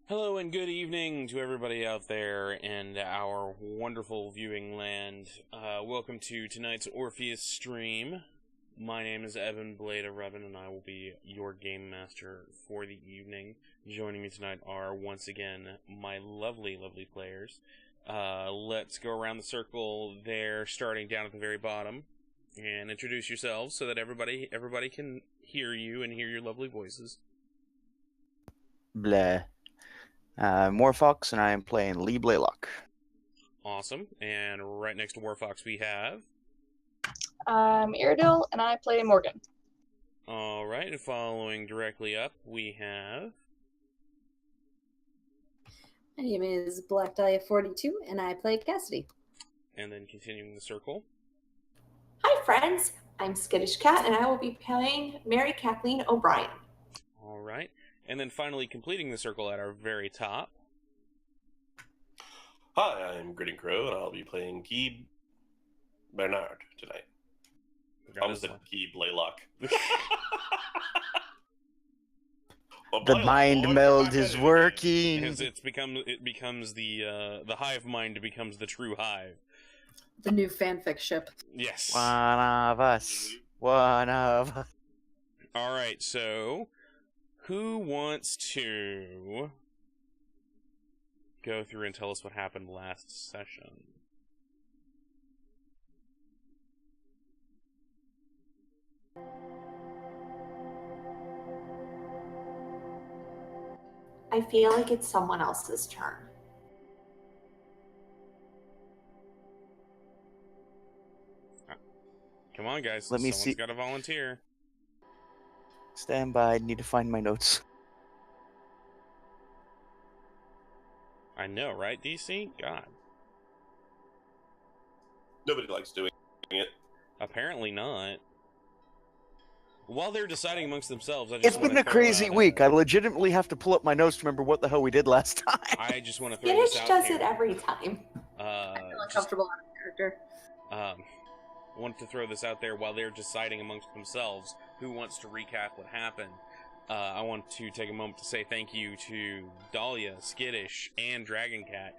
Hello and good evening to everybody out there in our wonderful viewing land. Welcome to tonight's Orpheus stream. My name is Evan Blade of Revan, and I will be your game master for the evening. Joining me tonight are, once again, my lovely, lovely players. Let's go around the circle there, starting down at the very bottom, and introduce yourselves so that everybody can hear you and hear your lovely voices. Blah. I'm Warfox, and I am playing Lee Blaylock. Awesome. And right next to Warfox we have... I'm Iridil, and I play Morgan. Alright, and following directly up, we have... My name is Black Dahlia 42, and I play Cassidy. And then continuing the circle. Hi friends, I'm Skittish Cat, and I will be playing Mary Kathleen O'Brien. Alright, and then finally completing the circle at our very top. Hi, I'm Gritting Crow, and I'll be playing Guy Bernard tonight. I almost said Guy Blaylock. The mind meld is working. It becomes the hive mind becomes the true hive. The new fanfic ship. Yes. One of us. One of us. Alright, so who wants to go through and tell us what happened last session? I feel like it's someone else's turn. Come on, guys. Let me Someone's see. got to volunteer. Stand by. I need to find my notes. I know, right, DC? God. Nobody likes doing it. Apparently not. While they're deciding amongst themselves, I just It's been a crazy week. I legitimately have to pull up my notes to remember what the hell we did last time. I just want to throw this Skittish out does here. it every time. I feel uncomfortable out of character. I want to throw this out there while they're deciding amongst themselves who wants to recap what happened. I want to take a moment to say thank you to Dahlia, Skittish, and Dragon Cat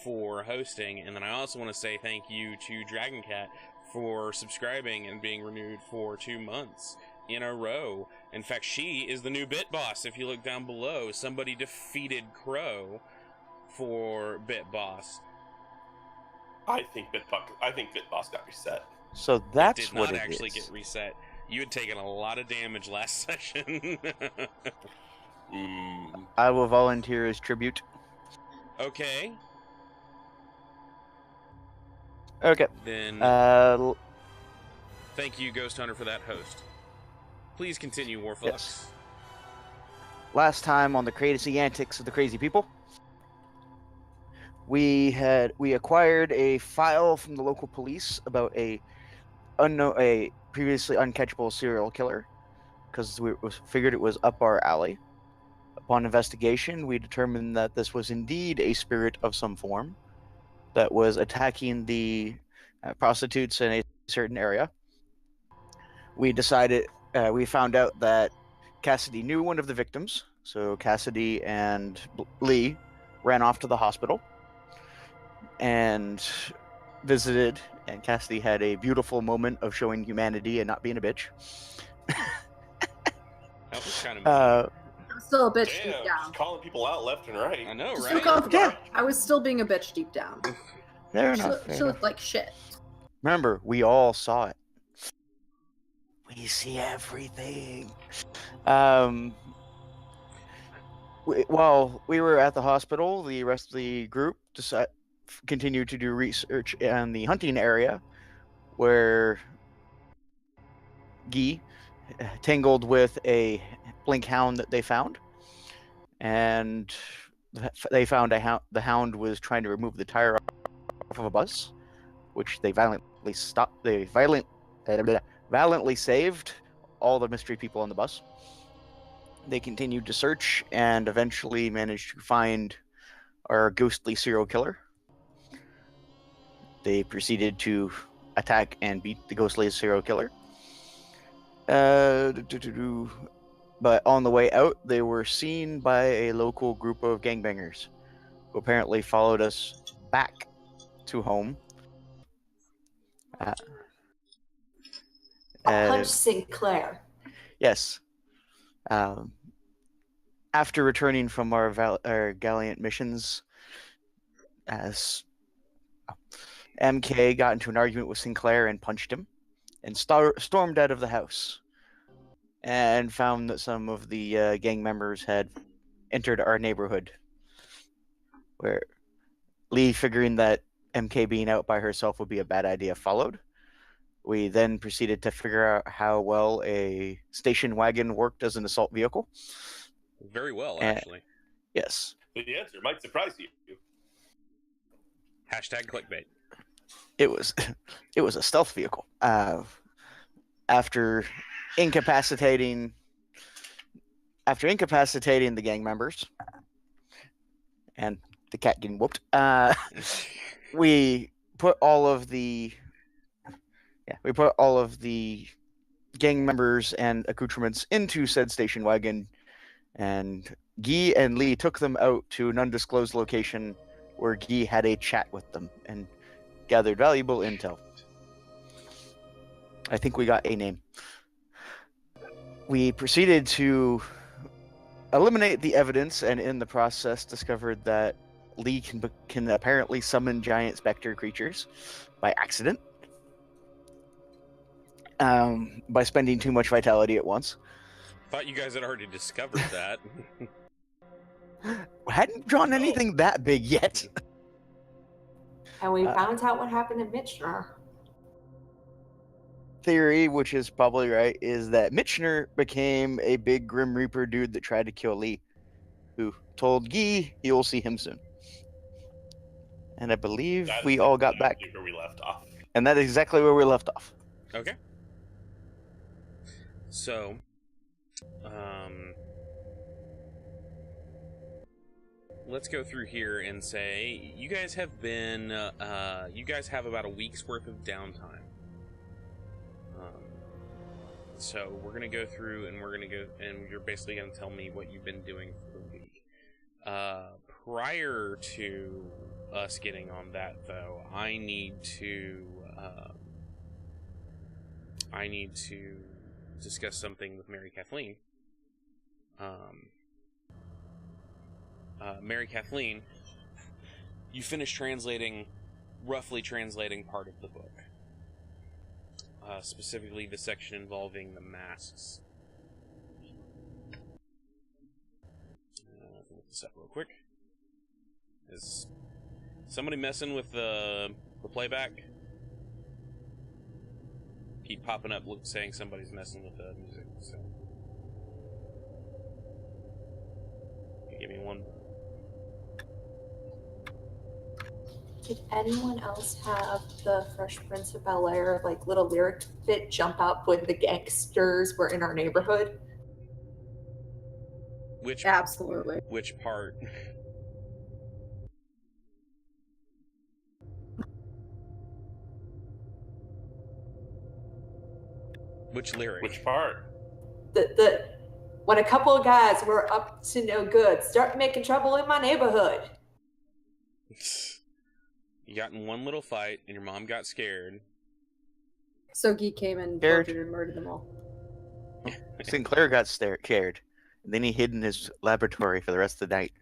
for hosting, and then I also want to say thank you to Dragon Cat for subscribing and being renewed for 2 months in a row. In fact, she is the new Bit Boss. If you look down below, somebody defeated Crow for Bit Boss. I think Bitboss got reset. So that's It did what not it actually is. get reset. You had taken a lot of damage last session. I will volunteer as tribute. Okay, Okay. then thank you, Ghost Hunter, for that host. Please continue, Warflux. Yes. Last time on the crazy antics of the crazy people, we acquired a file from the local police about a previously uncatchable serial killer, because we figured it was up our alley. Upon investigation, we determined that this was indeed a spirit of some form that was attacking the prostitutes in a certain area. We found out that Cassidy knew one of the victims, so Cassidy and Lee ran off to the hospital and visited, and Cassidy had a beautiful moment of showing humanity and not being a bitch. That was kind of I was still a bitch Damn, deep down. just calling people out left and right. I know, Just right? feel comfortable. Yeah. I was still being a bitch deep down. Fair She, enough. she looked like shit. Remember, we all saw it. We see everything. While we were at the hospital, the rest of the group continued to do research in the hunting area, where Guy tangled with a blink hound that they found, and they found the hound was trying to remove the tire off of a bus, which they violently stopped. They valiantly saved all the mystery people on the bus. They continued to search and eventually managed to find our ghostly serial killer. They proceeded to attack and beat the ghostly serial killer. But on the way out, they were seen by a local group of gangbangers who apparently followed us back to home. I'll Uh, punch Sinclair. yes. After returning from our gallant missions, as MK got into an argument with Sinclair and punched him, and stormed out of the house, and found that some of the gang members had entered our neighborhood. Where Lee, figuring that MK being out by herself would be a bad idea, followed. We then proceeded to figure out how well a station wagon worked as an assault vehicle. Very well, And- actually. Yes. The answer might surprise you. Hashtag clickbait. It was a stealth vehicle. After incapacitating the gang members and the cat getting whooped, we put all of the gang members and accoutrements into said station wagon, and Guy and Lee took them out to an undisclosed location where Guy had a chat with them and gathered valuable intel. I think we got a name. We proceeded to eliminate the evidence, and in the process discovered that Lee can apparently summon giant specter creatures by accident, by spending too much vitality at once. Thought you guys had already discovered that. Hadn't drawn anything that big yet. And we found out what happened to Mitchner. Theory, which is probably right, is that Mitchner became a big Grim Reaper dude that tried to kill Lee, who told Guy you'll see him soon. And I believe That we is all got back. exactly where we left off. And that is exactly where we left off. Okay. So, let's go through here and say you guys have about a week's worth of downtime. So we're gonna go through and you're basically gonna tell me what you've been doing for the week. Prior to us getting on that, though, I need to discuss something with Mary Kathleen. Mary Kathleen, you finished roughly translating part of the book. Specifically the section involving the masks. Look this up real quick. Is somebody messing with the playback? Keep popping up saying somebody's messing with the music, so give me one. Did anyone else have the Fresh Prince of Bel-Air little lyric bit jump up when the gangsters were in our neighborhood? Absolutely. Which part? Which lyric? Which part? The when a couple of guys were up to no good, start making trouble in my neighborhood. You got in one little fight, and your mom got scared. So Guy came and Scared. tortured and murdered them all. Sinclair got scared, and then he hid in his laboratory for the rest of the night.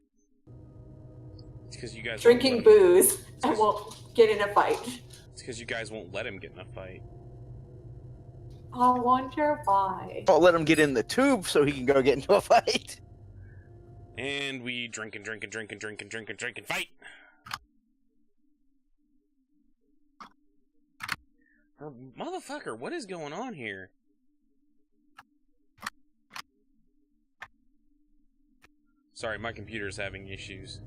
It's because you guys Drinking booze and won't get in a fight. It's because you guys won't let him get in a fight. I wonder why. Don't let him get in the tube so he can go get into a fight. And we drink and fight. Motherfucker, what is going on here? Sorry, my computer's having issues.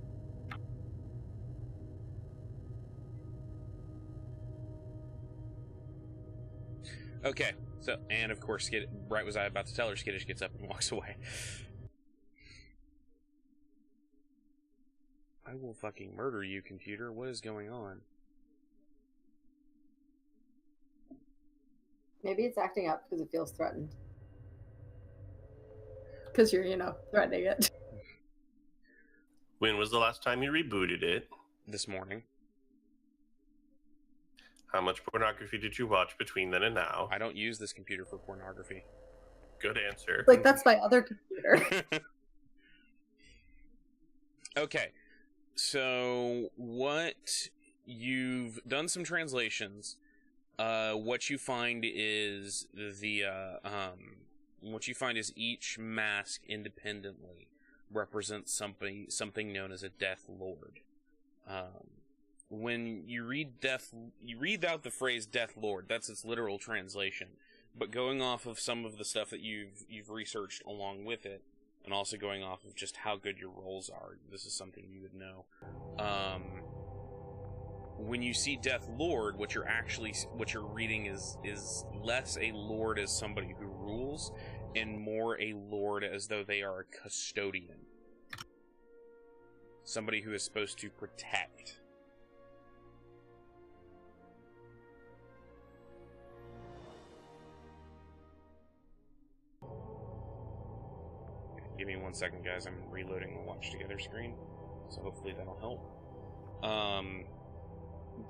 Okay, so, and of course, right was I about to tell her, Skittish gets up and walks away. I will fucking murder you, computer. What is going on? Maybe it's acting up because it feels threatened. because you're, threatening it. When was the last time you rebooted it? This morning. How much pornography did you watch between then and now? I don't use this computer for pornography. Good answer. Like, that's my other computer. Okay, so what you've done some translations. What you find is each mask independently represents something known as a Death Lord. When you read out the phrase Death Lord. That's its literal translation. But going off of some of the stuff that you've researched along with it, and also going off of just how good your rolls are, this is something you would know. When you see Death Lord, what you're reading is less a lord as somebody who rules, and more a lord as though they are a custodian. Somebody who is supposed to protect. Give me 1 second, guys. I'm reloading the Watch Together screen, so hopefully that'll help.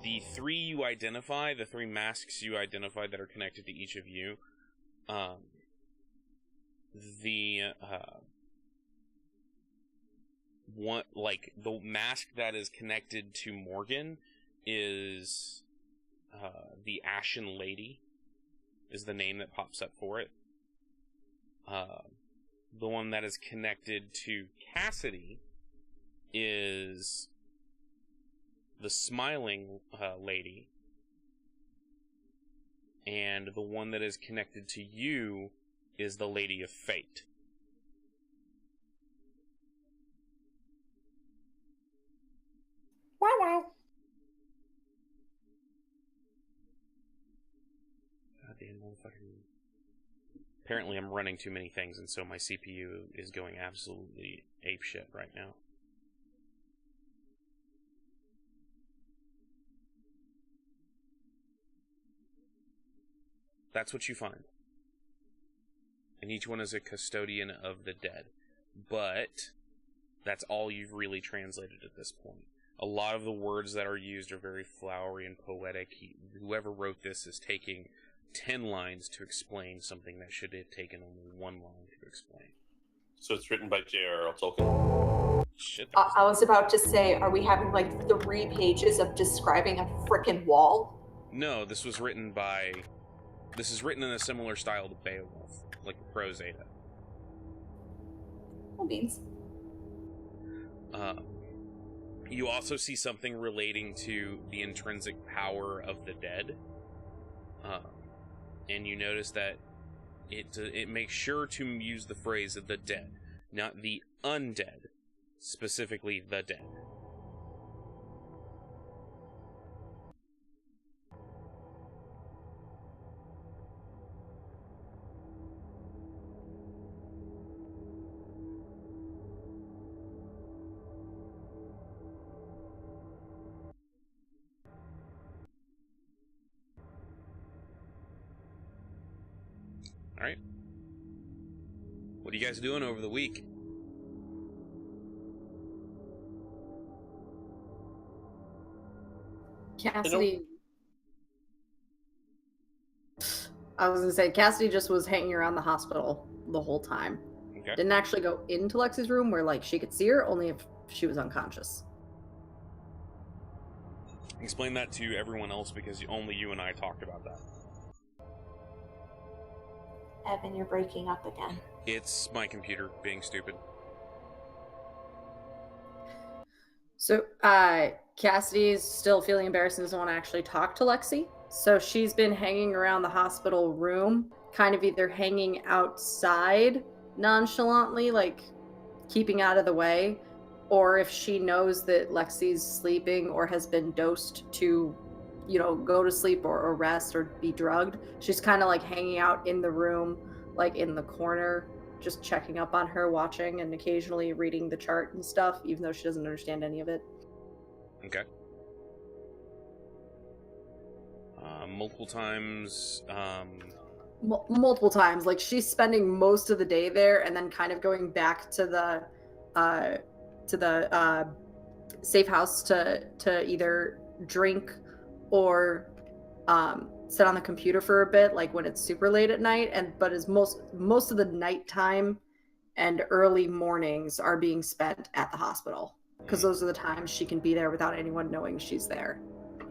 The three masks you identify that are connected to each of you, the mask that is connected to Morgan is the Ashen Lady, is the name that pops up for it. The one that is connected to Cassidy is the Smiling Lady. And the one that is connected to you is the Lady of Fate. Wow. Goddamn motherfucking... Apparently I'm running too many things, and so my CPU is going absolutely apeshit right now. That's what you find. And each one is a custodian of the dead. But that's all you've really translated at this point. A lot of the words that are used are very flowery and poetic. Whoever wrote this is taking 10 lines to explain something that should have taken only 1 line to explain. So it's written by J.R.R. Tolkien. Shit. I was about to say, are we having like 3 pages of describing a frickin' wall? No, this is written in a similar style to Beowulf, like the Crusade. Cool beans. You also see something relating to the intrinsic power of the dead. And you notice that it makes sure to use the phrase of the dead, not the undead, specifically the dead. Alright. What are you guys doing over the week? Cassidy. I was gonna say, Cassidy just was hanging around the hospital the whole time. Okay. Didn't actually go into Lexi's room where, like, she could see her, only if she was unconscious. Explain that to everyone else, because only you and I talked about that. Evan, you're breaking up again. It's my computer being stupid. So, Cassidy's still feeling embarrassed and doesn't want to actually talk to Lexi. So she's been hanging around the hospital room, kind of either hanging outside nonchalantly, like keeping out of the way, or if she knows that Lexi's sleeping or has been dosed to, go to sleep or rest or be drugged, she's kind of like hanging out in the room, like in the corner, just checking up on her, watching, and occasionally reading the chart and stuff, even though she doesn't understand any of it. Okay. Multiple times, multiple times. Like, she's spending most of the day there and then kind of going back to the safe house to either drink or sit on the computer for a bit, like when it's super late at night. But is most of the nighttime and early mornings are being spent at the hospital, because those are the times she can be there without anyone knowing she's there.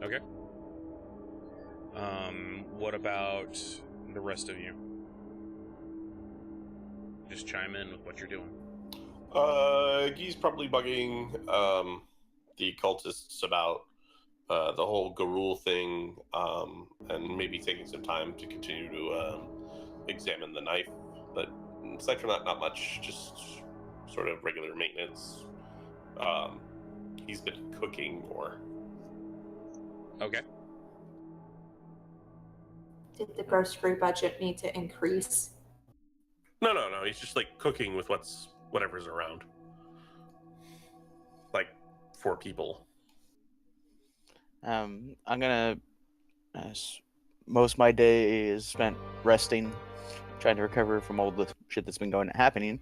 Okay. What about the rest of you? Just chime in with what you're doing. He's probably bugging the cultists about the whole Garul thing, and maybe taking some time to continue to examine the knife. But aside from that, not much. Just sort of regular maintenance. He's been cooking more. Okay. Did the grocery budget need to increase? No. He's just like cooking with whatever's around. Like 4 people. I'm gonna. Most of my day is spent resting, trying to recover from all the shit that's been happening.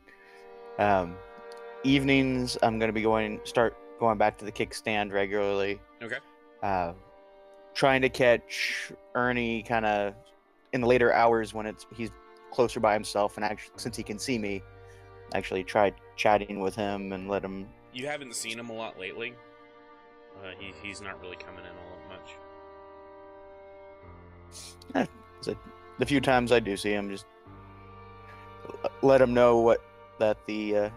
Evenings, I'm gonna start going back to the kickstand regularly. Okay. Trying to catch Ernie kind of in the later hours when he's closer by himself, and actually, since he can see me, actually try chatting with him and let him. You haven't seen him a lot lately. He's not really coming in all that much. The few times I do see him, just let him know that the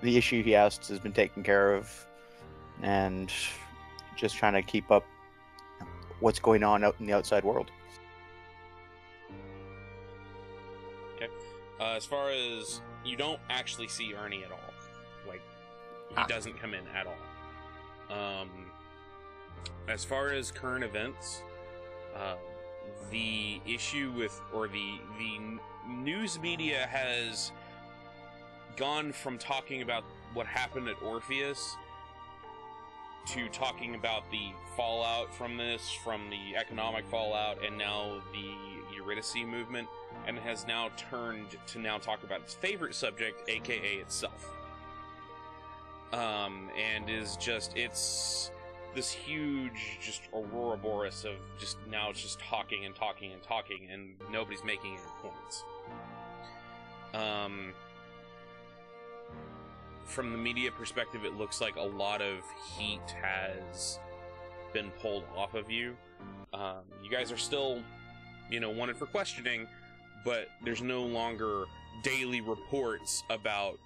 issue he asked has been taken care of, and just trying to keep up what's going on out in the outside world. Okay. As far as you don't actually see Ernie at all, like he doesn't come in at all. As far as current events, the issue with, or the news media has gone from talking about what happened at Orpheus to talking about the fallout from this, from the economic fallout, and now the Eurydice movement, and it has now turned to now talk about its favorite subject, aka itself. And is just, it's this huge, just Ouroboros of just, now it's just talking and talking and talking, and nobody's making any points. From the media perspective, it looks like a lot of heat has been pulled off of you. You guys are still, wanted for questioning, but there's no longer daily reports about,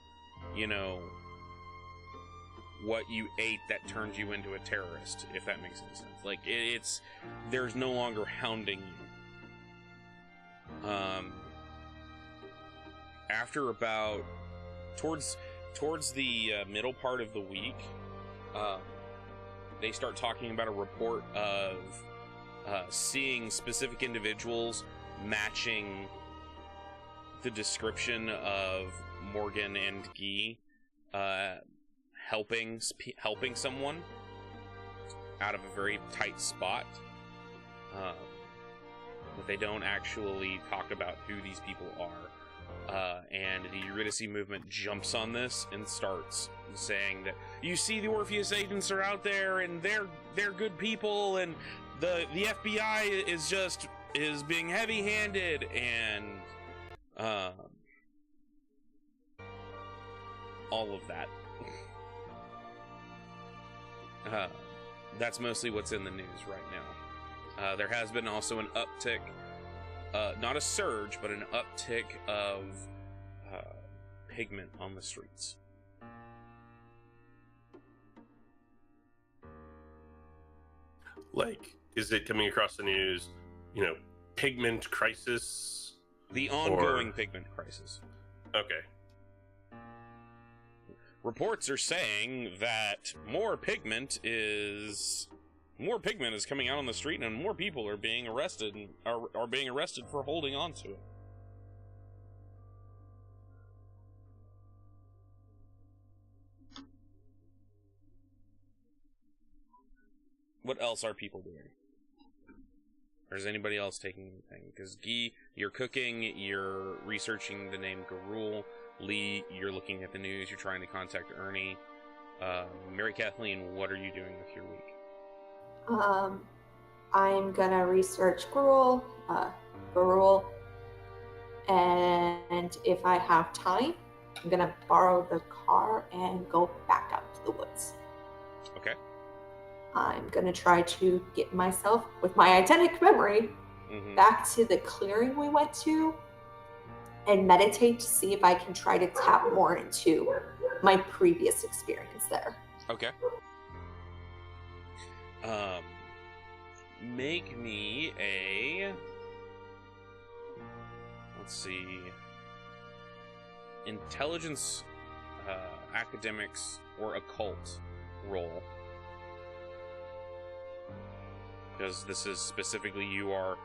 what you ate that turns you into a terrorist, if that makes any sense. Like, there's no longer hounding you. After about, towards the middle part of the week, they start talking about a report of seeing specific individuals matching the description of Morgan and Guy helping someone out of a very tight spot, but they don't actually talk about who these people are. And the Eurydice movement jumps on this and starts saying that, you see, the Orpheus agents are out there and they're good people, and the FBI is being heavy-handed, and all of that. That's mostly what's in the news right now. There has been also an uptick, not a surge, but an uptick of pigment on the streets. Like, is it coming across the news, pigment crisis? The ongoing pigment crisis. Okay. Reports are saying that more pigment is coming out on the street, and more people are being arrested are being arrested for holding on to it. What else are people doing? Or is anybody else taking anything? Because Guy, you're cooking, you're researching the name Garul. Lee, you're looking at the news, you're trying to contact Ernie. Mary Kathleen, what are you doing with your week? I'm gonna research Garul, and if I have time, I'm gonna borrow the car and go back out to the woods. Okay. I'm gonna try to get myself, with my eidetic memory, back to the clearing we went to and meditate to see if I can try to tap more into my previous experience there. Okay. Make me a... Let's see... Intelligence, academics, or occult roll. Because this is specifically, you are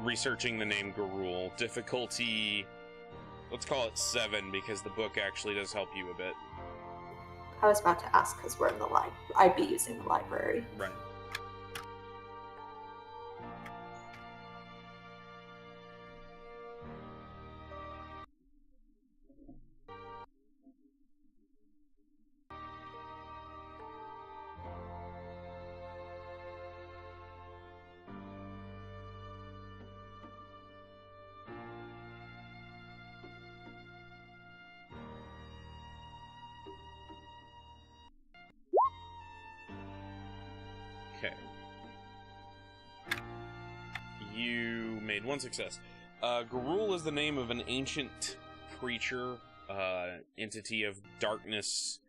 researching the name Garul. Difficulty, let's call it 7, because the book actually does help you a bit. I was about to ask because we're in the library. I'd be using the library. Right. Okay. You made 1 success. Garul is the name of an ancient creature, entity of darkness,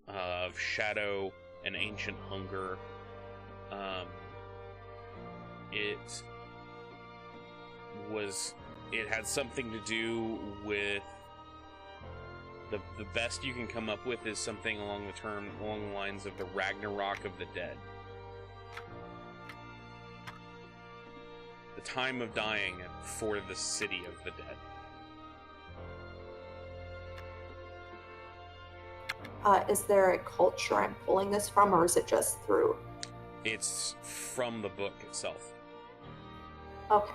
of shadow, and ancient hunger. It had something to do with the best you can come up with is something along the lines of the Ragnarok of the dead. The time of dying for the city of the dead. Is there a culture I'm pulling this from, or is it just through? It's from the book itself. Okay.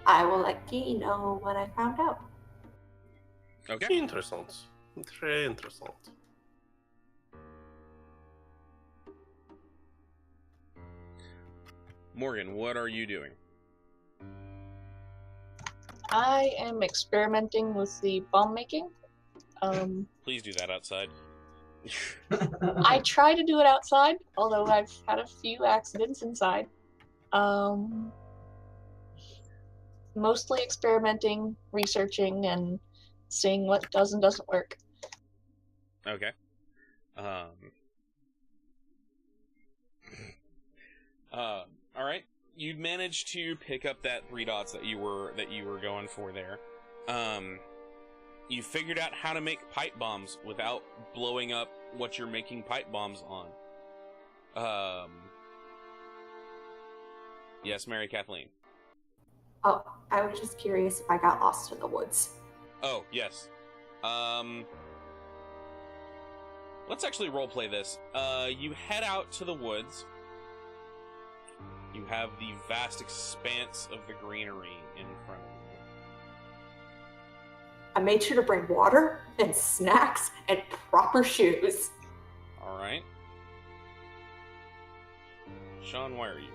I will let Guy know what I found out. Okay. Interessant. Très interessant. Morgan, what are you doing? I am experimenting with the bomb making. Please do that outside. I try to do it outside, although I've had a few accidents inside. Mostly experimenting, researching, and seeing what does and doesn't work. Okay. All right. You managed to pick up that 3 dots that you were going for there. You figured out how to make pipe bombs without blowing up what you're making pipe bombs on. Yes, Mary Kathleen. Oh, I was just curious if I got lost in the woods. Oh, yes. Let's actually roleplay this. You head out to the woods. You have the vast expanse of the greenery in front of you. I made sure to bring water and snacks and proper shoes. All right. Sean, why are you here?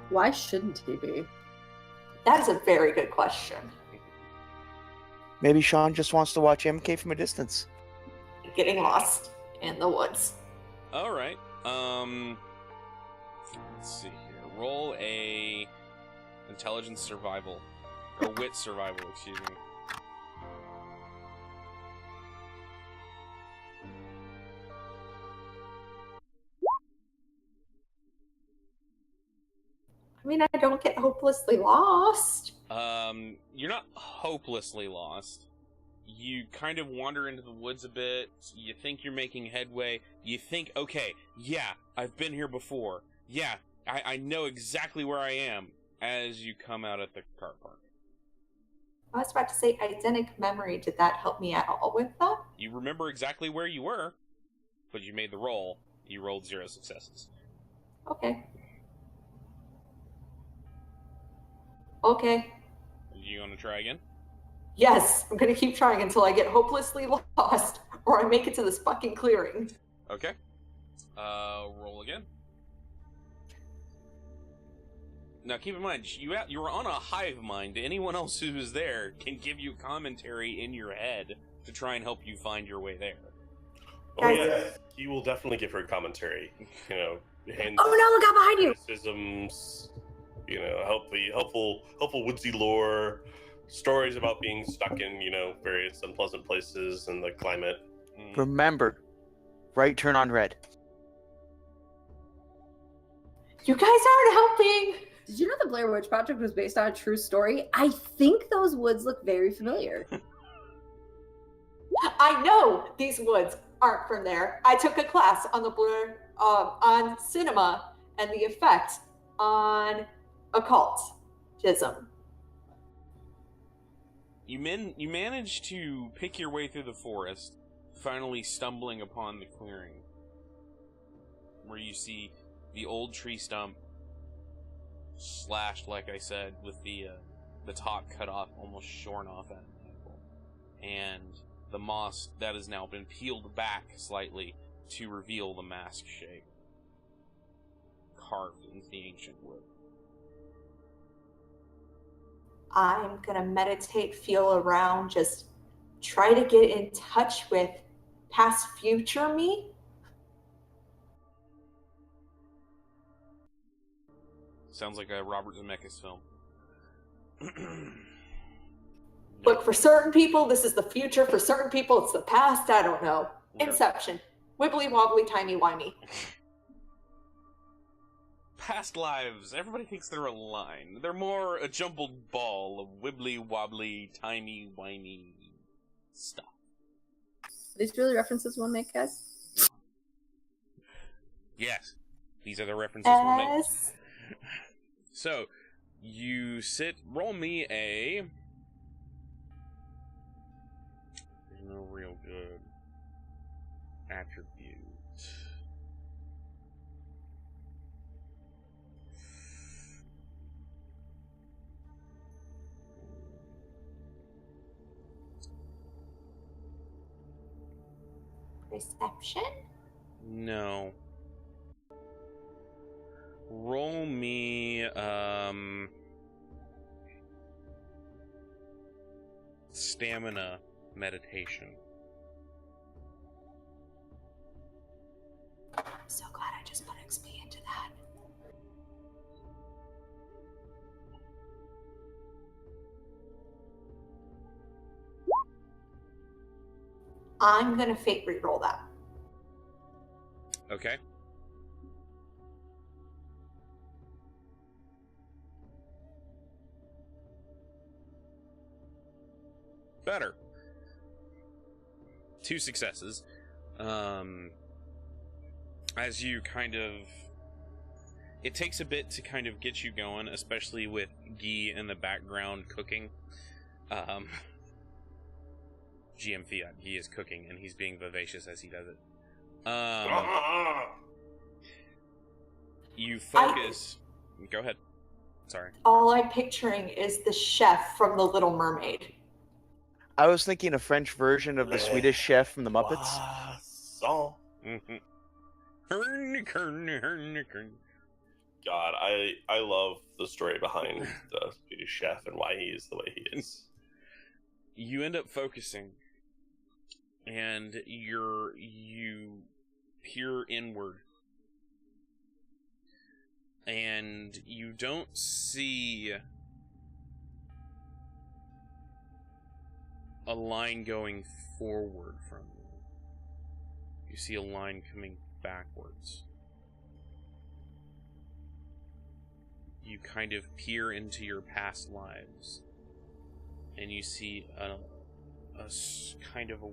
Why shouldn't he be? That is a very good question. Maybe Sean just wants to watch MK from a distance. Getting lost in the woods. All right. Let's see here. Roll a intelligence survival. Or wit survival, excuse me. I mean, I don't get hopelessly lost. You're not hopelessly lost. you kind of wander into the woods a bit. You think you're making headway. You think, okay, yeah, I've been here before. Yeah, I know exactly where I am, as you come out at the car park. I was about to say, identic memory. Did that help me at all with that? You remember exactly where you were, but you made the roll. You rolled 0 successes. Okay. Okay. You want to try again? Yes, I'm gonna keep trying until I get hopelessly lost, or I make it to this fucking clearing. Okay. Roll again. Now, keep in mind, you were on a hive mind. Anyone else who's there can give you commentary in your head to try and help you find your way there. Oh yeah, he will definitely give her commentary. You know, hints, Oh no, look out behind you! criticisms. You know, helpful woodsy lore, stories about being stuck in various unpleasant places and the climate. Remember, right turn on red. You guys aren't helping! Did you know the Blair Witch Project was based on a true story? I think those woods look very familiar. I know these woods aren't from there. I took a class on the Blair, on cinema and the effect on occultism. You manage to pick your way through the forest, finally stumbling upon the clearing, where you see the old tree stump slashed, like I said, with the top cut off, almost shorn off at an angle, and the moss that has now been peeled back slightly to reveal the mask shape carved into the ancient wood. I'm gonna meditate, feel around, just try to get in touch with past future me. Sounds like a Robert Zemeckis film. Look, for certain people, this is the future. For certain people, it's the past. I don't know. Yeah. Inception. Wibbly wobbly, timey wimey. Past lives, everybody thinks they're a line. They're more a jumbled ball of wibbly wobbly, timey wimey stuff. Are these really references one make, guys? Yes, these are the references we'll make. Yes. So, you sit, roll me a... There's no real good attribute. Perception? No. Roll me, stamina meditation. I'm so glad I just put XP into that. I'm gonna fate reroll that. Okay. Better. 2 successes. As you kind of... It takes a bit to kind of get you going, especially with Guy in the background cooking. GM Fiat, Guy is cooking, and he's being vivacious as he does it. You focus... Go ahead. Sorry. All I'm picturing is the chef from The Little Mermaid. I was thinking a French version of the Swedish chef from the Muppets. God, I love the story behind the Swedish chef and why he is the way he is. You end up focusing, and you peer inward, and you don't see a line going forward from you. You see a line coming backwards. You kind of peer into your past lives, and you see kind of a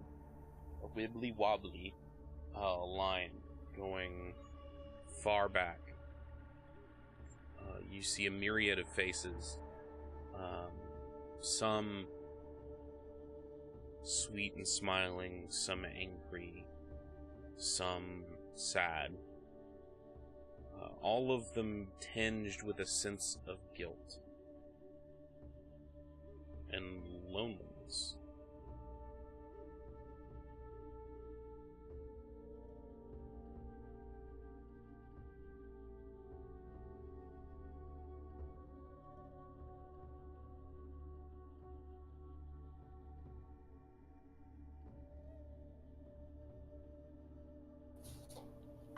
wibbly wobbly line going far back. You see a myriad of faces, some sweet and smiling, some angry, some sad. All of them tinged with a sense of guilt and loneliness.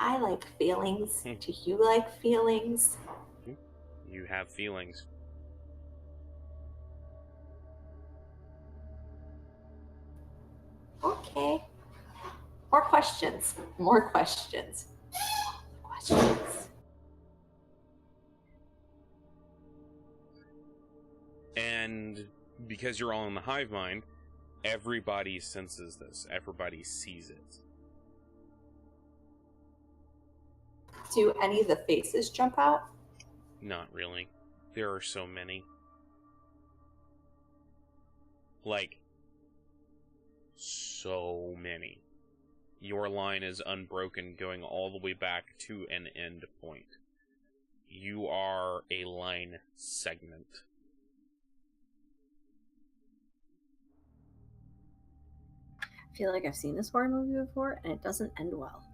I like feelings. Do you like feelings? You have feelings. Okay. More questions. More questions. Questions. And because you're all in the hive mind, everybody senses this. Everybody sees it. Do any of the faces jump out? Not really. There are so many. Like, so many. Your line is unbroken, going all the way back to an end point. You are a line segment. I feel like I've seen this horror movie before, and it doesn't end well.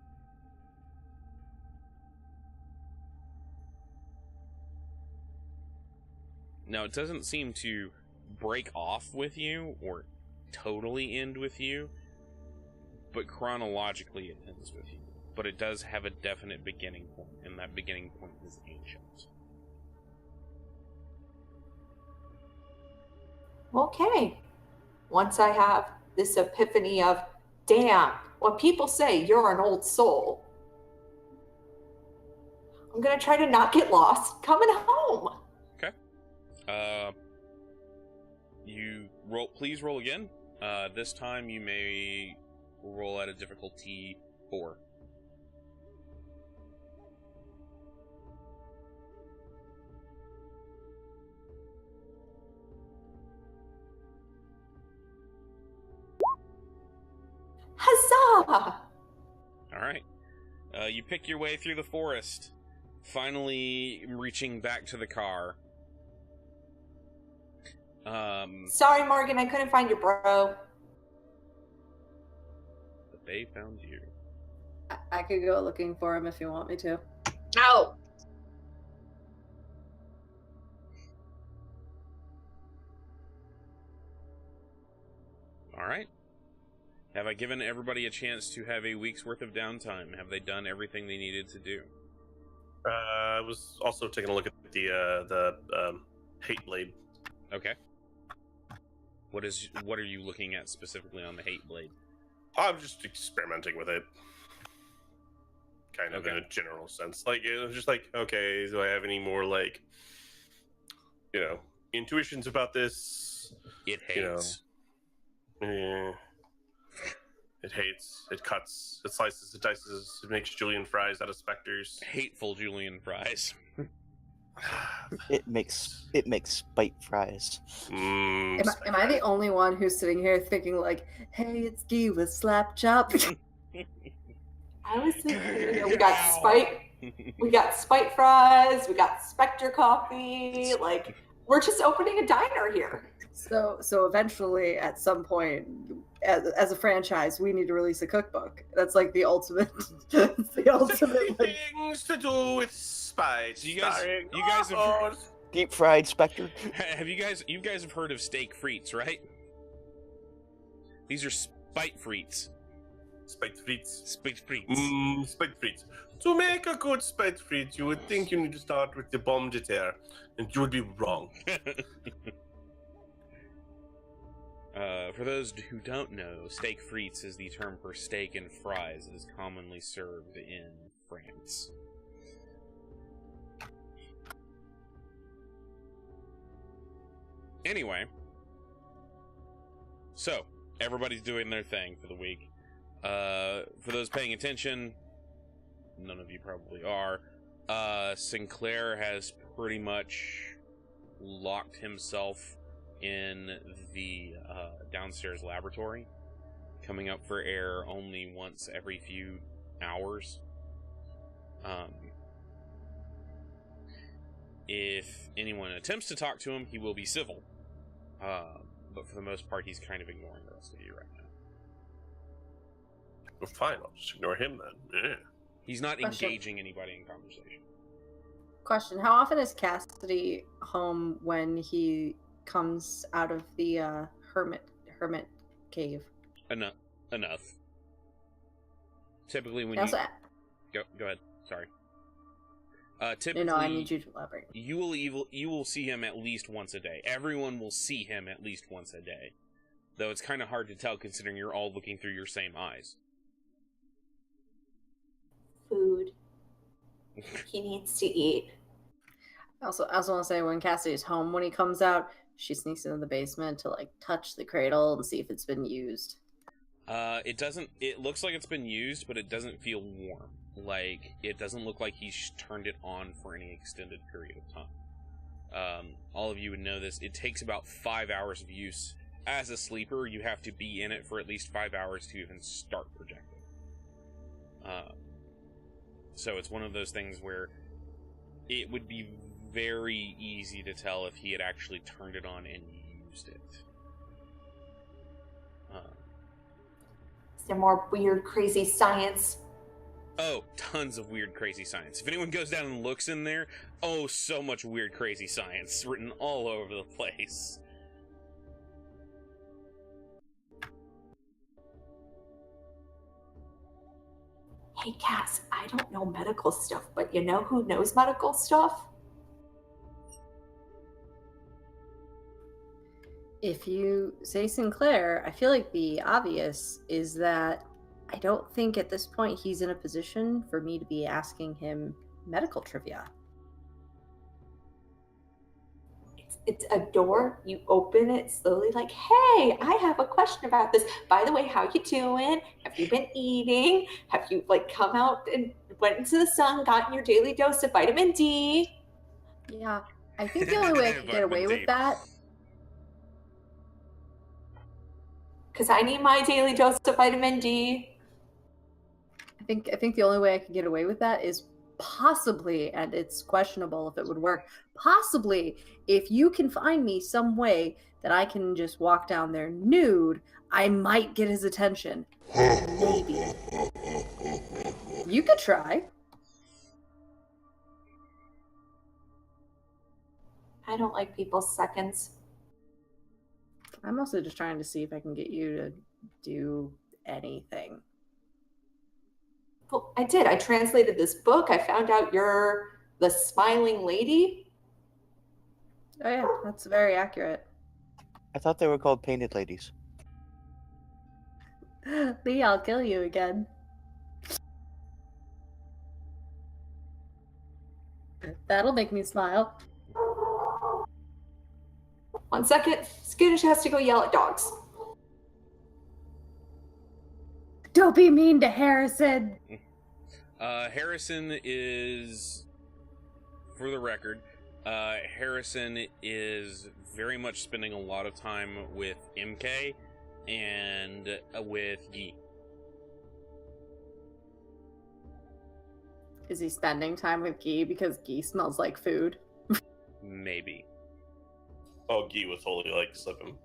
Now, it doesn't seem to break off with you, or totally end with you, but chronologically it ends with you. But it does have a definite beginning point, and that beginning point is ancient. Okay. Once I have this epiphany of, damn, when people say you're an old soul, I'm going to try to not get lost coming home. Okay. You roll. Please roll again. This time you may roll at a difficulty 4. Huzzah! Alright. You pick your way through the forest, finally reaching back to the car. Sorry, Morgan, I couldn't find your bro. But they found you. I could go looking for him if you want me to. No! Alright. Have I given everybody a chance to have a week's worth of downtime? Have they done everything they needed to do? I was also taking a look at the hate blade. Okay. What are you looking at specifically on the hate blade? I'm just experimenting with it, kind of in a general sense. Like, it was just like, okay, do I have any more, like, intuitions about this? It hates. It hates. It cuts. It slices. It dices. It makes julienne fries out of specters. Hateful julienne fries. It makes spite fries. Am I the only one who's sitting here thinking like, hey, it's Guy with slap chop? I was thinking, we got spite fries, we got Spectre coffee, like, we're just opening a diner here. So eventually, at some point, as a franchise, we need to release a cookbook. That's like the ultimate. It's the ultimate. Like, things to do with spite. So you guys have Deep fried Spectre. you guys have heard of steak frites, right? These are spite frites. Spite frites. Spite frites. Spite frites. To make a good spite frit, you would think you need to start with the pomme de terre, and you would be wrong. For those who don't know, steak frites is the term for steak and fries that is commonly served in France. Anyway, so everybody's doing their thing for the week. For those paying attention, none of you probably are. Sinclair has pretty much locked himself in the downstairs laboratory, coming up for air only once every few hours. If anyone attempts to talk to him, he will be civil. But for the most part, he's kind of ignoring the rest of you right now. Well, fine, I'll just ignore him then. Yeah. He's not Question. engaging anybody in conversation. Question: how often is Cassidy home when he comes out of the hermit cave? Enough. Typically, when Also, you go ahead. Sorry. Typically, no, I need you to elaborate. You will see him at least once a day. Everyone will see him at least once a day, though it's kind of hard to tell considering you're all looking through your same eyes. Food. He needs to eat. I also want to say, when Cassidy's home, when he comes out, she sneaks into the basement to like touch the cradle and see if it's been used. It doesn't. It looks like it's been used, but it doesn't feel warm. Like, it doesn't look like he's turned it on for any extended period of time. All of you would know this. It takes about 5 hours of use. As a sleeper, you have to be in it for at least 5 hours to even start projecting. So it's one of those things where it would be very easy to tell if he had actually turned it on and used it. Is there more weird, crazy science? Oh, tons of weird, crazy science. If anyone goes down and looks in there, oh, so much weird, crazy science written all over the place. Hey, Cass, I don't know medical stuff, but you know who knows medical stuff? If you say Sinclair, I feel like the obvious is that I don't think at this point he's in a position for me to be asking him medical trivia. It's a door. You open it slowly, like, hey, I have a question about this. By the way, how you doing? Have you been eating? Have you come out and went into the sun, gotten your daily dose of vitamin D? Yeah, I think the only way I could get away with that. Because I need my daily dose of vitamin D. I think the only way I could get away with that is possibly, and it's questionable if it would work, possibly if you can find me some way that I can just walk down there nude, I might get his attention. Maybe. You could try. I don't like people's seconds. I'm also just trying to see if I can get you to do anything. Well, I did. I translated this book. I found out you're the smiling lady. Oh yeah, that's very accurate. I thought they were called painted ladies. Lee, I'll kill you again. That'll make me smile. 1 second. Skittish has to go yell at dogs. Don't be mean to Harrison. Harrison is, for the record, Harrison is very much spending a lot of time with MK and with Guy. Is he spending time with Guy because Guy smells like food? Maybe. Oh, Guy was totally slipping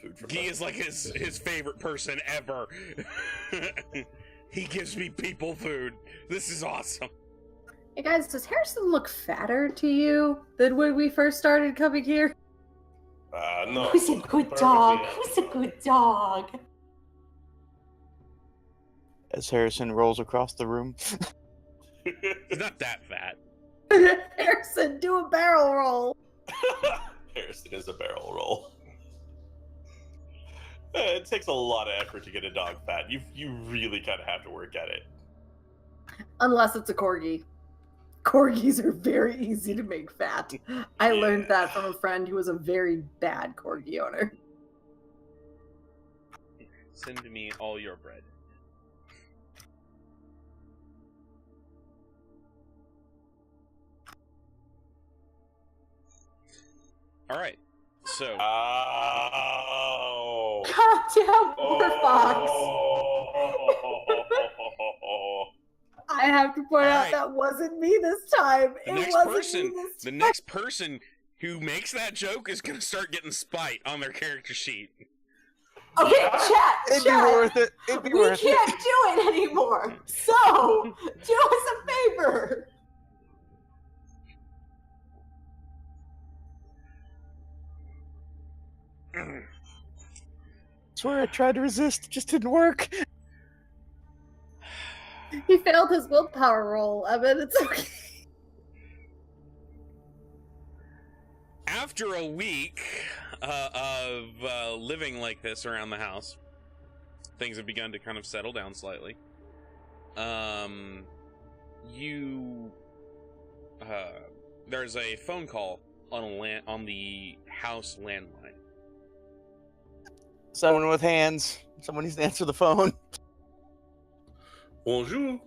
food from Guy is like his favorite person ever. He gives me people food. This is awesome. Hey guys, does Harrison look fatter to you than when we first started coming here? No. Who's a good dog? Who's a good dog? As Harrison rolls across the room. He's not that fat. Harrison, do a barrel roll. Harrison is a barrel roll. It takes a lot of effort to get a dog fat. You really kind of have to work at it. Unless it's a corgi. Corgis are very easy to make fat. I learned that from a friend who was a very bad corgi owner. Send me all your bread. Alright, so... Oh! Goddamn Orpheus! I have to point out Alright. that wasn't me this time. The next person who makes that joke is going to start getting spite on their character sheet. Okay, chat. It'd be worth it. It'd be We worth can't it. do it anymore. So, do us a favor. Swear I tried to resist, it just didn't work. He failed his willpower roll. I mean, it's okay. After a week of living like this around the house, things have begun to kind of settle down slightly. There's a phone call on the house landline. Someone with hands. Someone needs to answer the phone. Bonjour.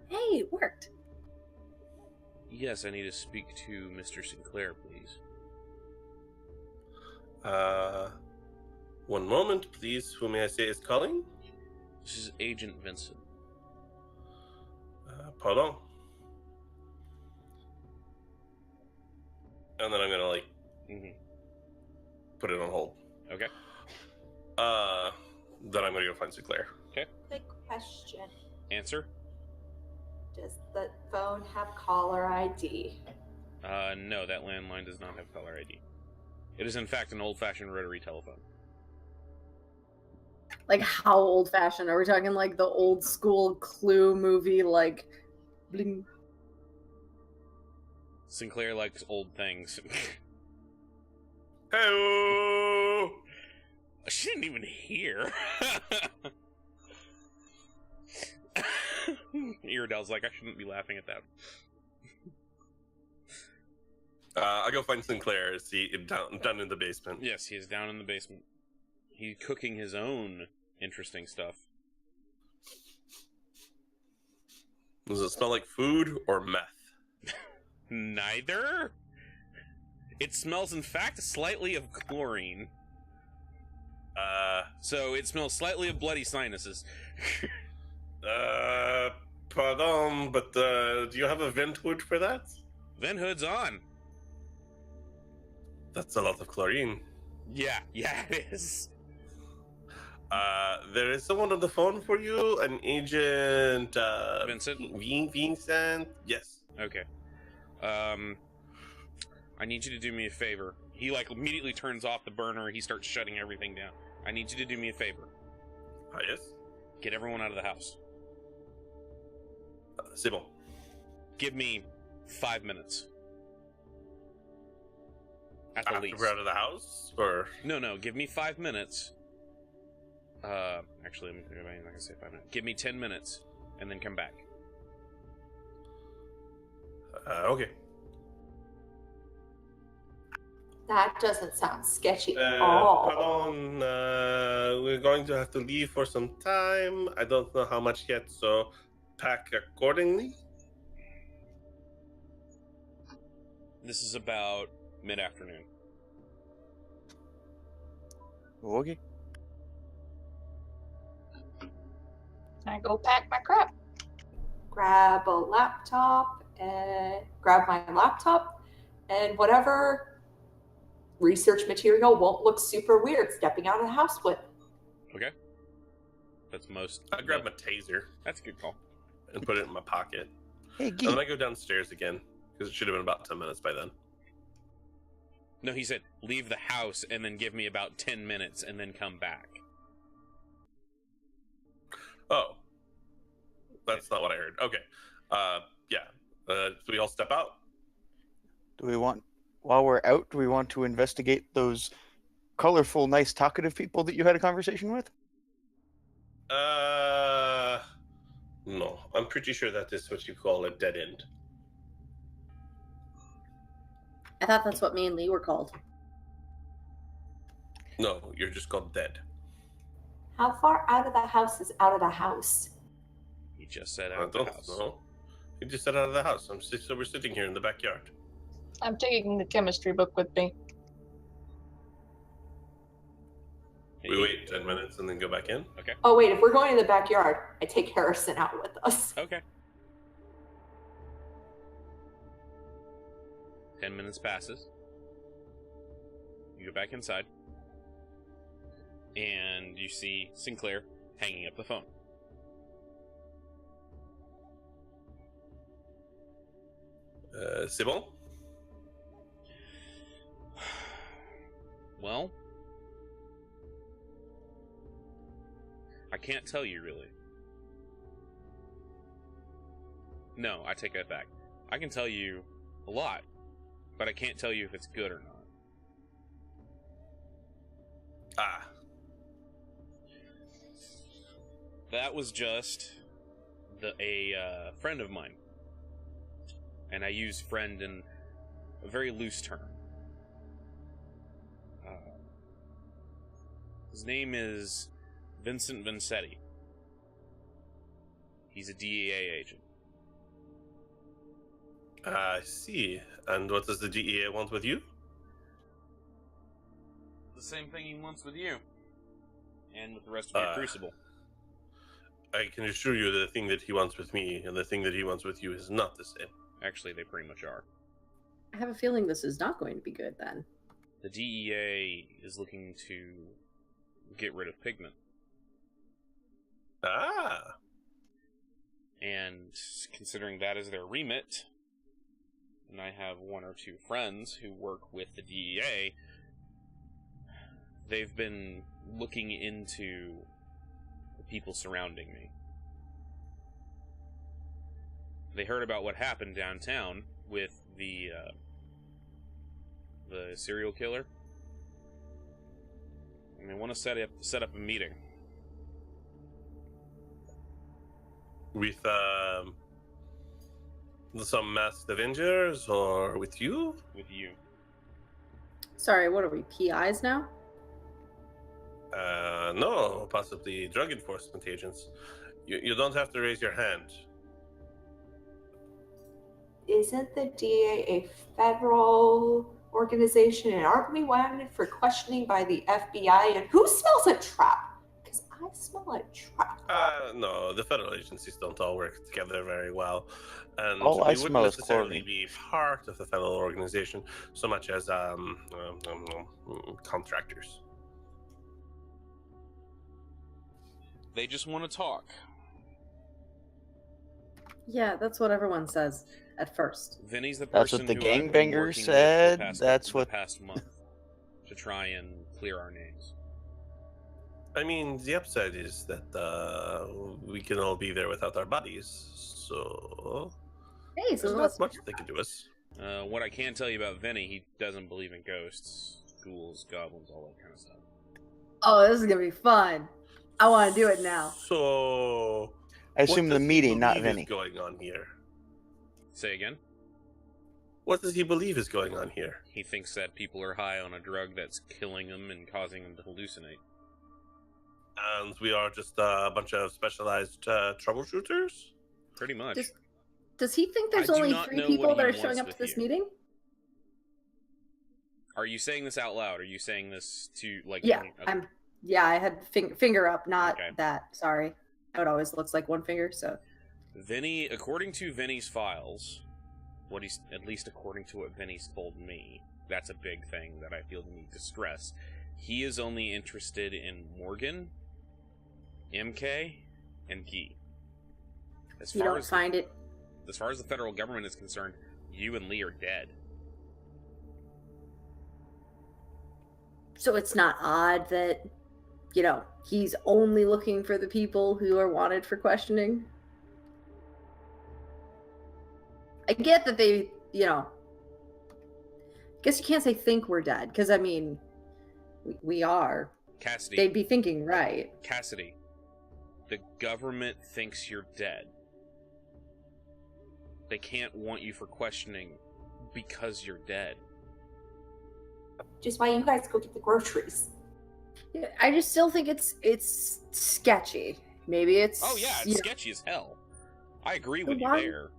Hey, it worked. Yes, I need to speak to Mr. Sinclair, please. One moment, please. Who may I say is calling? This is Agent Vincent. Pardon. And then I'm gonna put it on hold. Okay. Then I'm gonna go find Sinclair. Quick question. Answer? Does the phone have caller ID? No, that landline does not have caller ID. It is, in fact, an old-fashioned rotary telephone. Like, how old-fashioned? Are we talking, like, the old-school Clue movie, like, bling? Sinclair likes old things. Hey. She didn't even hear. Iridel's like, I shouldn't be laughing at that. I'll go find Sinclair. Is he down in the basement? Yes, he is down in the basement. He's cooking his own interesting stuff. Does it smell like food or meth? Neither? It smells, in fact, slightly of chlorine. So it smells slightly of bloody sinuses. Pardon, but do you have a vent hood for that? Vent hood's on. That's a lot of chlorine. Yeah, it is. There is someone on the phone for you, an agent, Vincent? Vincent? Yes. Okay. I need you to do me a favor. He, immediately turns off the burner. He starts shutting everything down. I need you to do me a favor. Yes? Get everyone out of the house. C'est bon. Give me 5 minutes. At the After least. we're out of the house? Or... No, give me 5 minutes. Actually, I'm not gonna say 5 minutes. Give me 10 minutes, and then come back. Okay. That doesn't sound sketchy at all. Pardon, we're going to have to leave for some time. I don't know how much yet, so pack accordingly. This is about mid-afternoon. Okay. I go pack my crap. Grab my laptop and whatever research material won't look super weird stepping out of the house with. Okay. That's most... I grab my taser That's a good call. and put it in my pocket. Hey, And Geek. then I go downstairs again, because it should have been about 10 minutes by then. No, he said, leave the house and then give me about 10 minutes and then come back. Oh. That's not what I heard. Okay. Yeah. Do we all step out? While we're out, do we want to investigate those colorful, nice, talkative people that you had a conversation with? No. I'm pretty sure that is what you call a dead end. I thought that's what me and Lee were called. No, you're just called dead. How far out of the house is out of the house? He just said out I of the don't house. know. He just said out of the house. So we're sitting here in the backyard. I'm taking the chemistry book with me. We wait 10 minutes and then go back in? Okay. Oh, wait, if we're going to the backyard, I take Harrison out with us. Okay. 10 minutes passes. You go back inside. And you see Sinclair hanging up the phone. C'est bon? Well, I can't tell you really. No, I take that back. I can tell you a lot, but I can't tell you if it's good or not. Ah. That was just a friend of mine. And I use friend in a very loose term. His name is Vincent Vincetti. He's a DEA agent. I see. And what does the DEA want with you? The same thing he wants with you. And with the rest of your Crucible. I can assure you that the thing that he wants with me and the thing that he wants with you is not the same. Actually, they pretty much are. I have a feeling this is not going to be good then. The DEA is looking to get rid of pigment. Ah! And considering that is their remit, and I have one or two friends who work with the DEA, they've been looking into the people surrounding me. They heard about what happened downtown with the serial killer, and they want to set up a meeting. With some masked Avengers or with you? With you. Sorry, what are we, PIs now? No, possibly drug enforcement agents. You don't have to raise your hand. Isn't the DA a federal organization, and aren't we wanted for questioning by the FBI? And who smells a trap? Because I smell a trap. No, the federal agencies don't all work together very well. And All I we smell wouldn't is necessarily chlorine. be part of the federal organization so much as contractors. They just want to talk. Yeah, that's what everyone says at first. Vinny's the That's person what the who I've been gangbanger working with said. the past month to try and clear our names. I mean, the upside is that we can all be there without our bodies, so Hey, there's so not let's... much they can do us. What I can tell you about Vinny, he doesn't believe in ghosts, ghouls, goblins, all that kind of stuff. Oh, this is gonna be fun. I want to do it now. So, I assume what the does he meeting, not believe Vinny. is going on here? Say again? What does he believe is going on here? He thinks that people are high on a drug that's killing them and causing them to hallucinate. And we are just a bunch of specialized troubleshooters? Pretty much. Does he think there's I do only not 3 know people what that he are showing wants up to with this you. meeting? Are you saying this out loud? Are you saying this to, like... Yeah, okay. Yeah, I had finger up, not Okay. that. Sorry. It always looks like one finger, so... Vinny, according to Vinny's files, at least according to what Vinny's told me, that's a big thing that I feel the need to stress. He is only interested in Morgan, MK, and Guy. As You don't find it... As far as the federal government is concerned, you and Lee are dead. So it's not odd that, he's only looking for the people who are wanted for questioning? I get that they, guess you can't say think we're dead, because, I mean, we are. Cassidy. They'd be thinking right. Cassidy, the government thinks you're dead. They can't want you for questioning because you're dead. Just why you guys go get the groceries. Yeah, I just still think it's sketchy. Maybe it's Oh yeah, it's sketchy as hell. I agree with you there.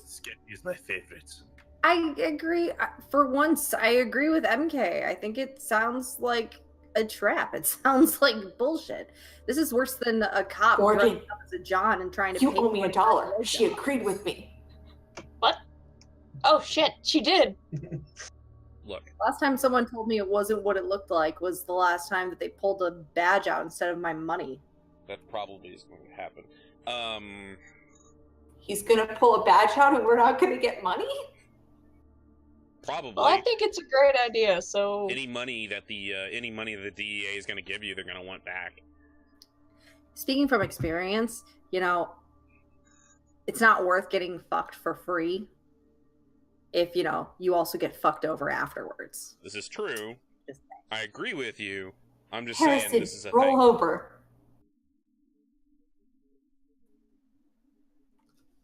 Sketchy is my favorite. I agree. For once, I agree with MK. I think it sounds like a trap. It sounds like bullshit. This is worse than a cop dressing up as a John and trying to You pay owe me $1. She agreed with me. What? Oh shit, she did. Look. Last time someone told me it wasn't what it looked like was the last time that they pulled a badge out instead of my money. That probably is going to happen. He's gonna pull a badge out and we're not gonna get money? Probably. Well, I think it's a great idea. So any money that the DEA is going to give you, they're going to want back. Speaking from experience, it's not worth getting fucked for free if you also get fucked over afterwards. This is true. I agree with you. I'm just Harrison, saying this is a roll thing. over.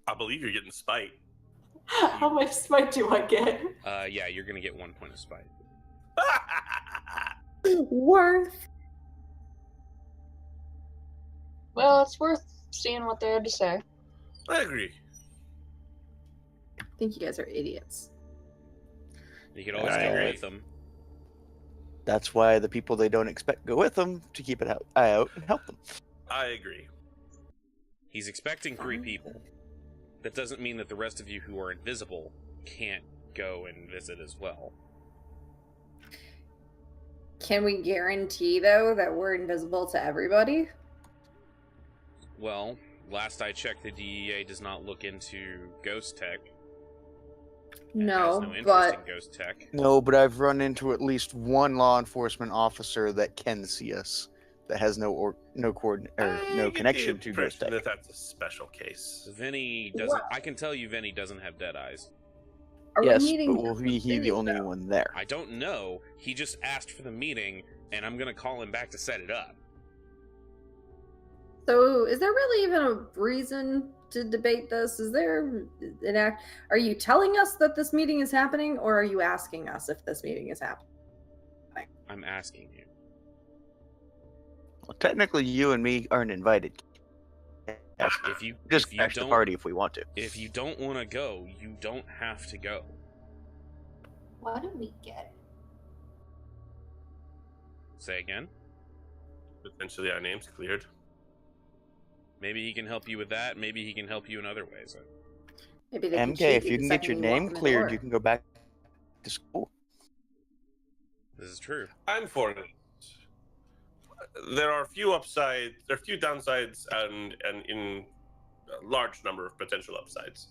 I believe you're getting spite. How much spite do I get? Yeah, you're gonna get 1 point of spite. Worth. Well, it's worth seeing what they had to say. I agree. I think you guys are idiots. You can always go with them. That's why the people they don't expect go with them to keep an eye out and help them. I agree. He's expecting 3 people. That doesn't mean that the rest of you who are invisible can't go and visit as well. Can we guarantee, though, that we're invisible to everybody? Well, last I checked, the DEA does not look into ghost tech. No, has no interest but... in ghost tech. No, but I've run into at least one law enforcement officer that can see us, that has no connection to ghost tech. That's a special case. Vinny doesn't. I can tell you, Vinny doesn't have dead eyes. Yes, but will he the only one there? I don't know. He just asked for the meeting, and I'm gonna call him back to set it up. So, is there really even a reason to debate this? Is there an act? Are you telling us that this meeting is happening, or are you asking us if this meeting is happening? I'm asking you. Well, technically, you and me aren't invited. If you crash the party if we want to. If you don't want to go, you don't have to go. What do we get? Say again? Potentially our name's cleared. Maybe he can help you with that. Maybe he can help you in other ways. Maybe they MK, if you can get your name cleared, you can go back to school. This is true. I'm for it. There are a few upsides, there are a few downsides, and in a large number of potential upsides.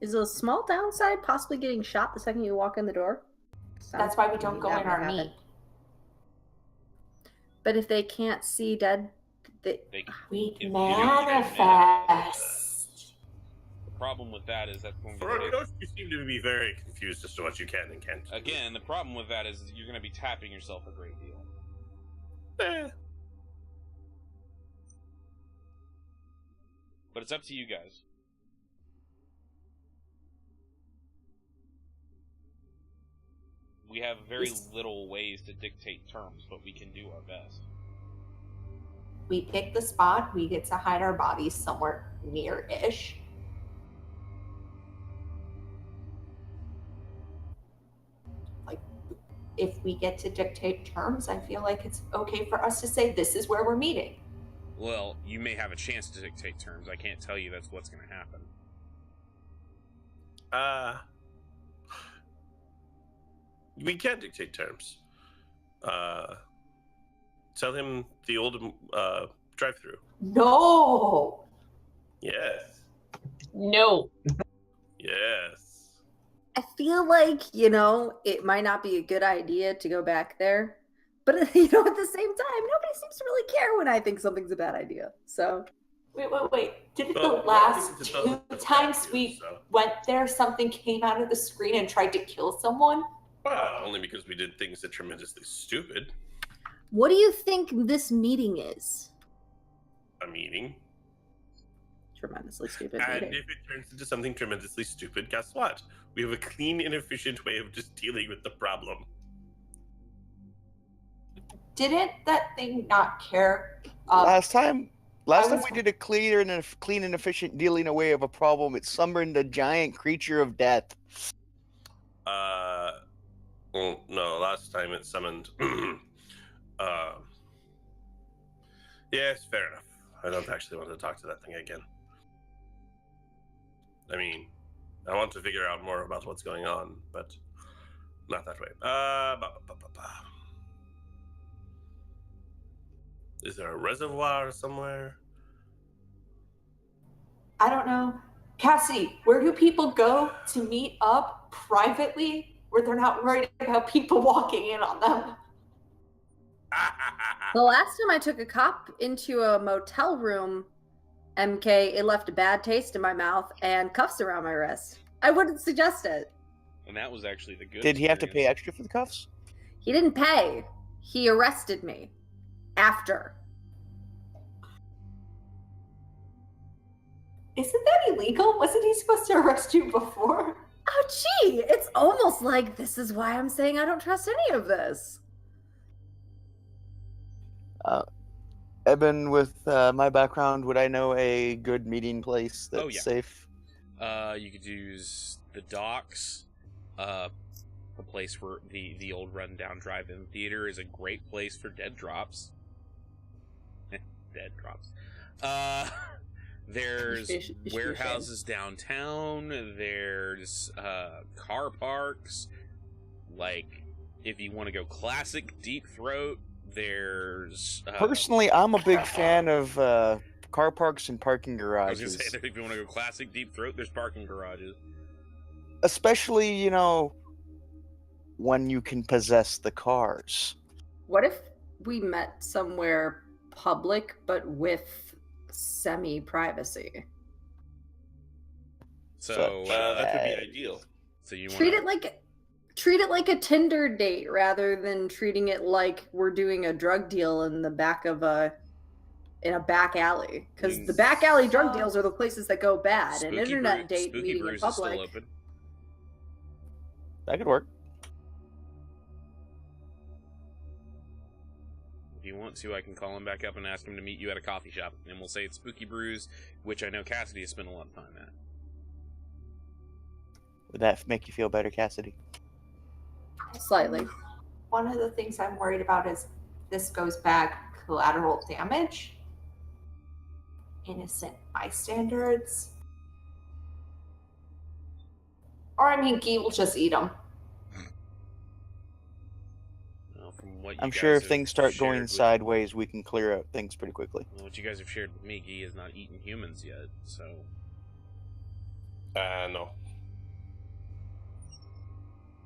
Is a small downside possibly getting shot the second you walk in the door? That's why we don't go in our meat. But if they can't see dead, we manifest. The problem with that is that's going to For a ghost, you seem to be very confused as to what you can and can't do. Again, the problem with that is you're going to be tapping yourself a great deal. But it's up to you guys. We have very little ways to dictate terms, but we can do our best. We pick the spot, we get to hide our bodies somewhere near-ish. Like, if we get to dictate terms, I feel like it's okay for us to say this is where we're meeting. Well, you may have a chance to dictate terms. I can't tell you that's what's going to happen. We can dictate terms. Tell him the old drive-through. No! Yes. No. Yes. I feel like, it might not be a good idea to go back there. But, at the same time, nobody seems to really care when I think something's a bad idea. So. Wait. Didn't the last 2 times we went there, something came out of the screen and tried to kill someone? Well, only because we did things that are tremendously stupid. What do you think this meeting is? A meeting. Tremendously stupid And meeting. if it turns into something tremendously stupid, guess what? We have a clean and efficient way of just dealing with the problem. didn't that thing not care? Last time was- we did a clean and efficient dealing away of a problem, it summoned a giant creature of death. Well, no, last time it summoned. Yes, fair enough. I don't actually want to talk to that thing again. I mean, I want to figure out more about what's going on, but not that way. Is there a reservoir somewhere? I don't know. Cassie, where do people go to meet up privately where they're not worried about people walking in on them? The last time I took a cop into a motel room, MK, it left a bad taste in my mouth and cuffs around my wrist. I wouldn't suggest it. And that was actually the good. Did he have to pay experience. extra for the cuffs? He didn't pay. He arrested me. After. Isn't that illegal? Wasn't he supposed to arrest you before? Oh, gee, it's almost like this is why I'm saying I don't trust any of this. Eben, with my background, would I know a good meeting place that's safe? You could use the docks. The place where the old rundown drive-in theater is a great place for dead drops. Dead drops. There's warehouses downtown. There's car parks. Like, if you want to go classic Deep Throat, there's... Personally, I'm a big fan of car parks and parking garages. I was going to say, if you want to go classic Deep Throat, there's parking garages. Especially, when you can possess the cars. What if we met somewhere public, but with semi-privacy? So that would be ideal. So you treat it like a Tinder date rather than treating it like we're doing a drug deal in the back of in a back alley, because the back alley drug deals are the places that go bad. An internet date meeting in public. Is still open. That could work. If you want to, I can call him back up and ask him to meet you at a coffee shop, and we'll say it's Spooky Brews, which I know Cassidy has spent a lot of time at. Would that make you feel better, Cassidy? Slightly. One of the things I'm worried about is this goes back collateral damage. Innocent bystanders. Or, I mean, Guy will just eat them. Well, from what I'm sure if things start going sideways, we can clear out things pretty quickly. Well, what you guys have shared with me, Guy has not eaten humans yet, so... No.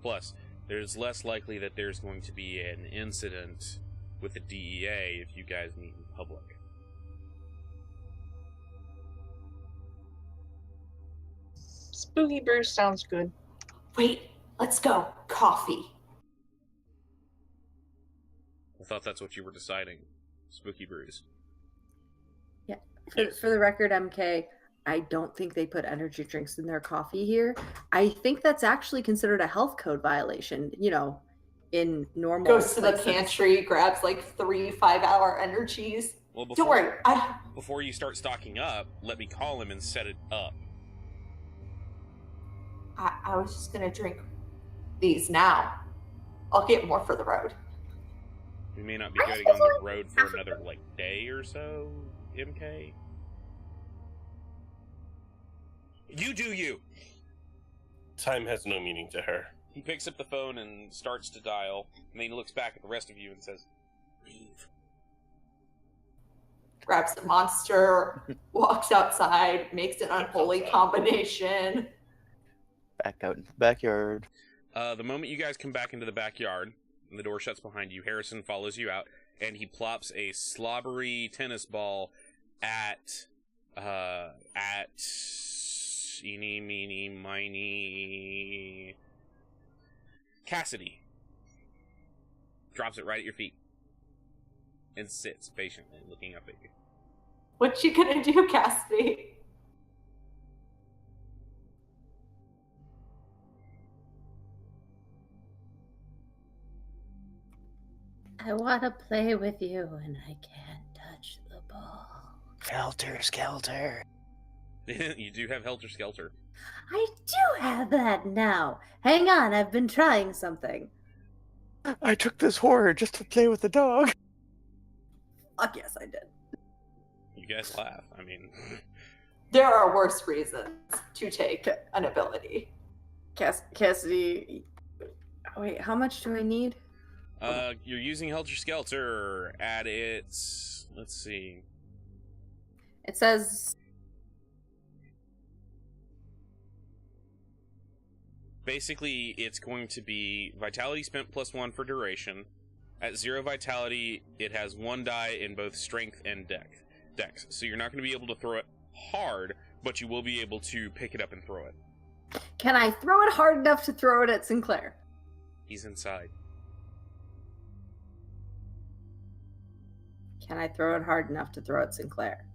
Plus, there's less likely that there's going to be an incident with the DEA if you guys meet in public. Spooky Brews sounds good. Wait, let's go. Coffee. I thought that's what you were deciding. Spooky Brews. Yeah. For the record, MK, I don't think they put energy drinks in their coffee here. I think that's actually considered a health code violation, in normal Goes to the places. pantry, grabs like 3 5-hour energies. Well, Don't worry. Before you start stocking up, let me call him and set it up. I was just going to drink these now. I'll get more for the road. We may not be going on the road for another, day or so, MK. You do you! Time has no meaning to her. He picks up the phone and starts to dial, and then he looks back at the rest of you and says, "Leave." Grabs the monster, walks outside, makes an unholy combination. Back out in the backyard. The moment you guys come back into the backyard, and the door shuts behind you, Harrison follows you out, and he plops a slobbery tennis ball at eeny, meeny, miny... Cassidy. Drops it right at your feet. And sits patiently, looking up at you. What you gonna do, Cassidy? I want to play with you, and I can't touch the ball. Helter Skelter. You do have Helter Skelter. I do have that now. Hang on, I've been trying something. I took this horror just to play with the dog. Fuck yes, I did. You guys laugh. I mean, There are worse reasons to take an ability. Cassidy. Wait, how much do I need? you're using Helter Skelter at its. Let's see. It says. Basically, it's going to be Vitality spent +1 for duration. At 0 Vitality, it has 1 die in both Strength and Dex. So you're not going to be able to throw it hard, but you will be able to pick it up and throw it. Can I throw it hard enough to throw it at Sinclair? He's inside. Can I throw it hard enough to throw at Sinclair?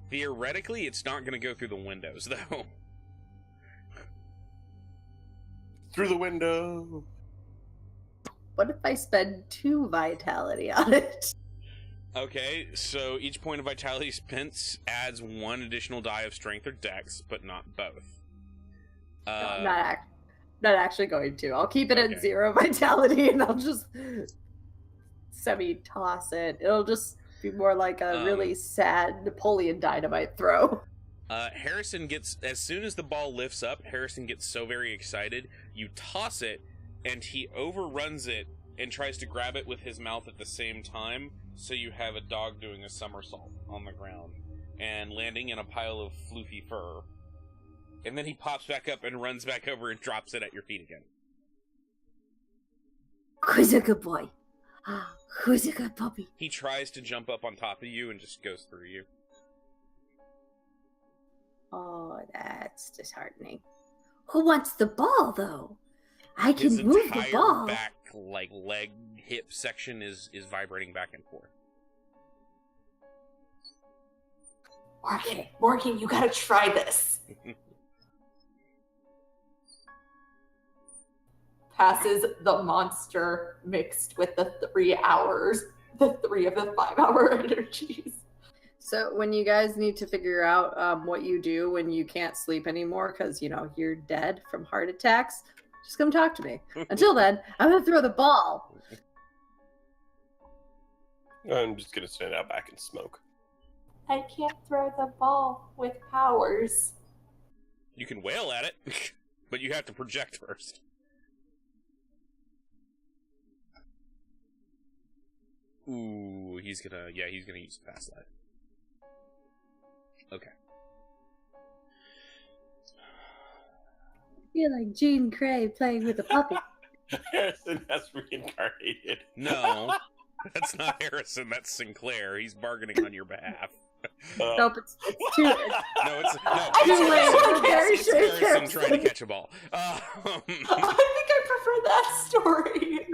Theoretically, it's not going to go through the windows, though. Through the window. What if I spend 2 Vitality on it? Okay, so each point of Vitality spent adds 1 additional die of Strength or Dex, but not both. No, I'm not actually going to. I'll keep it Okay. at 0 Vitality, and I'll just semi-toss it. It'll just be more like a really sad Napoleon Dynamite throw. Harrison gets, as soon as the ball lifts up, Harrison gets so very excited, you toss it, and he overruns it and tries to grab it with his mouth at the same time, so you have a dog doing a somersault on the ground, and landing in a pile of floofy fur. And then he pops back up and runs back over and drops it at your feet again. Who's a good boy? Who's a good puppy? He tries to jump up on top of you and just goes through you. Oh, that's disheartening. Who wants the ball, though? I can His move the entire ball. back, leg, hip section is vibrating back and forth. Morgan, you gotta try this. Passes the monster mixed with the 3 hours, the 3 of the 5-hour energies. So when you guys need to figure out what you do when you can't sleep anymore because, you're dead from heart attacks, just come talk to me. Until then, I'm going to throw the ball. I'm just gonna stand out back and smoke. I can't throw the ball with powers. You can wail at it, but you have to project first. Ooh, he's gonna use Past Life. Okay. I feel like Jean Grey playing with a puppy. Harrison has reincarnated. No, that's not Harrison, that's Sinclair. He's bargaining on your behalf. Nope, it's too... No, it's Harrison trying to catch a ball. I think I prefer that story.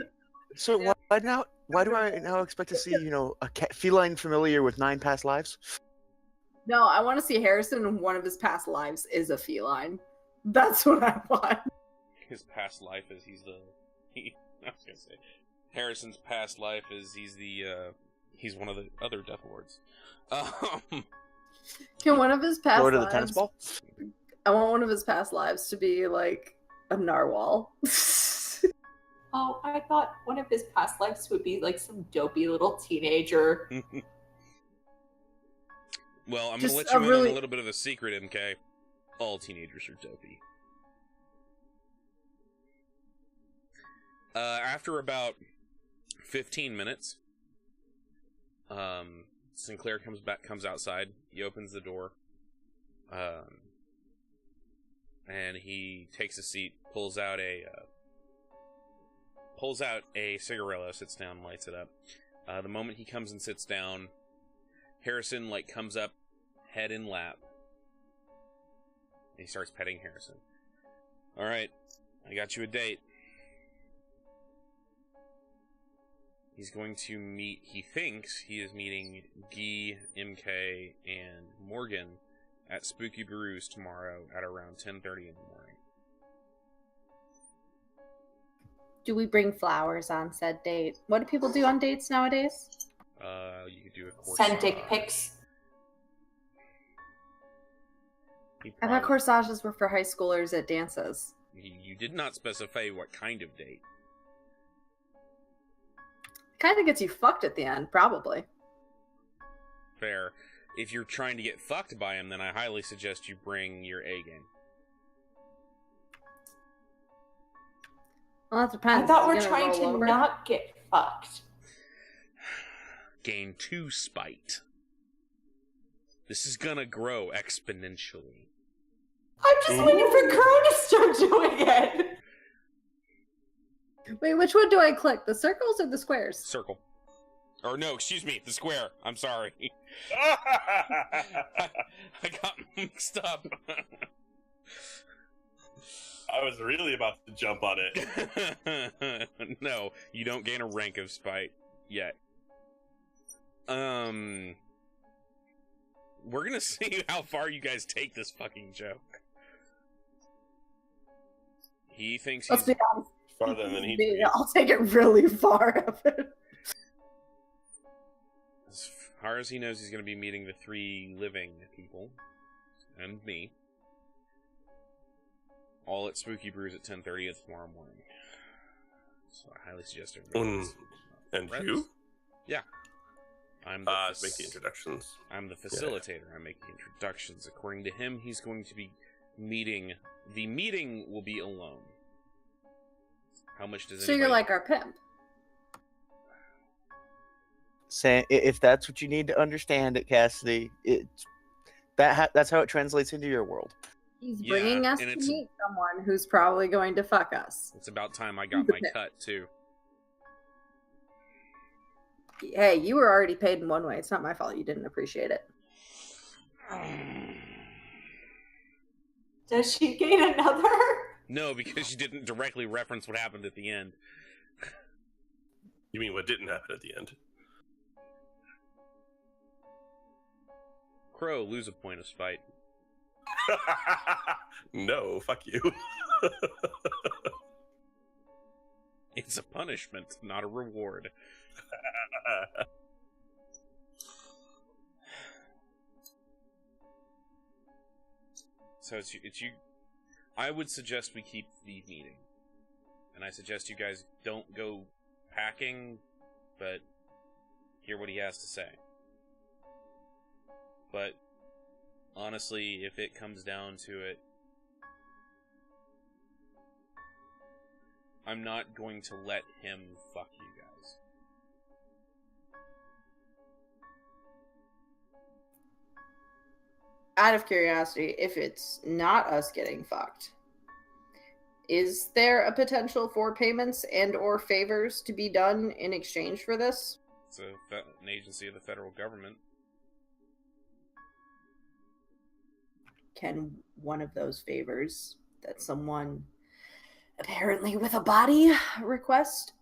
So why do I now expect to see, a feline familiar with 9 past lives? No, I want to see Harrison in one of his past lives is a feline. That's what I want. His past life is I was gonna say, Harrison's past life is he's one of the other Death Lords. Can one of his past Go to lives... the tennis ball? I want one of his past lives to be like a narwhal. Oh, I thought one of his past lives would be like some dopey little teenager. Well, I'm Just gonna let you in really- on a little bit of a secret, MK. All teenagers are dopey. After about 15 minutes, Sinclair comes outside. He opens the door, and he takes a seat, pulls out a cigarillo, sits down, lights it up. The moment he comes and sits down, Harrison comes up, head in lap. He starts petting Harrison. All right, I got you a date. He's going to meet, he thinks he is meeting Guy, MK, and Morgan at Spooky Brews tomorrow at around 10:30 in the morning. do we bring flowers on said date? What do people do on dates nowadays? You could do a corsage. Send dick pics. I thought corsages were for high schoolers at dances. You did not specify what kind of date. Kind of gets you fucked at the end, probably. Fair. If you're trying to get fucked by him, then I highly suggest you bring your A game. Well, that depends. I thought Is we're he gonna trying roll to over? not get fucked. Gain 2 spite. This is gonna grow exponentially. I'm just waiting for Crow to start doing it. Wait, which one do I click? The circles or the squares? Circle. Or no, excuse me, the square. I'm sorry. I got mixed up. I was really about to jump on it. No, you don't gain a rank of spite yet. We're gonna see how far you guys take this fucking joke. He thinks Let's he's be honest. Farther than he Yeah, I'll take it really far of it. as far as he knows, he's gonna be meeting the 3 living people and me. All at Spooky Brews at 10:30 tomorrow morning. So I highly suggest everybody. And Reds. you? Yeah. I'm the Make the introductions. I'm the facilitator. I make the introductions. According to him, he's going to be meeting. The meeting will be alone. How much does So you're like our pimp. If that's what you need to understand it, Cassidy, that's how it translates into your world. He's bringing us to meet someone who's probably going to fuck us. It's about time I got my cut, too. Hey, you were already paid in one way. It's not my fault you didn't appreciate it. Does she gain another? No, because you didn't directly reference what happened at the end. You mean what didn't happen at the end? Crow, lose a point of spite. No, fuck you. It's a punishment, not a reward. So it's you. I would suggest we keep the meeting, and I suggest you guys don't go packing, but hear what he has to say. But honestly, if it comes down to it, I'm not going to let him fuck you guys. Out of curiosity, if it's not us getting fucked, is there a potential for payments and or favors to be done in exchange for this? It's an agency of the federal government. Can one of those favors that someone apparently with a body request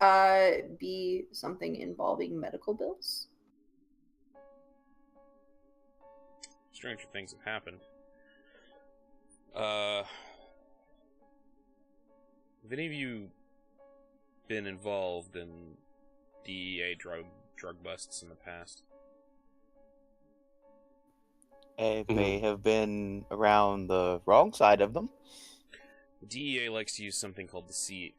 be something involving medical bills? Stranger things have happened. Have any of you been involved in DEA drug busts in the past? I may have been around the wrong side of them. The DEA likes to use something called a CI.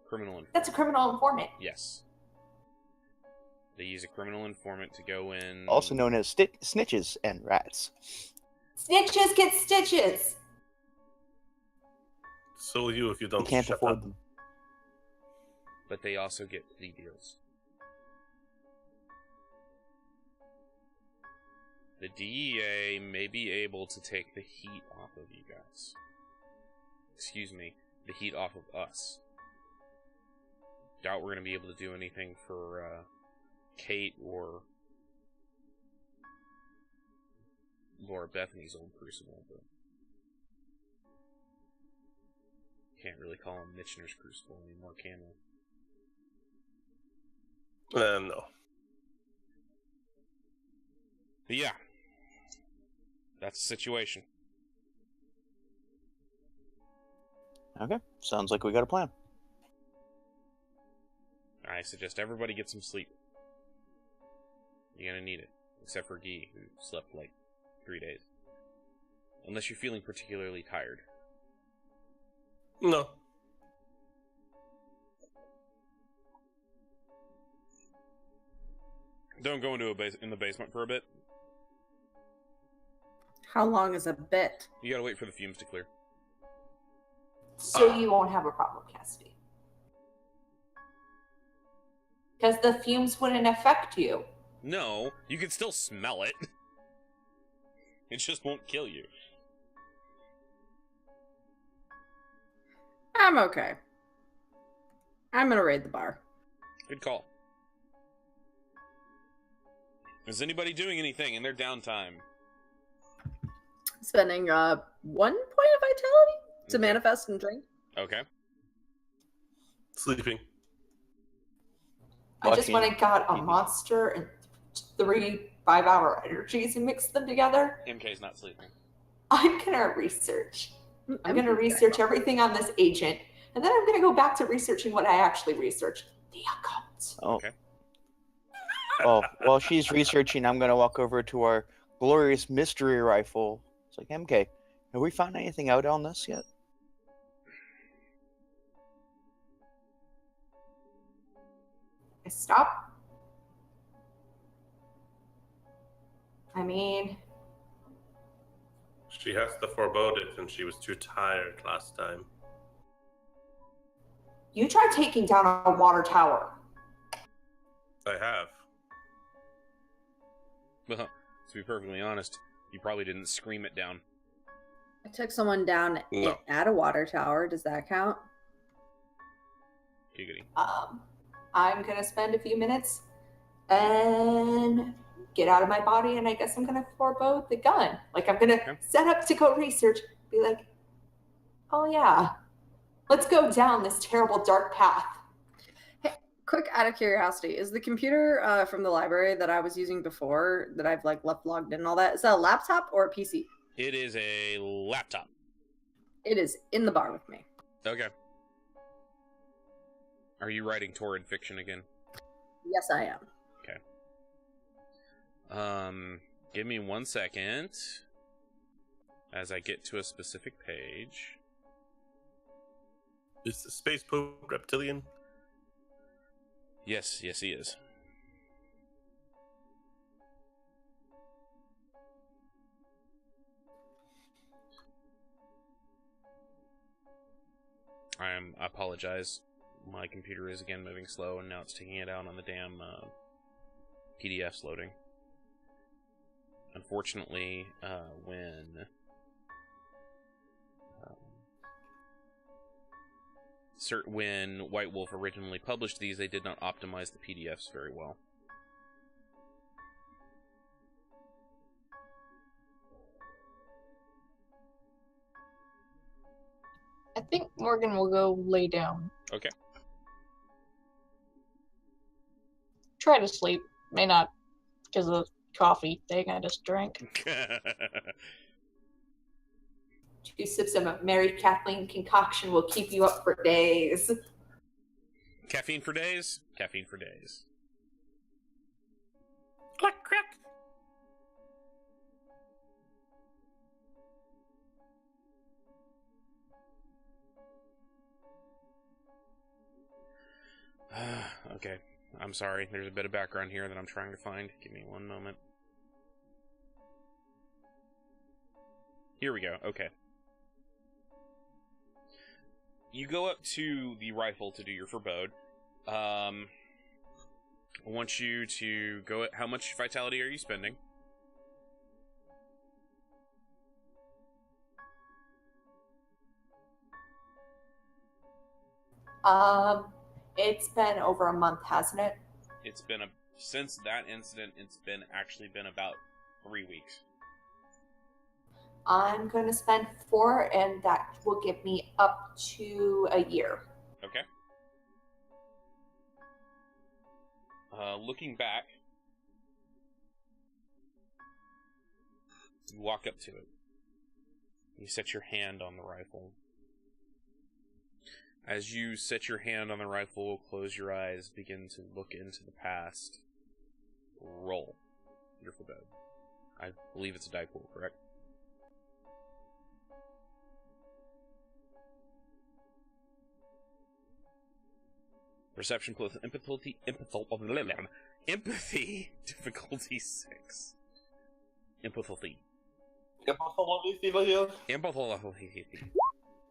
Criminal informant. That's a criminal informant. Yes. They use a criminal informant to go in. Also known as snitches and rats. Snitches get stitches. So will you if you don't Can't shut afford up. them. But they also get plea deals. The DEA may be able to take the heat off of you guys. Excuse me, the heat off of us. Doubt we're going to be able to do anything for Kate or Laura Bethany's old Crucible, but can't really call him Mitchner's Crucible anymore, can we? No. But yeah, that's the situation. Okay, sounds like we got a plan. I suggest everybody get some sleep. You're gonna need it. Except for Guy, who slept like 3 days. Unless you're feeling particularly tired. No. Don't go into in the basement for a bit. How long is a bit? You gotta wait for the fumes to clear. So you won't have a problem, Cassidy. Because the fumes wouldn't affect you. No, you can still smell it. It just won't kill you. I'm okay. I'm gonna raid the bar. Good call. Is anybody doing anything in their downtime? Spending 1 point of vitality to Okay. manifest and drink. Okay. Sleeping. I just Watching went and got a TV. monster and 3 5-hour energies and mixed them together. MK's not sleeping. I'm gonna research. I'm gonna research everything on this agent, and then I'm gonna go back to researching what I actually researched. The occult. Oh. Okay. Well, while she's researching, I'm gonna walk over to our glorious mystery rifle. It's like, MK, have we found anything out on this yet? I stop. I mean, She has to forebode it, and she was too tired last time. you try taking down a water tower. I have. Well, to be perfectly honest, you probably didn't scream it down. I took someone down No. at a water tower. Does that count? Giggity. I'm gonna spend a few minutes and get out of my body, and I guess I'm gonna forebode the gun. Like, I'm gonna Okay. set up to go research, be like, oh yeah, let's go down this terrible dark path. Quick, out of curiosity, is the computer from the library that I was using before, that I've like left logged in and all that, is that a laptop or a PC? It is a laptop. It is in the bar with me. Okay. Are you writing torrid fiction again? Yes, I am. Give me 1 second as I get to a specific page. Is the space poop reptilian? Yes, he is. I apologize. My computer is again moving slow, and now it's taking it out on the damn PDFs loading. Unfortunately, when White Wolf originally published these, they did not optimize the PDFs very well. I think Morgan will go lay down. Okay. Try to sleep. May not, because of the coffee thing I just drank. 2 sips of a Mary Kathleen concoction will keep you up for days. Caffeine for days? Caffeine for days. Click, click. Okay. I'm sorry. There's a bit of background here that I'm trying to find. Give me 1 moment. Here we go. Okay. You go up to the rifle to do your forebode. I want you to go at how much vitality are you spending? It's been over a month, hasn't it? It's been since that incident, it's been about 3 weeks. I'm gonna spend 4, and that will get me up to a year. Okay. Looking back, you walk up to it. You set your hand on the rifle. As you set your hand on the rifle, close your eyes, begin to look into the past. Roll. You're forbid. I believe it's a die pool, correct? Perception plus empathy difficulty 6. Empathy.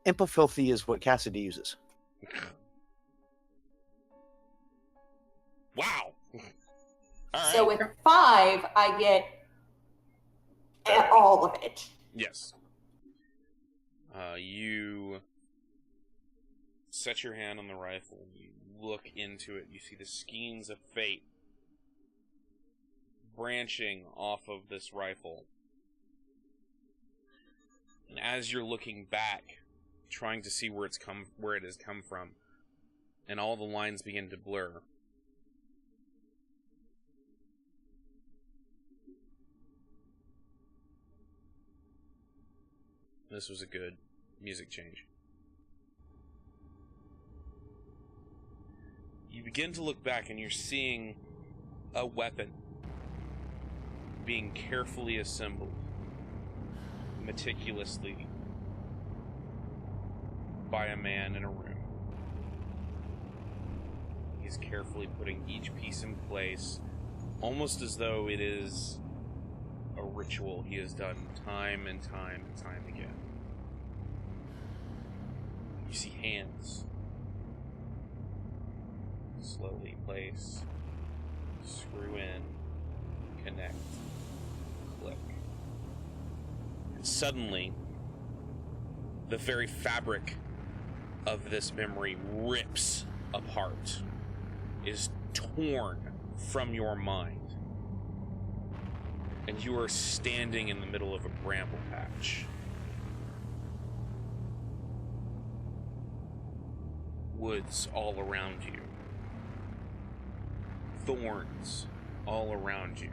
Empafilthy is what Cassidy uses. Wow. All So right. with 5, I get all of it. Yes. You set your hand on the rifle. You look into it. You see the skeins of fate branching off of this rifle. And as you're looking back, trying to see where it has come from, and all the lines begin to blur. This was a good music change. You begin to look back and you're seeing a weapon being carefully assembled, meticulously, by a man in a room. He's carefully putting each piece in place, almost as though it is a ritual he has done time and time and time again. You see hands slowly place, screw in, connect, click. And suddenly, the very fabric of this memory rips apart, is torn from your mind, and you are standing in the middle of a bramble patch. Woods all around you. Thorns all around you.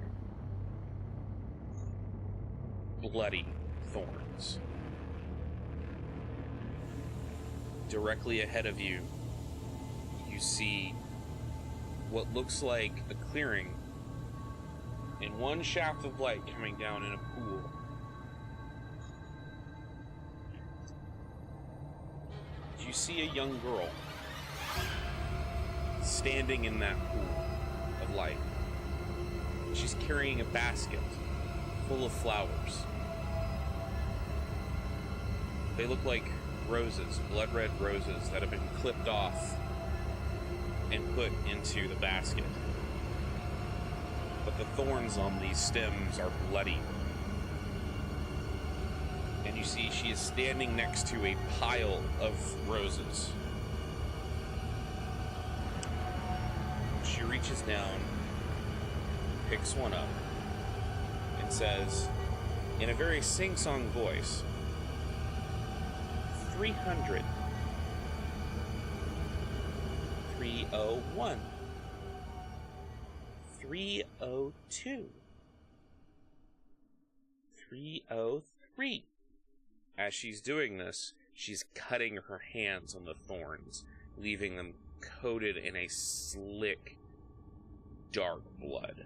Bloody thorns. Directly ahead of you, you see what looks like a clearing and one shaft of light coming down in a pool. You see a young girl standing in that pool of light. She's carrying a basket full of flowers. They look like roses, blood red roses that have been clipped off and put into the basket. But the thorns on these stems are bloody. And you see she is standing next to a pile of roses. She reaches down, picks one up, and says, in a very sing-song voice, 300. 301. 302. 303. As she's doing this, she's cutting her hands on the thorns, leaving them coated in a slick, dark blood.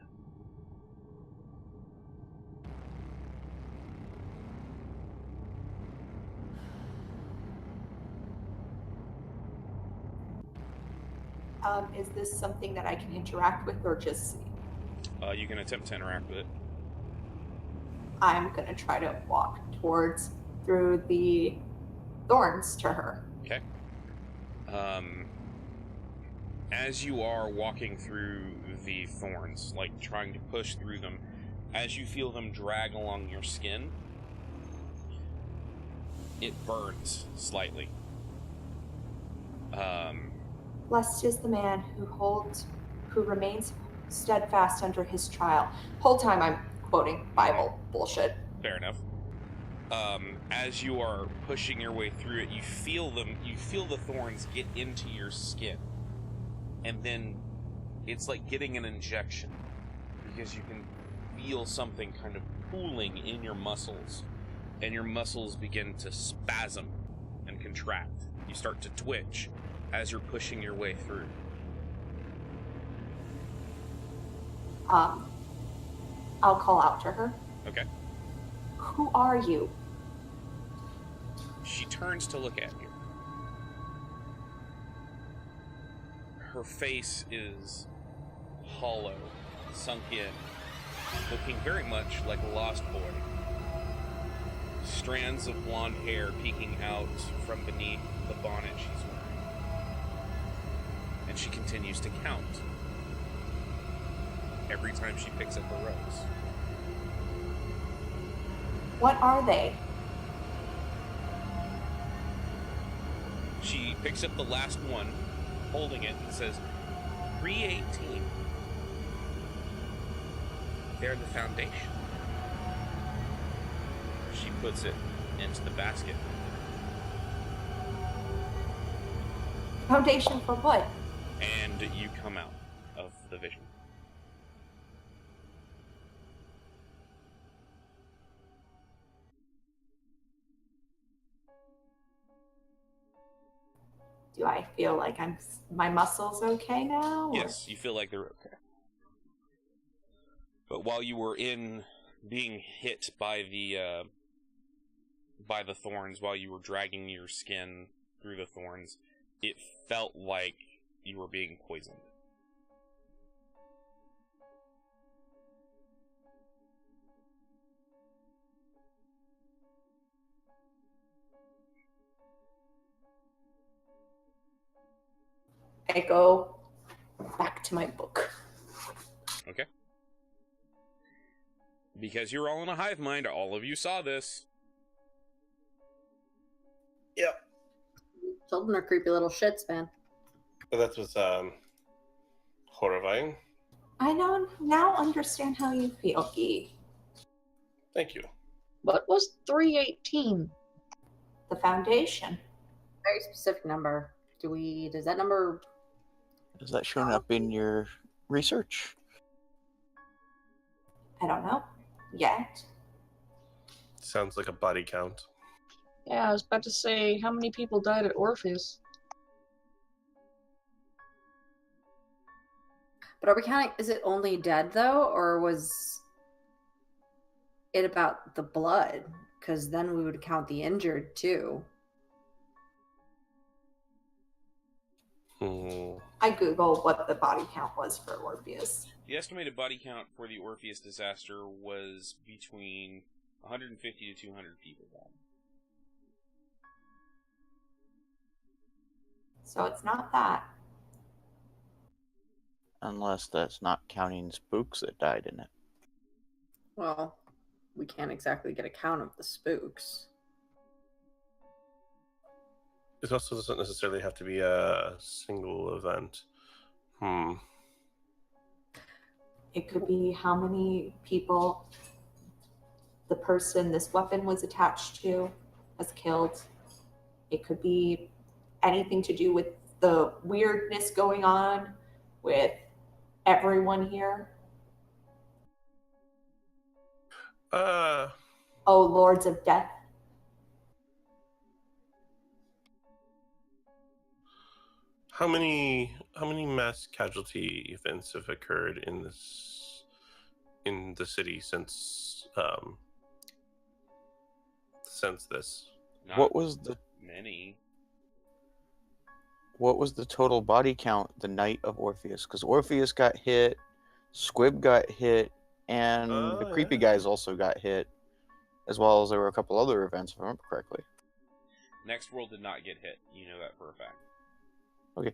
Is this something that I can interact with or just see? You can attempt to interact with it. I'm going to try to walk through the thorns to her. Okay. As you are walking through the thorns, like trying to push through them, as you feel them drag along your skin, it burns slightly. Blessed is the man who remains steadfast under his trial. Whole time I'm quoting Bible bullshit. Fair enough. As you are pushing your way through it, you feel the thorns get into your skin. And then it's like getting an injection, because you can feel something kind of pooling in your muscles, and your muscles begin to spasm and contract. You start to twitch, as you're pushing your way through. I'll call out to her. Okay. Who are you? She turns to look at you. Her face is hollow, sunk in, looking very much like a lost boy. Strands of blonde hair peeking out from beneath the bonnet she's wearing. And she continues to count every time she picks up a rose. What are they? She picks up the last one, holding it, and says, 318. They're the foundation. She puts it into the basket. Foundation for what? And you come out of the vision. Do I feel like my muscles okay now? Or? Yes, you feel like they're okay. But while you were being hit by the thorns, while you were dragging your skin through the thorns, it felt like you were being poisoned. I go back to my book. Okay. Because you're all in a hive mind, all of you saw this. Yep. Children are creepy little shits, man. But that was horrifying. I now understand how you feel, Guy. Thank you. What was 318? The foundation. Very specific number. Does that number... Is that showing up in your research? I don't know. Yet. Sounds like a body count. Yeah, I was about to say, how many people died at Orpheus? But are we counting... Is it only dead, though? Or was it about the blood? Because then we would count the injured, too. I Googled what the body count was for Orpheus. The estimated body count for the Orpheus disaster was between 150 to 200 people died. So it's not that. Unless that's not counting spooks that died in it. Well, we can't exactly get a count of the spooks. It also doesn't necessarily have to be a single event. It could be how many people the person this weapon was attached to has killed. It could be anything to do with the weirdness going on with everyone here. Oh, Lords of Death. How many mass casualty events have occurred in the city since this? Not What was the many? What was the total body count the night of Orpheus? Because Orpheus got hit, Squib got hit, and the creepy guys also got hit, as well as there were a couple other events, if I remember correctly. Next World did not get hit. You know that for a fact. Okay.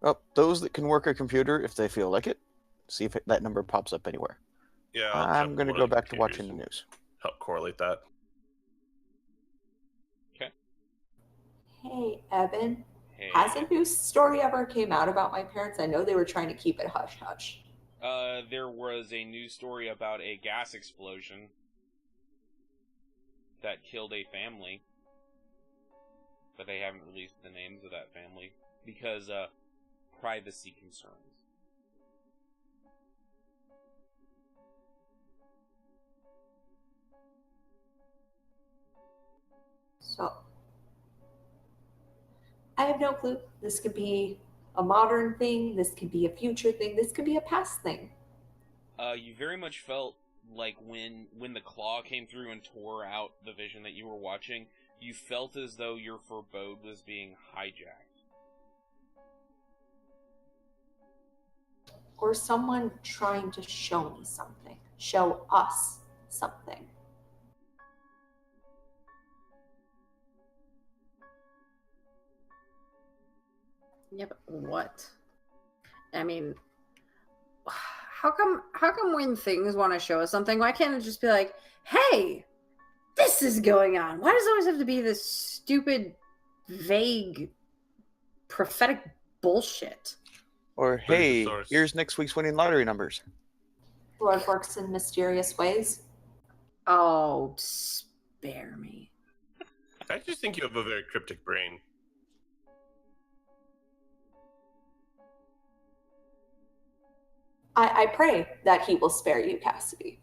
Well, those that can work a computer, if they feel like it, see if that number pops up anywhere. Yeah, I'm going to go back to watching the news. Help correlate that. Okay. Hey, Evan. Hey. Has a news story ever came out about my parents? I know they were trying to keep it hush-hush. There was a news story about a gas explosion that killed a family, but they haven't released the names of that family because privacy concerns. So, I have no clue. This could be a modern thing. This could be a future thing. This could be a past thing. You very much felt like when the claw came through and tore out the vision that you were watching, you felt as though your forebode was being hijacked. Or someone trying to show me something. Show us something. Yeah, but what? I mean, how come when things want to show us something, why can't it just be like, hey, this is going on? Why does it always have to be this stupid, vague, prophetic bullshit? Or, There's the hey, source. here's next week's winning lottery numbers. Lord works in mysterious ways. Oh, spare me. I just think you have a very cryptic brain. I pray that he will spare you, Cassidy.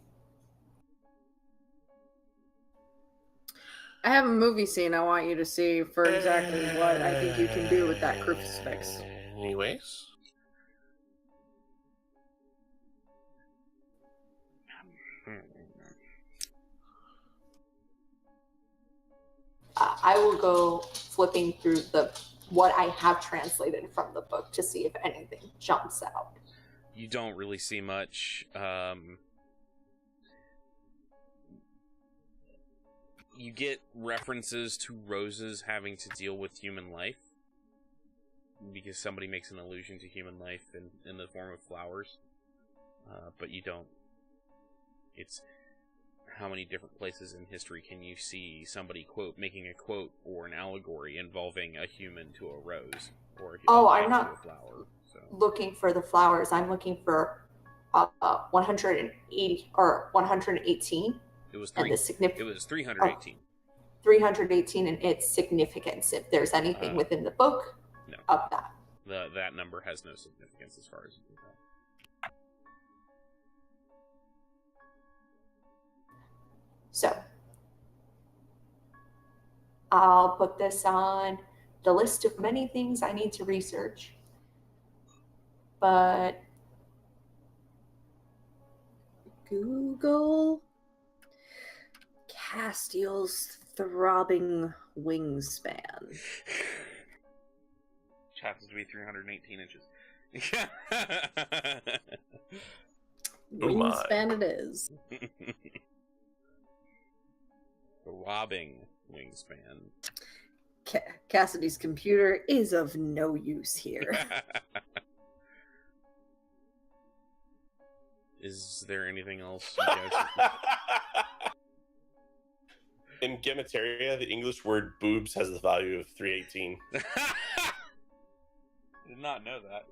I have a movie scene I want you to see for exactly what I think you can do with that crucifix. Anyways. I will go flipping through what I have translated from the book to see if anything jumps out. You don't really see much. You get references to roses having to deal with human life, because somebody makes an allusion to human life in the form of flowers, but you don't. It's how many different places in history can you see somebody making a quote or an allegory involving a human to a rose or I'm to not a flower. So. looking for the flowers. I'm looking for 180 or 118. It was and the It was 318. 318 and its significance. If there's anything within the book of that. That number has no significance as far as you can tell. So I'll put this on the list of many things I need to research. But Google Castiel's throbbing wingspan. Which happens to be 318 inches. Wingspan it is. Throbbing wingspan. Cassidy's computer is of no use here. Is there anything else you guys... In Gematria, the English word boobs has the value of 318. Did not know that.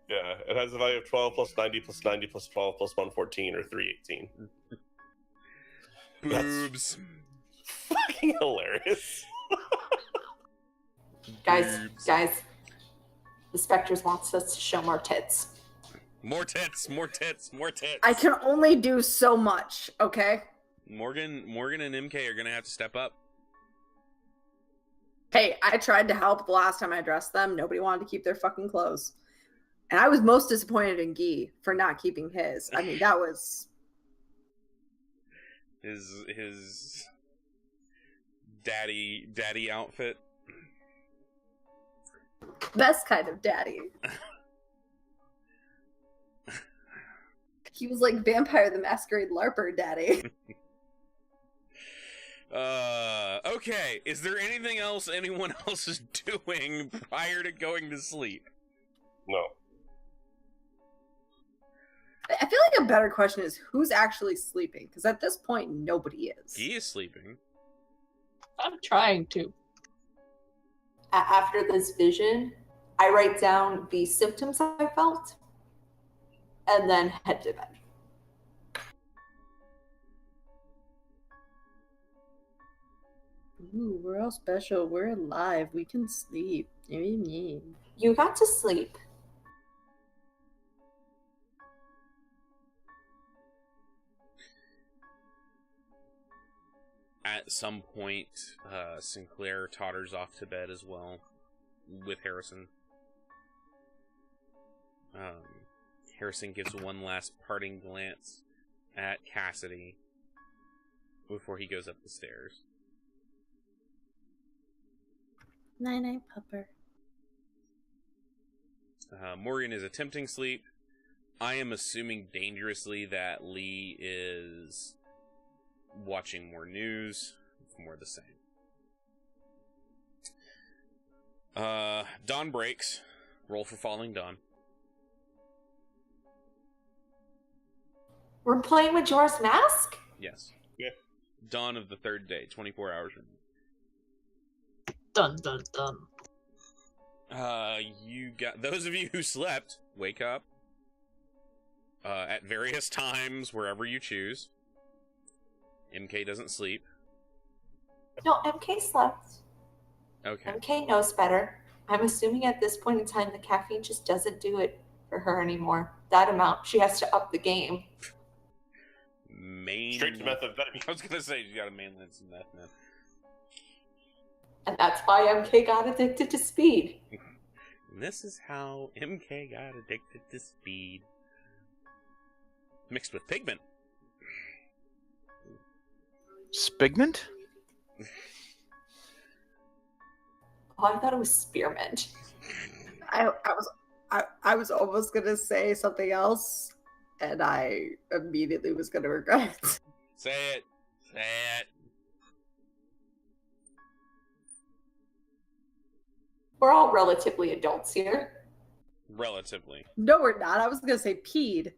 Yeah, it has a value of 12 plus 90 plus 90 plus 12 plus 114, or 318. Boobs. That's fucking hilarious. guys, the Spectres wants us to show more tits. More tits. I can only do so much, okay? Morgan and MK are gonna have to step up. Hey, I tried to help the last time I dressed them. Nobody wanted to keep their fucking clothes. And I was most disappointed in Guy for not keeping his. I mean, that was... His daddy outfit. Best kind of daddy. He was like Vampire the Masquerade LARPer daddy. Okay. Is there anything else anyone else is doing prior to going to sleep? No. I feel like a better question is who's actually sleeping? Because at this point, nobody is. He is sleeping. I'm trying to. After this vision, I write down the symptoms I felt and then head to bed. Ooh, we're all special. We're alive. We can sleep. You got to sleep. At some point, Sinclair totters off to bed as well, with Harrison. Harrison gives one last parting glance at Cassidy before he goes up the stairs. Night-night, pupper. Morgan is attempting sleep. I am assuming dangerously that Lee is watching more news. It's more the same. Dawn breaks. Roll for Falling Dawn. We're playing Majora's Mask? Yes. Yeah. Dawn of the third day, 24 hours remaining. Dun dun dun. You got those of you who slept, wake up at various times wherever you choose. MK doesn't sleep. No, MK slept. Okay. MK knows better. I'm assuming at this point in time the caffeine just doesn't do it for her anymore. That amount, she has to up the game. Straight to methamphetamine. I was gonna say you gotta mainland some meth, man. And that's why MK got addicted to speed. And this is how MK got addicted to speed. Mixed with pigment. Spigment? Oh, I thought it was spearmint. I was almost gonna say something else, and I immediately was gonna regret it. Say it. Say it. We're all relatively adults here. Relatively. No, we're not. I was gonna say peed.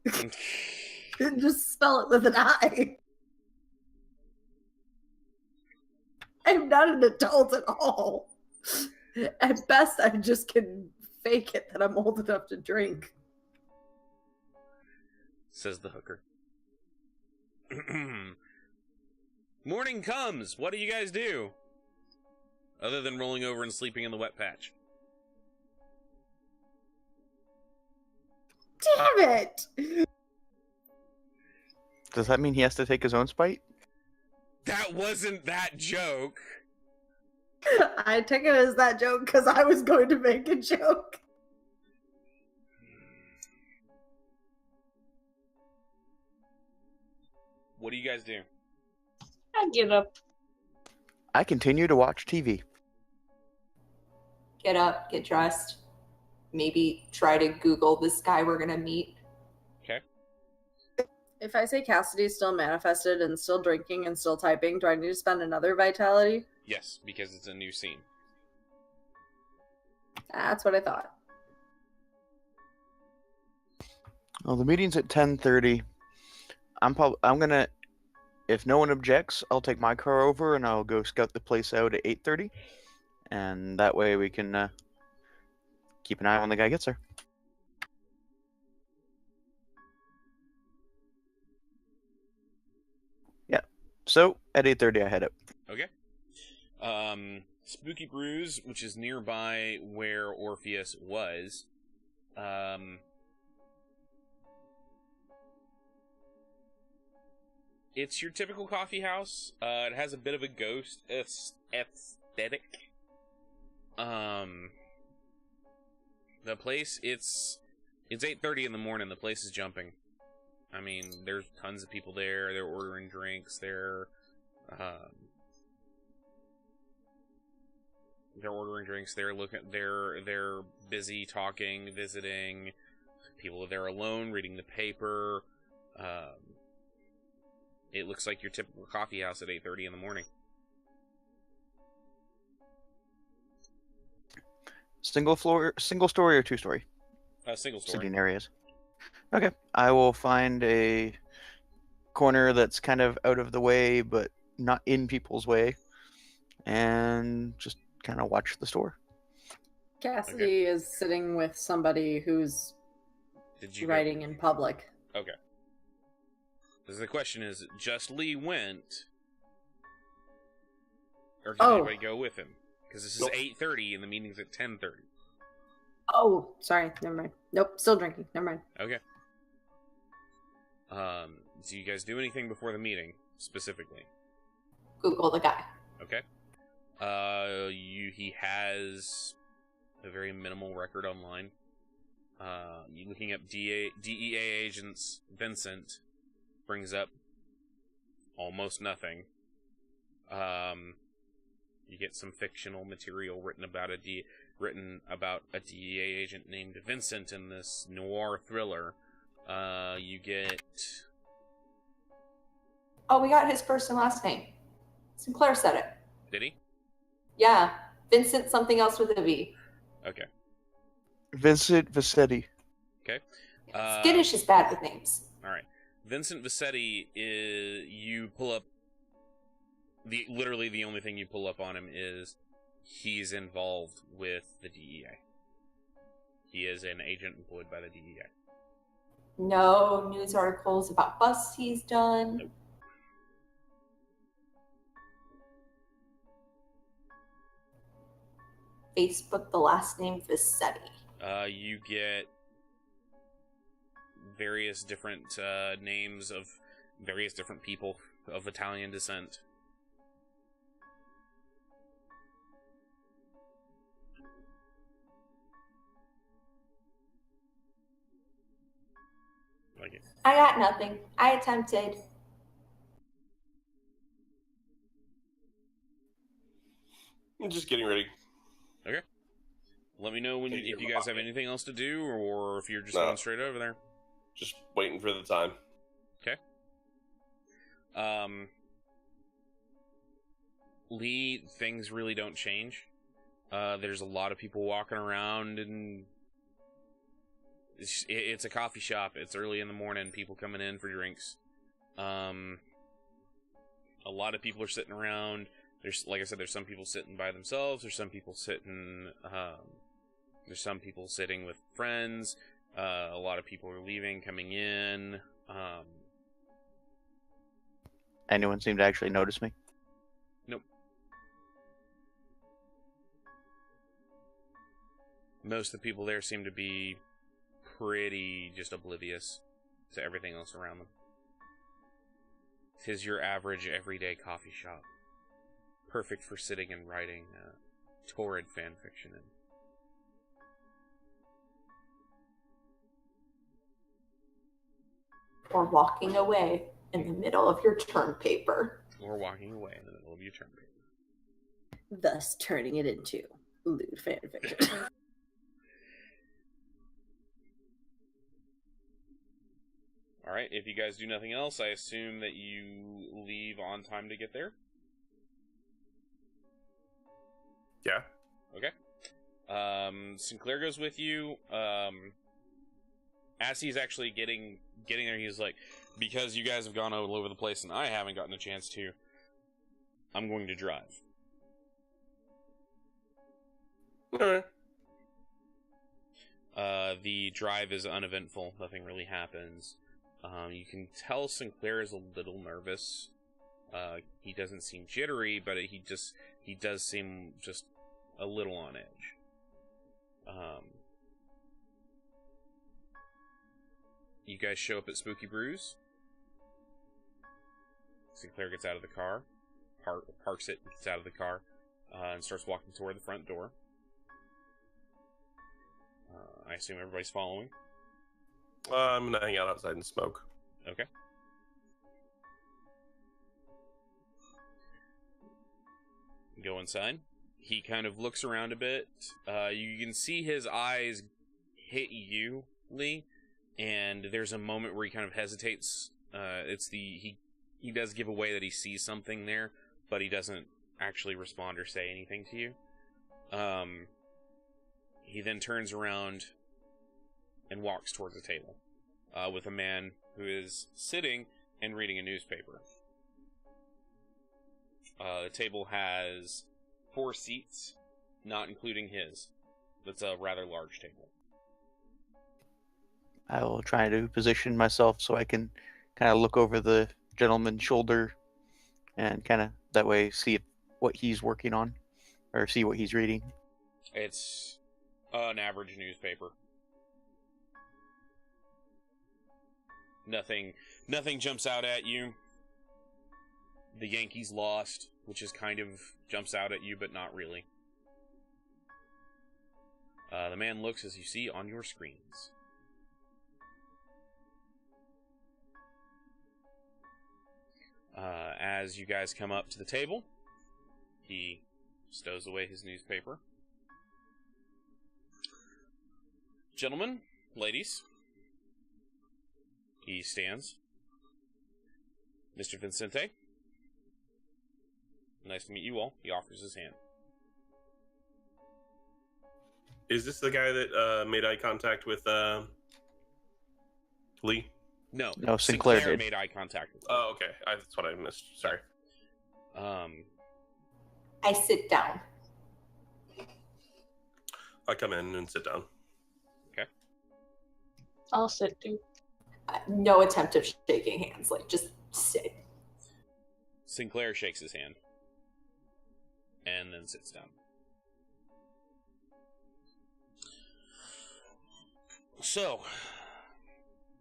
Just spell it with an I. I'm not an adult at all. At best, I just can fake it that I'm old enough to drink. Says the hooker. Morning comes. What do you guys do? Other than rolling over and sleeping in the wet patch. Damn it! Does that mean he has to take his own spite? That wasn't that joke. I took it as that joke because I was going to make a joke. What do you guys do? I get up. I continue to watch TV. Get up, get dressed. Maybe try to Google this guy we're gonna meet. Okay. If I say Cassidy's still manifested and still drinking and still typing, do I need to spend another vitality? Yes, because it's a new scene. That's what I thought. Well, the meeting's at 10:30. I'm gonna, if no one objects, I'll take my car over and I'll go scout the place out at 8:30, and that way we can keep an eye on when the guy gets there. Yeah. So at 8:30, I head out. Okay. Spooky Brews, which is nearby where Orpheus was, it's your typical coffee house. It has a bit of a ghost aesthetic. The place, it's 8:30 in the morning. The place is jumping. I mean, there's tons of people there. They're ordering drinks. They're ordering drinks. They're busy talking, visiting. People are there alone, reading the paper. It looks like your typical coffee house at 8:30 in the morning. Single story, or 2-story? Single story. Sitting areas. Okay. I will find a corner that's kind of out of the way, but not in people's way, and just kind of watch the store. Cassidy is sitting with somebody who's writing in public. Okay. Because the question is, just Lee went, or did anybody go with him? Because this is 8:30 and the meeting's at 10:30. Oh, sorry. Never mind. Nope, still drinking. Never mind. Okay. Do you guys do anything before the meeting, specifically? Google the guy. Okay. He has a very minimal record online. You looking up DEA agents, Vincent brings up almost nothing. You get some fictional material written about a DEA agent named Vincent in this noir thriller. You get... Oh, we got his first and last name. Sinclair said it. Did he? Yeah. Vincent something else with a V. Okay. Vincent Vassetti. Okay. Skittish is bad with names. Alright. Vincent Vassetti is... You pull up... Literally the only thing you pull up on him is he's involved with the DEA. He is an agent employed by the DEA. No news articles about busts he's done. Nope. Facebook, the last name Vassetti. You get various different names of various different people of Italian descent. Like it. I got nothing. I attempted. I'm just getting ready. Okay. Let me know if you guys have anything else to do, or if you're just going straight over there. Just waiting for the time. Okay. Lee, things really don't change. There's a lot of people walking around, and it's a coffee shop. It's early in the morning. People coming in for drinks. A lot of people are sitting around. There's, like I said, there's some people sitting by themselves. There's some people sitting. There's some people sitting with friends. A lot of people are leaving, coming in. Anyone seem to actually notice me? Nope. Most of the people there seem to be pretty just oblivious to everything else around them. Tis your average everyday coffee shop. Perfect for sitting and writing torrid fan fiction in. Or walking away in the middle of your term paper. Or walking away in the middle of your term paper. Thus turning it into lewd fan fiction. Alright, if you guys do nothing else, I assume that you leave on time to get there? Yeah. Okay. Sinclair goes with you. As he's actually getting there, he's like, because you guys have gone all over the place and I haven't gotten a chance to, I'm going to drive. Alright. The drive is uneventful. Nothing really happens. You can tell Sinclair is a little nervous. He doesn't seem jittery, but he does seem just a little on edge. You guys show up at Spooky Brews. Sinclair gets out of the car, parks it, gets out of the car, and starts walking toward the front door. I assume everybody's following. I'm gonna hang out outside and smoke. Okay. Go inside. He kind of looks around a bit. You can see his eyes hit you, Lee, and there's a moment where he kind of hesitates. He does give away that he sees something there, but he doesn't actually respond or say anything to you. He then turns around and walks towards the table with a man who is sitting and reading a newspaper. The table has 4 seats, not including his. That's a rather large table. I will try to position myself so I can kind of look over the gentleman's shoulder and kind of that way see what he's working on or see what he's reading. It's an average newspaper. Nothing jumps out at you. The Yankees lost. which is kind of jumps out at you, but not really. The man looks as you see on your screens. As you guys come up to the table, he stows away his newspaper. Gentlemen, ladies, he stands. Mr. Vincente, nice to meet you all. He offers his hand. Is this the guy that made eye contact with Lee? No, Sinclair did. made eye contact with him. Oh, okay. That's what I missed. Sorry. I sit down. I come in and sit down. Okay. I'll sit too. No attempt of shaking hands. Like, just sit. Sinclair shakes his hand. And then sits down. So,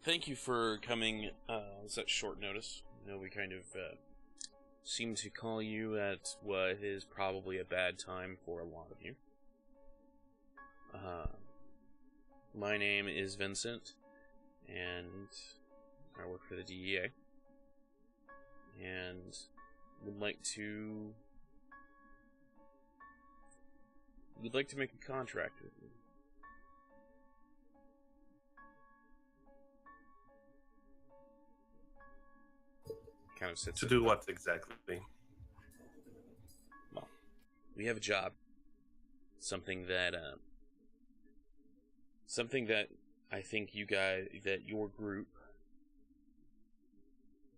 thank you for coming on such short notice. I know we kind of seem to call you at what is probably a bad time for a lot of you. My name is Vincent, and I work for the DEA. And would like to... We'd like to make a contract with you. Kind of sits To do what exactly? Well, we have a job. Something that I think you guys, that your group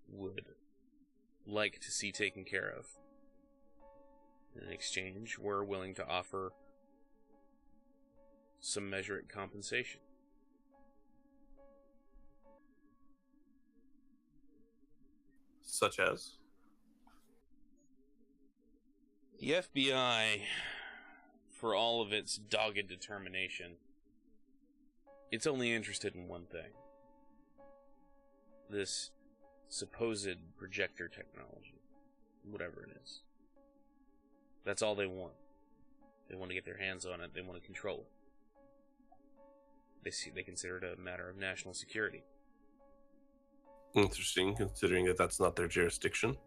would like to see taken care of. In exchange, we're willing to offer some measured compensation. Such as? The FBI, for all of its dogged determination, it's only interested in one thing. This supposed projector technology. Whatever it is. That's all they want. They want to get their hands on it. They want to control it. They consider it a matter of national security. Interesting, considering that that's not their jurisdiction.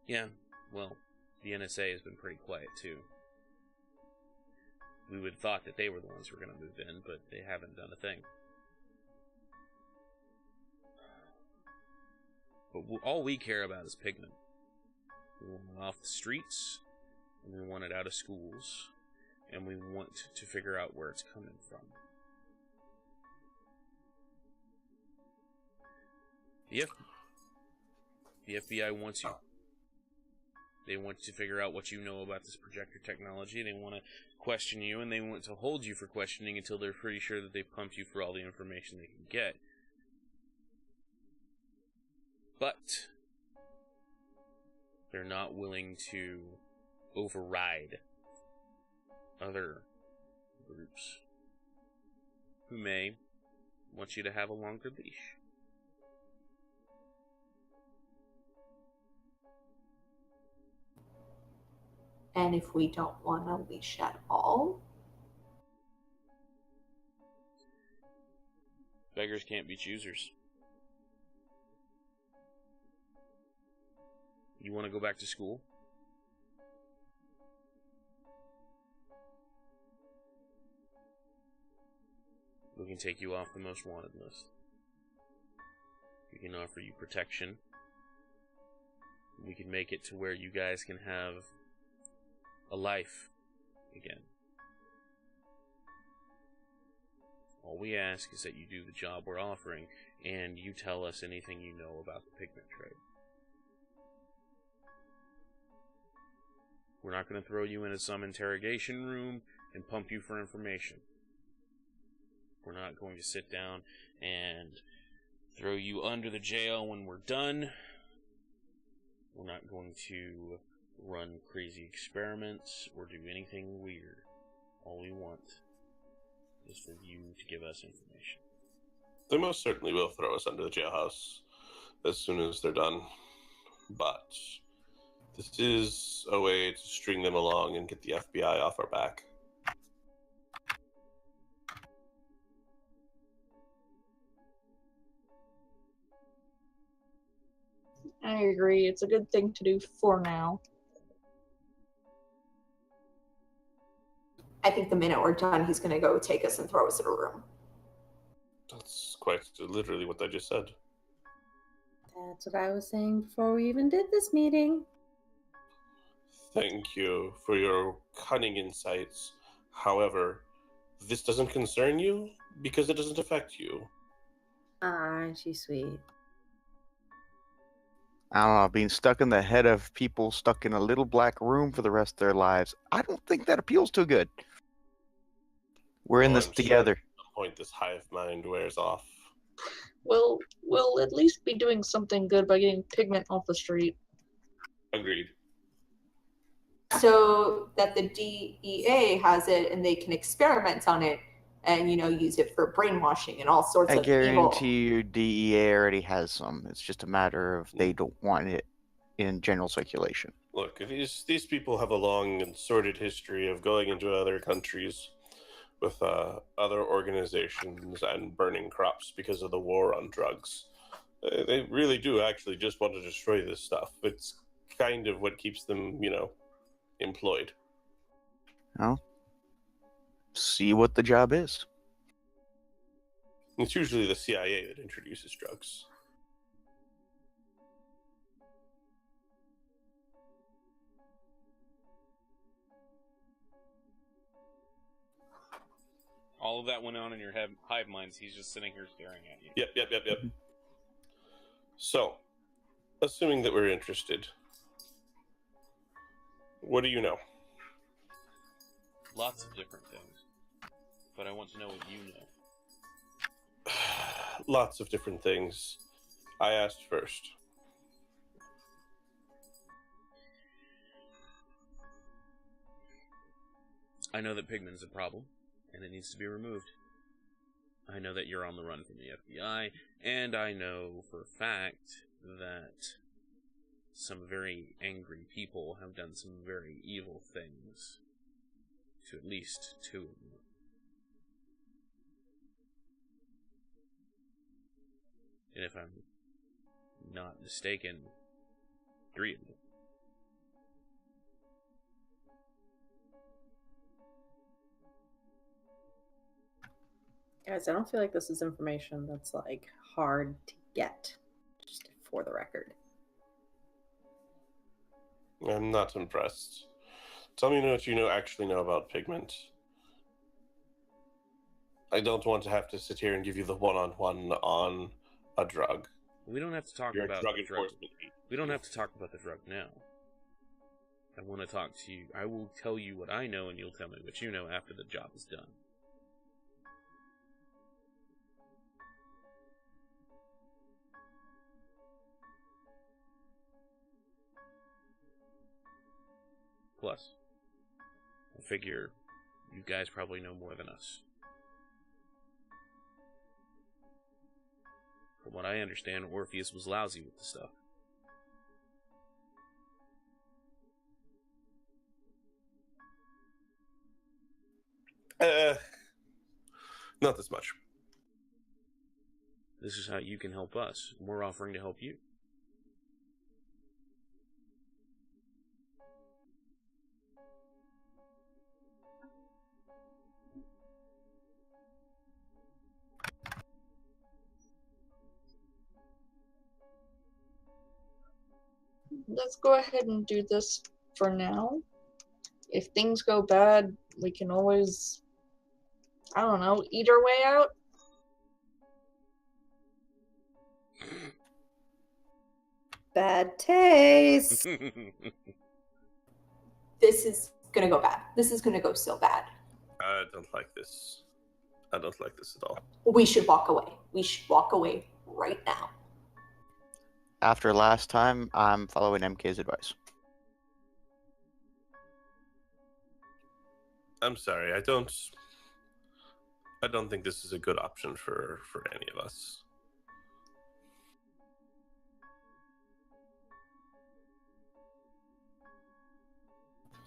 Yeah, well, the NSA has been pretty quiet, too. We would have thought that they were the ones who were going to move in, but they haven't done a thing. But all we care about is pigment. We want it off the streets, and we want it out of schools, and we want to figure out where it's coming from. The FBI wants you. They want to figure out what you know about this projector technology. They want to question you, and they want to hold you for questioning until they're pretty sure that they've pumped you for all the information they can get. But they're not willing to override other groups who may want you to have a longer leash. And if we don't want a leash at all? Beggars can't be choosers. You want to go back to school? We can take you off the most wanted list. We can offer you protection. We can make it to where you guys can have a life again. All we ask is that you do the job we're offering, and you tell us anything you know about the pigment trade. We're not going to throw you into some interrogation room and pump you for information. We're not going to sit down and throw you under the jail when we're done. We're not going to run crazy experiments or do anything weird. All we want is for you to give us information. They most certainly will throw us under the jailhouse as soon as they're done. But This is a way to string them along and get the FBI off our back. I agree. It's a good thing to do for now. I think the minute we're done, he's going to go take us and throw us in a room. That's quite literally what I just said. That's what I was saying before we even did this meeting. Thank you for your cunning insights. However, this doesn't concern you because it doesn't affect you. Ah, she's sweet. I don't know, being stuck in the head of people stuck in a little black room for the rest of their lives. I don't think that appeals too good. We're in this I'm together. Sure at some point, this hive mind wears off. We'll at least be doing something good by getting pigment off the street. Agreed. So that the DEA has it and they can experiment on it and, use it for brainwashing and all sorts I of evil. guarantee you DEA already has some. It's just a matter of they don't want it in general circulation. Look, these people have a long and sordid history of going into other countries with other organizations and burning crops because of the war on drugs. They really do actually just want to destroy this stuff. It's kind of what keeps them, employed. Well, see what the job is. It's usually the CIA that introduces drugs. All of that went on in your hive minds. He's just sitting here staring at you. Yep. So, assuming that we're interested, what do you know? Lots of different things. But I want to know what you know. Lots of different things. I asked first. I know that pigment's a problem, and it needs to be removed. I know that you're on the run from the FBI, and I know for a fact that some very angry people have done some very evil things to at least two of them. And if I'm not mistaken, 3 of them. Guys, I don't feel like this is information that's hard to get, just for the record. I'm not impressed. Tell me what you actually know about pigment. I don't want to have to sit here and give you the one-on-one on a drug. We don't have to talk You're about a drug the drug. enforcement agency. We don't have to talk about the drug now. I want to talk to you. I will tell you what I know, and you'll tell me what you know after the job is done. Plus, I figure you guys probably know more than us. From what I understand, Orpheus was lousy with the stuff. Not this much. This is how you can help us. We're offering to help you. Let's go ahead and do this for now. If things go bad, we can always, I don't know, eat our way out. Bad taste. This is going to go bad. This is going to go so bad. I don't like this. I don't like this at all. We should walk away. We should walk away right now. After last time, I'm following MK's advice. I'm sorry. I don't think this is a good option for any of us.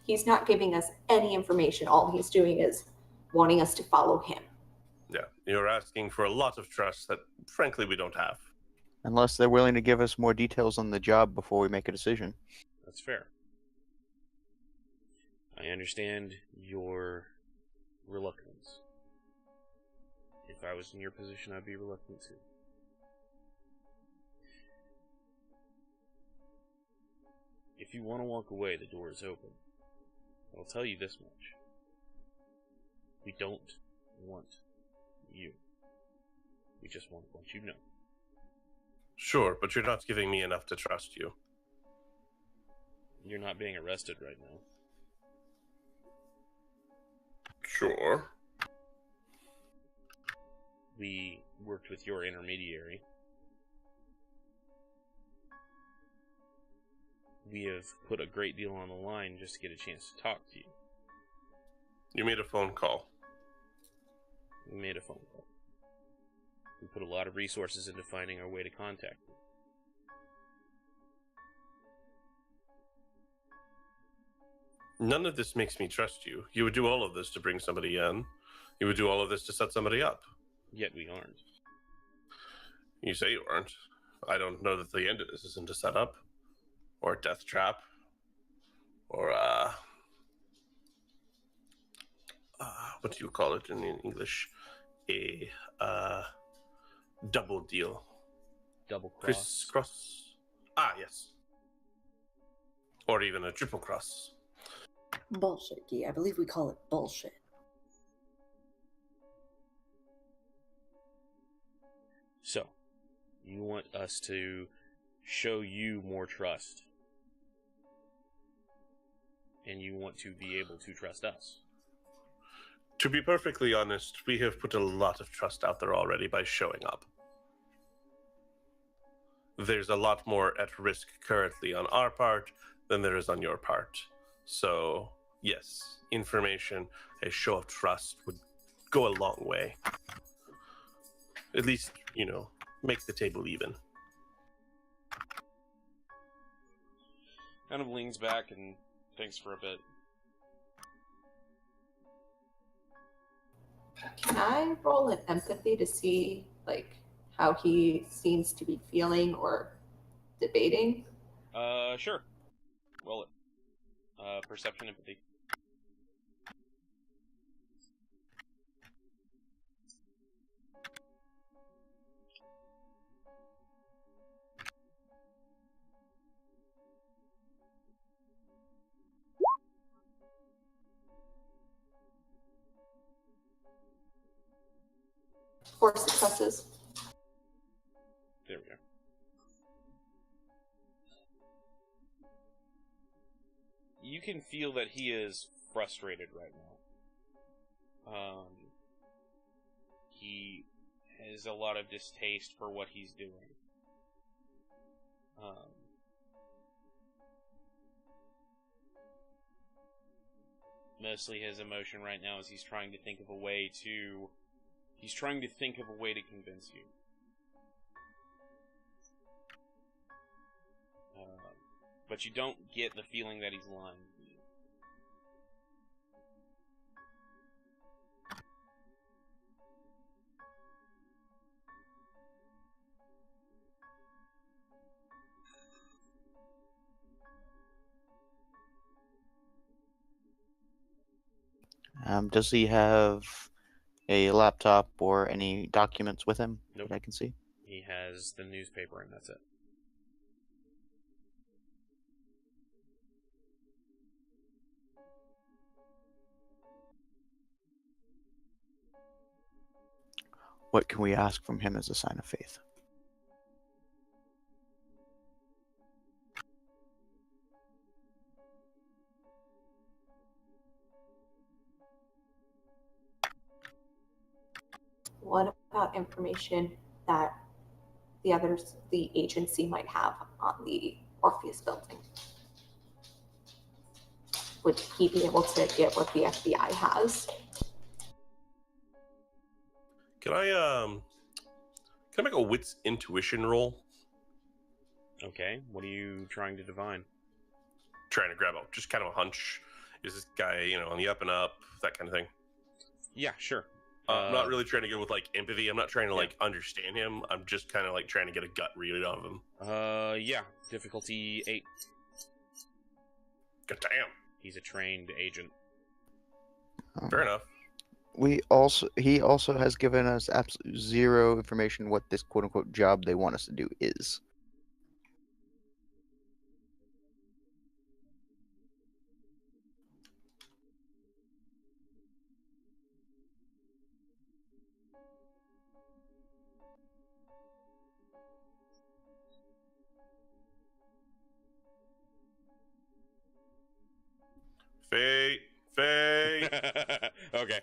He's not giving us any information. All he's doing is wanting us to follow him. Yeah, you're asking for a lot of trust that, frankly, we don't have. Unless they're willing to give us more details on the job before we make a decision. That's fair. I understand your reluctance. If I was in your position, I'd be reluctant too. If you want to walk away, the door is open. I'll tell you this much. We don't want you. We just want to let you know. Sure, but you're not giving me enough to trust you. You're not being arrested right now. Sure. We worked with your intermediary. We have put a great deal on the line just to get a chance to talk to you. You made a phone call. We made a phone call. We put a lot of resources into finding our way to contact you. None of this makes me trust you. You would do all of this to bring somebody in. You would do all of this to set somebody up. Yet we aren't. You say you aren't. I don't know that the end of this isn't a setup. Or a death trap. Or what do you call it in English? A double deal. Double cross. Cross. Ah, yes. Or even a triple cross. Bullshit, Guy. I believe we call it bullshit. So, you want us to show you more trust. And you want to be able to trust us. To be perfectly honest, we have put a lot of trust out there already by showing up. There's a lot more at risk currently on our part than there is on your part. So, yes, information, a show of trust would go a long way. At least, make the table even. Kind of leans back and thinks for a bit. Can I roll an empathy to see, how he seems to be feeling or debating? Sure. Roll it. Perception, empathy. Four successes. There we go. You can feel that he is frustrated right now. He has a lot of distaste for what he's doing. Mostly his emotion right now is he's trying to think of a way to convince you. But you don't get the feeling that he's lying to you. Does he have a laptop or any documents with him Nope. that I can see? He has the newspaper and that's it. What can we ask from him as a sign of faith? What about information that the agency might have on the Orpheus building? Would he be able to get what the FBI has? Can I make a wits intuition roll? Okay, what are you trying to divine? Trying to grab just kind of a hunch. Is this guy, on the up and up, that kind of thing? Yeah, sure. I'm not really trying to go with like empathy. I'm not trying to yeah. like understand him. I'm just kind of like trying to get a gut read of him. Yeah. Difficulty 8. God damn. He's a trained agent. Fair enough. He also has given us absolute zero information what this quote unquote job they want us to do is. Fate. Okay.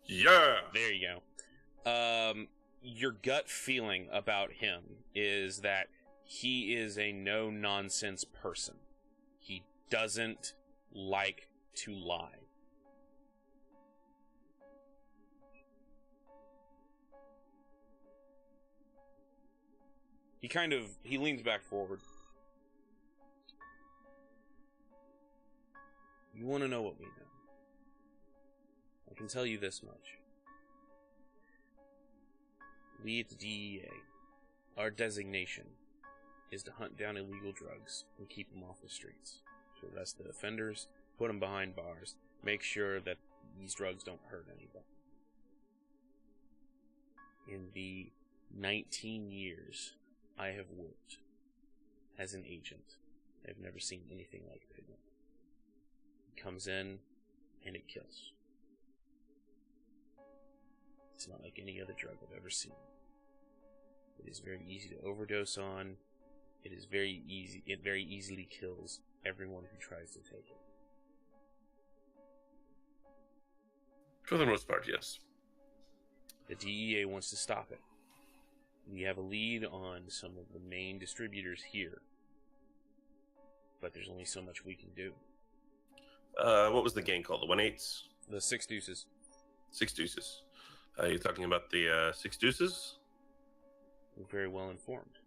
Yeah. There you go. Your gut feeling about him is that he is a no-nonsense person. He doesn't like to lie. He leans back forward. You want to know what we know? I can tell you this much. We at the DEA, our designation is to hunt down illegal drugs and keep them off the streets. To arrest the offenders, put them behind bars, make sure that these drugs don't hurt anybody. In the 19 years I have worked as an agent, I've never seen anything like pigment. It comes in and it kills. It's not like any other drug I've ever seen. It is very easy to overdose on. It very easily kills everyone who tries to take it. For the most part, yes. The DEA wants to stop it. We have a lead on some of the main distributors here. But there's only so much we can do. What was the gang called? The 1/8s? The 6 Deuces. 6 Deuces. Are you talking about the 6 Deuces? We're very well informed.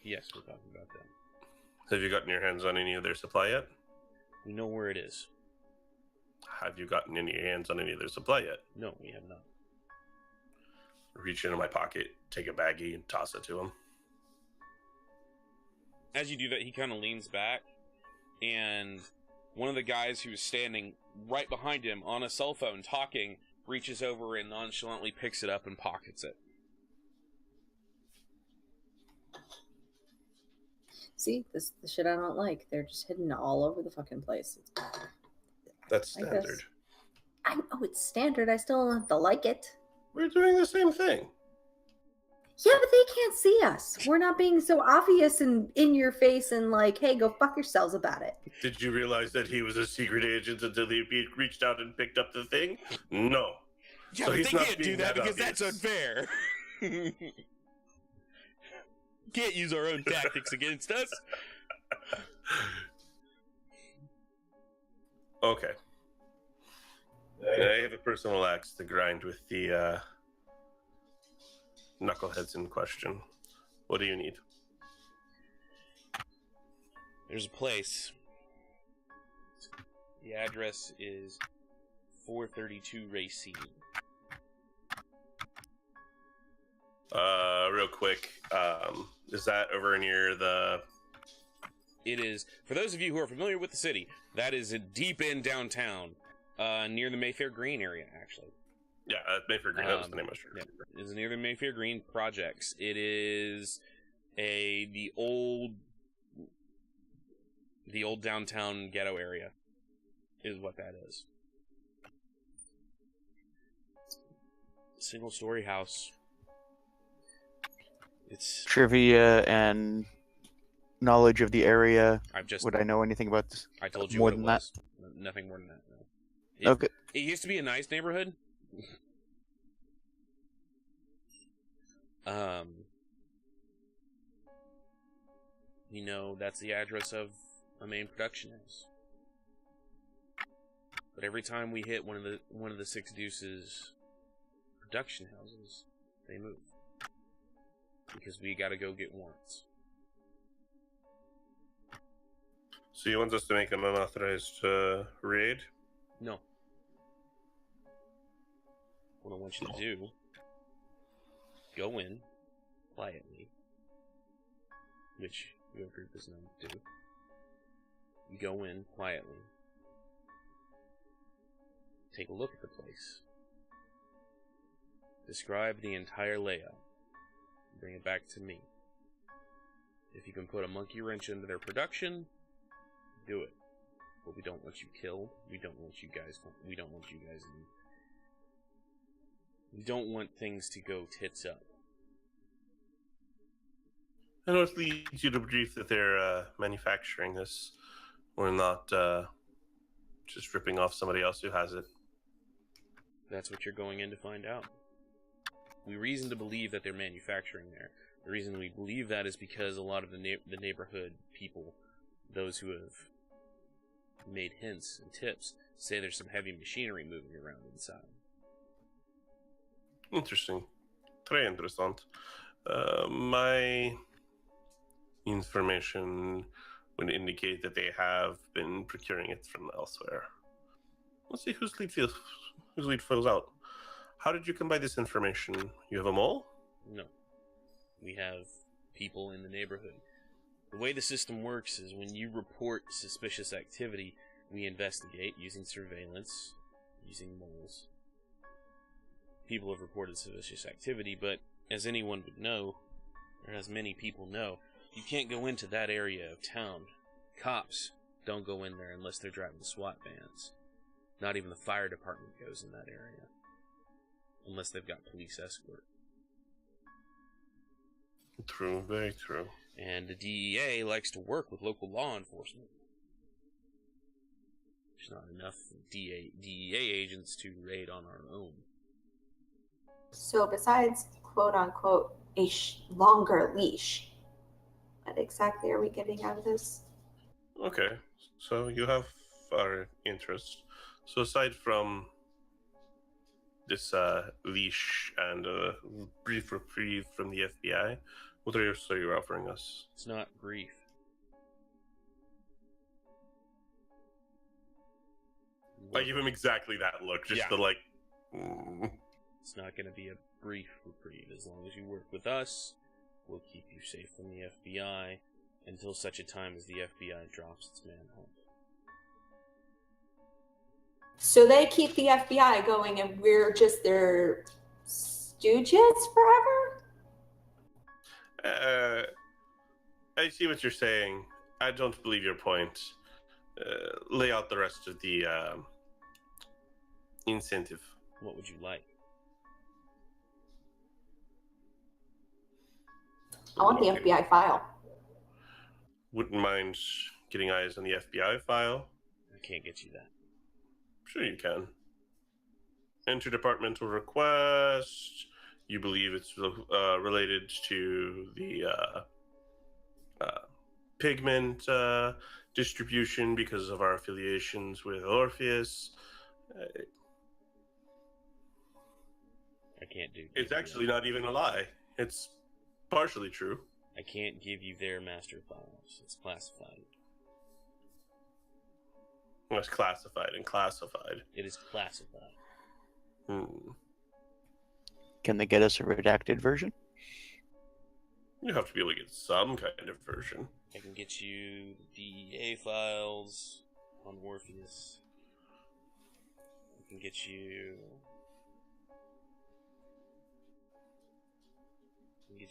Yes, we're talking about them. Have you gotten your hands on any of their supply yet? We know where it is. Have you gotten any hands on any of their supply yet? No, we have not. Reach into my pocket, take a baggie, and toss it to him. As you do that, he kind of leans back, and one of the guys who's standing right behind him on a cell phone talking reaches over and nonchalantly picks it up and pockets it. See, this is the shit I don't like. They're just hidden all over the fucking place. That's standard. I know it's standard. I still don't have to like it. We're doing the same thing. Yeah, but they can't see us. We're not being so obvious and in your face and like, hey, go fuck yourselves about it. Did you realize that he was a secret agent until he reached out and picked up the thing? No. Yeah, So but he's they not can't do being that that because obvious. that's unfair. Can't use our own tactics against us. Okay. I have a personal axe to grind with the knuckleheads in question. What do you need? There's a place. The address is 432 Racine. Real quick, is that over near the... It is, for those of you who are familiar with the city, that is deep in downtown, near the Mayfair Green area, actually. Yeah, Mayfair Green, that was the name I was trying to remember. It is near the Mayfair Green projects. It is the old downtown ghetto area, is what that is. Single-story house. It's Trivia and knowledge of the area. Would I know anything about this? I told you more what it than was. Nothing more than that. No. Okay. It used to be a nice neighborhood. That's the address of a main production house. But every time we hit one of the 6 Deuces production houses, they move. Because we gotta go get warrants. So you want us to make an unauthorized raid? No. What I want you to do, go in quietly, which your group is known to do. Go in quietly. Take a look at the place. Describe the entire layout. Bring it back to me. If you can put a monkey wrench into their production, do it. But we don't want you killed. We don't want you guys in. We don't want things to go tits up. And what leads you to believe that they're manufacturing this? Or not just ripping off somebody else who has it? That's what you're going in to find out. We reason to believe that they're manufacturing there. The reason we believe that is because a lot of the neighborhood people, those who have made hints and tips, say there's some heavy machinery moving around inside. Interesting. Très interessant. My information would indicate that they have been procuring it from elsewhere. Let's see whose lead fills out. How did you come by this information? You have a mole? No. We have people in the neighborhood. The way the system works is when you report suspicious activity, we investigate using surveillance, using moles. People have reported suspicious activity, but as anyone would know, or as many people know, you can't go into that area of town. Cops don't go in there unless they're driving SWAT vans. Not even the fire department goes in that area. Unless they've got police escort. True, very true. And the DEA likes to work with local law enforcement. There's not enough DEA agents to raid on our own. So besides, quote-unquote, a longer leash, what exactly are we getting out of this? Okay, so you have our interest. So aside from this leash and a brief reprieve from the FBI, what else are you offering us? It's not brief. I give him exactly that look, just the like... It's not going to be a brief reprieve. As long as you work with us, we'll keep you safe from the FBI until such a time as the FBI drops its manhunt. So they keep the FBI going and we're just their stooges forever? I see what you're saying. I don't believe your point. Lay out the rest of the incentive. What would you like? I want the FBI file. Wouldn't mind getting eyes on the FBI file. I can't get you that. Sure you can. Interdepartmental request. You believe it's related to the pigment distribution because of our affiliations with Orpheus. I can't do that. It's actually not even a lie. It's partially true. I can't give you their master files. It's classified. It's classified and classified. It is classified. Can they get us a redacted version? You have to be able to get some kind of version. I can get you the DEA files on Orpheus. I can get you...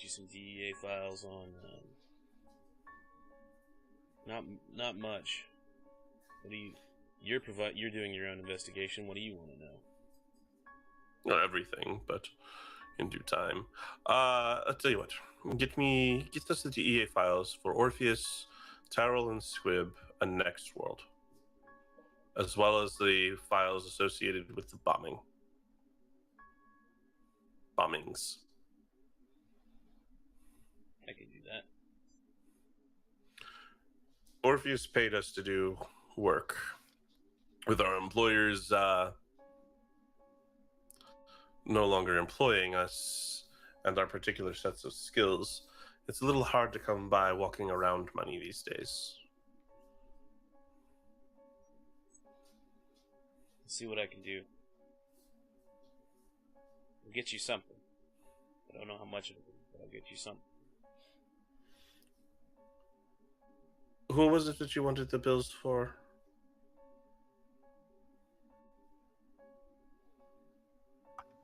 some DEA files on... Not much. What do you... You're doing your own investigation. What do you want to know? Not everything, but in due time. I'll tell you what. Get us the DEA files for Orpheus, Tyrell and Squib, and Next World, as well as the files associated with the bombings. I can do that. Orpheus paid us to do work with our employers no longer employing us and our particular sets of skills. It's a little hard to come by walking around money these days. see what I can do. I'll get you something. I don't know how much it'll be, but I'll get you something. Who was it that you wanted the bills for?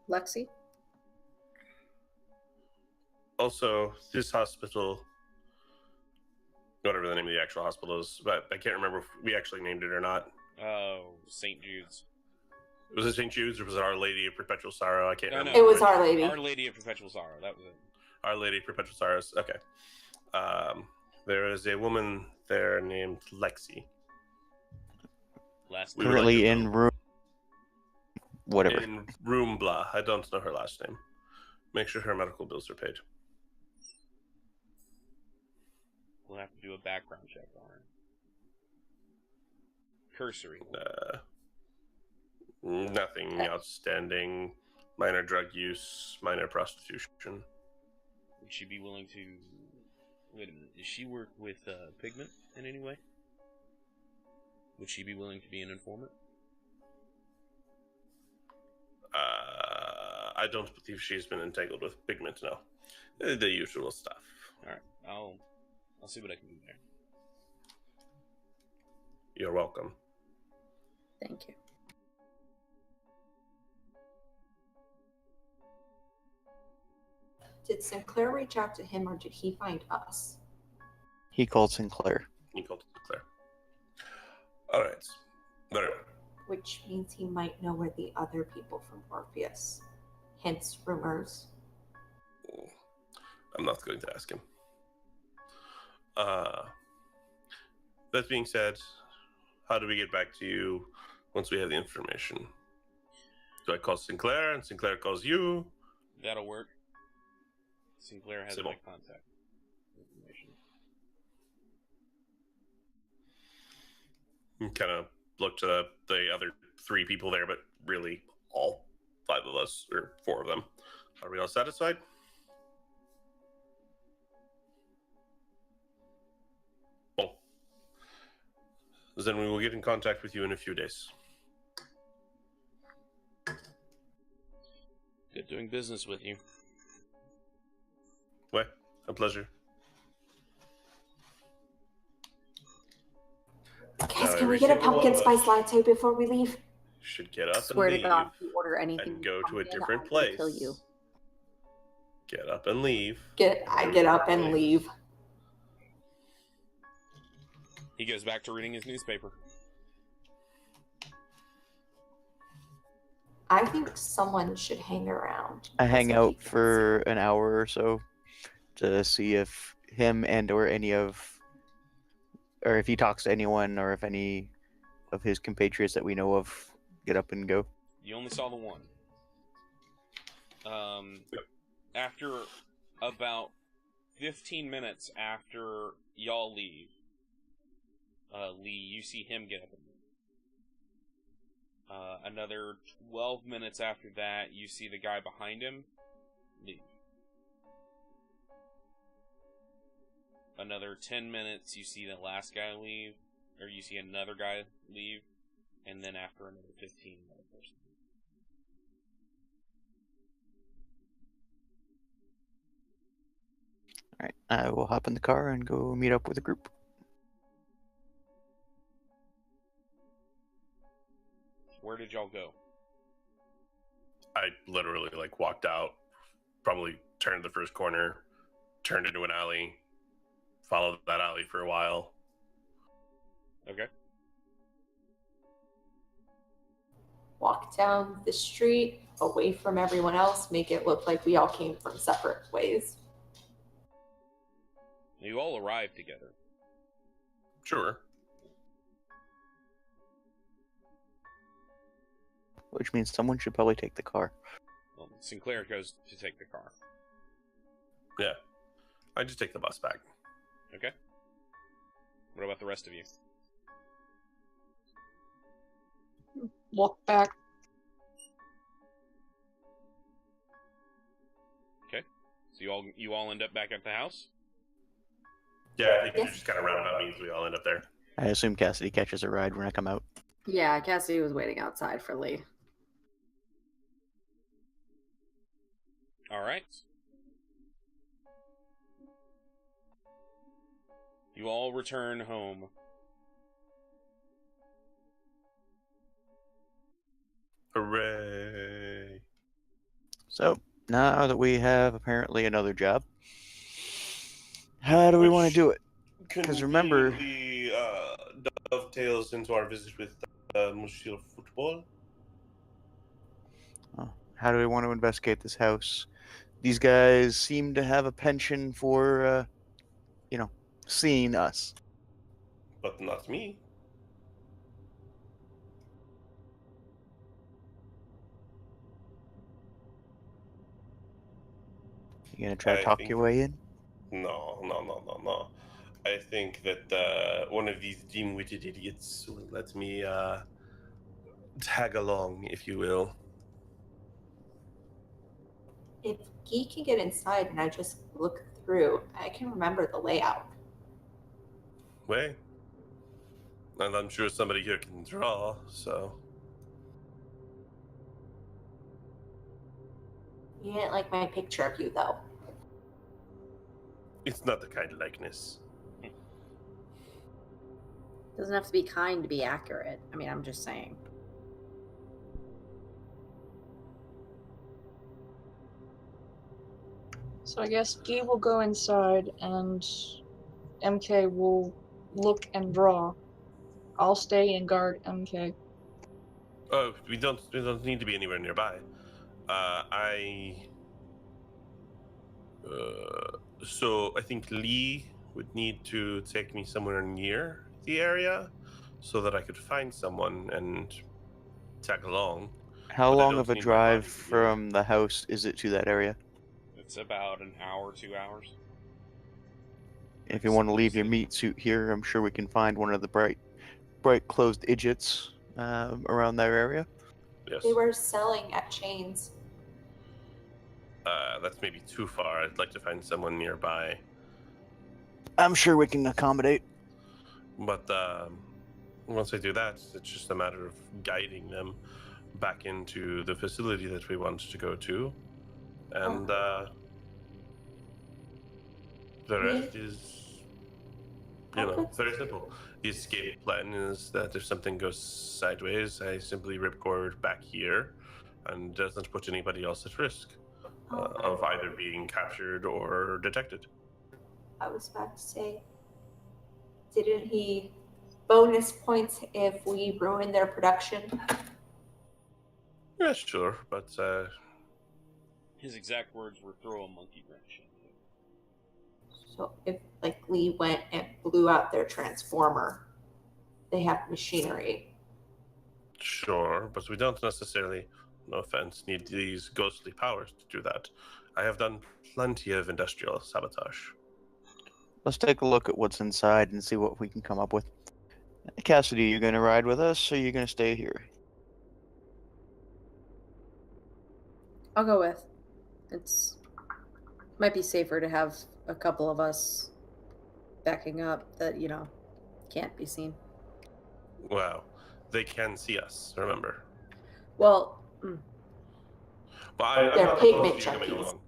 Lexi? Also, this hospital, whatever the name of the actual hospital is, but I can't remember if we actually named it or not. Oh, St. Jude's. Was it St. Jude's or was it Our Lady of Perpetual Sorrow? I can't No, remember. It was Our Lady. Our Lady of Perpetual Sorrow. That was it. Our Lady of Perpetual Sorrows. Okay. There is a woman there named Lexi. Last We would Currently like to in know- room. Whatever. In room blah. I don't know her last name. Make sure her medical bills are paid. We'll have to do a background check on her. Cursory. Nothing outstanding. Minor drug use, minor prostitution. Would she be willing to... Wait a minute. Does she work with Pigment in any way? Would she be willing to be an informant? I don't believe she's been entangled with Pigment, no. The usual stuff. Alright, I'll see what I can do there. You're welcome. Thank you. Did Sinclair reach out to him or did he find us? He called Sinclair. You called it Sinclair. Alright. Very well. Which means he might know where the other people from Orpheus. Hence rumors. I'm not going to ask him. That being said, how do we get back to you once we have the information? Do I call Sinclair and Sinclair calls you? That'll work. Sinclair has C'est my bon. contact information. Kind of look to the other three people there, but really all five of us, or four of them. Are we all satisfied? Well, then we will get in contact with you in a few days. Good doing business with you. Well, a pleasure. Guys, can we get a pumpkin spice latte before we leave? Should get up Swear and to leave God, if you order anything and go to a pumpkin, different I'm gonna place. Kill you. Get up and leave. I get up and leave. He goes back to reading his newspaper. I think someone should hang around. I hang so he out can for an hour or so to see if him and or any of, or if he talks to anyone or if any of his compatriots that we know of get up and go. You only saw the one. After about 15 minutes after y'all leave, Lee, you see him get up and leave. Another 12 minutes after that, you see the guy behind him leave. Another 10 minutes, you see the last guy leave, or you see another guy leave, and then after another 15, another person. Alright, I will hop in the car and go meet up with the group. Where did y'all go? I literally walked out, probably turned the first corner, turned into an alley, followed that alley for a while. Okay. walk down the street away from everyone else, make it look like we all came from separate ways. You all arrived together. Sure. Which means someone should probably take the car. Well, Sinclair goes to take the car. Yeah. I just take the bus back. Okay. What about the rest of you? Walk back. Okay. So you all end up back at the house? Yeah, I think Yes. it just kind of roundabout means we all end up there. I assume Cassidy catches a ride when I come out. Yeah, Cassidy was waiting outside for Lee. All right. You all return home. Hooray! So, now that we have apparently another job, how do we want to do it? Because remember, conveniently dovetails into our visit with Monsieur Football. how do we want to investigate this house? These guys seem to have a penchant for, seeing us. But not me. You gonna try to I talk think- your way in? No. I think that one of these dim-witted idiots will let me tag along, if you will. If Guy can get inside and I just look through, I can remember the layout. Way. And I'm sure somebody here can draw, so. You didn't like my picture of you, though. It's not the kind of likeness. Doesn't have to be kind to be accurate. I mean, I'm just saying. So I guess Guy will go inside and MK will look and draw. I'll stay and guard MK. Oh, we don't need to be anywhere nearby. So I think Lee would need to take me somewhere near the area so that I could find someone and tag along. How But I long don't of a need my drive body to be from the house is it to that area? It's about an hour, 2 hours. If you want to leave your meat suit here, I'm sure we can find one of the bright closed idiots around that area. Yes. They were selling at chains. That's maybe too far. I'd like to find someone nearby. I'm sure we can accommodate. But once I do that, it's just a matter of guiding them back into the facility that we want to go to. And the rest is, very simple. The escape plan is that if something goes sideways, I simply ripcord back here and doesn't put anybody else at risk of either being captured or detected. I was about to say, didn't he bonus points if we ruin their production? Yeah, sure, but His exact words were throw a monkey wrench into it. So if Lee went and blew out their transformer, they have machinery. sure, but we don't necessarily, no offense, need these ghostly powers to do that. I have done plenty of industrial sabotage. Let's take a look at what's inside and see what we can come up with. Cassidy, you gonna ride with us, or you gonna stay here? I'll go with. It's might be safer to have a couple of us backing up that, can't be seen. Wow, they can see us, remember. Well, But They're I'm not pigment opposed to you coming junkies. along.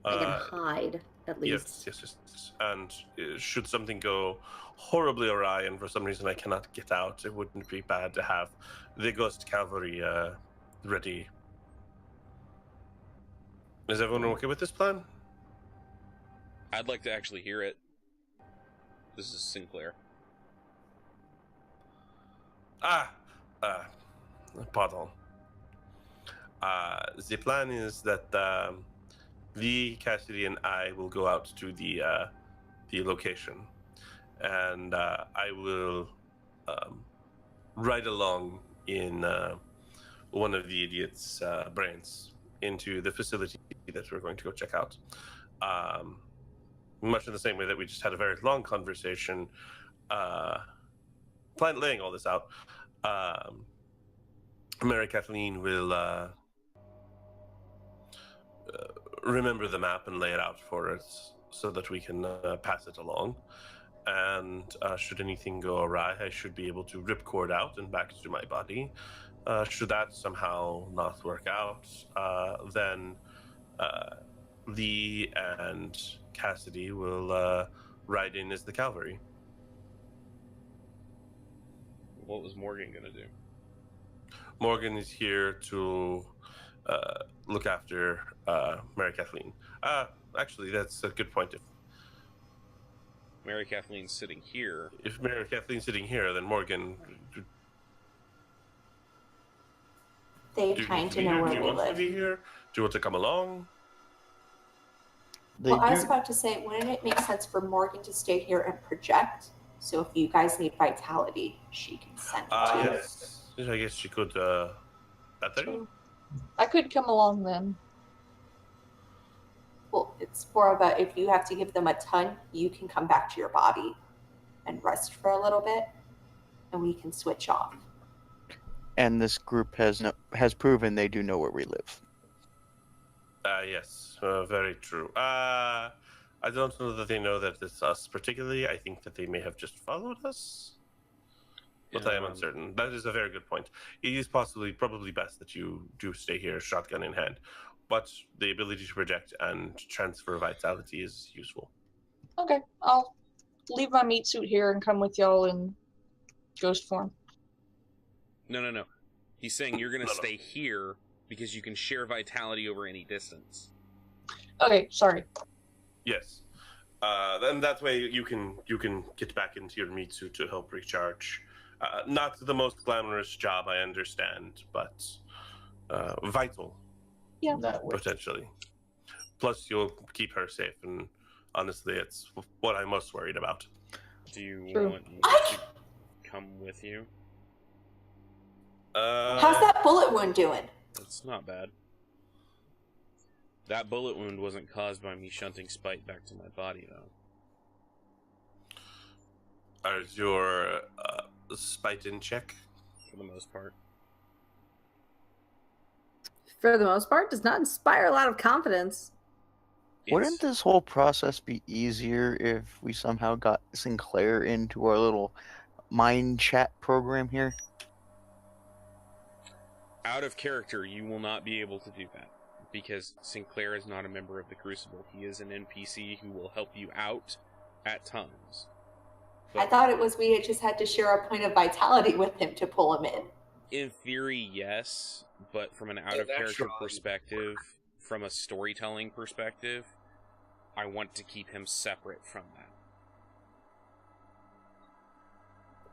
they can hide at least. Yes. And should something go horribly awry and for some reason I cannot get out, it wouldn't be bad to have the Ghost Cavalry ready. Is everyone okay with this plan? I'd like to actually hear it. This is Sinclair. Pardon. The plan is that Lee, Cassidy, and I will go out to the location, and I will ride along in one of the idiot's brains into the facility that we're going to go check out. Much in the same way that we just had a very long conversation, laying all this out. Mary Kathleen will remember the map and lay it out for us so that we can pass it along. and should anything go awry, I should be able to rip cord out and back to my body. Should that somehow not work out, then Lee and Cassidy will ride in as the cavalry. What was Morgan gonna do? Morgan is here to look after Mary Kathleen. Actually, that's a good point. Mary Kathleen's sitting here. If Mary Kathleen's sitting here, then Morgan. They kind of know where do you we want to live. be here? Do you want to come along? They Well, I was do. about to say, wouldn't it make sense for Morgan to stay here and project? So if you guys need vitality, she can send it to you. Yes. I guess she could. That thing? I could come along then. Well, it's more of a, if you have to give them a ton, you can come back to your body and rest for a little bit, and we can switch off. And this group has proven they do know where we live. Yes, very true. I don't know that they know that it's us particularly. I think that they may have just followed us. But I am uncertain. That is a very good point. It is probably best that you do stay here, shotgun in hand. But the ability to project and transfer vitality is useful. Okay, I'll leave my meat suit here and come with y'all in ghost form. No. He's saying you're gonna No. stay here because you can share vitality over any distance. Okay, sorry. Yes. Then that way you can get back into your meat suit to help recharge. Not the most glamorous job, I understand, but vital. Yeah. Potentially. Plus, you'll keep her safe, and honestly, it's what I'm most worried about. Do you True. want me to come with you? How's that bullet wound doing? It's not bad. That bullet wound wasn't caused by me shunting spite back to my body, though. Is your spite in check? For the most part. For the most part, does not inspire a lot of confidence. Wouldn't this whole process be easier if we somehow got Sinclair into our little mind chat program here? Out of character, you will not be able to do that. Because Sinclair is not a member of the Crucible. He is an NPC who will help you out at times. I thought it was we just had to share a point of vitality with him to pull him in. In theory, yes, but from an out-of-character perspective, from a storytelling perspective, I want to keep him separate from that.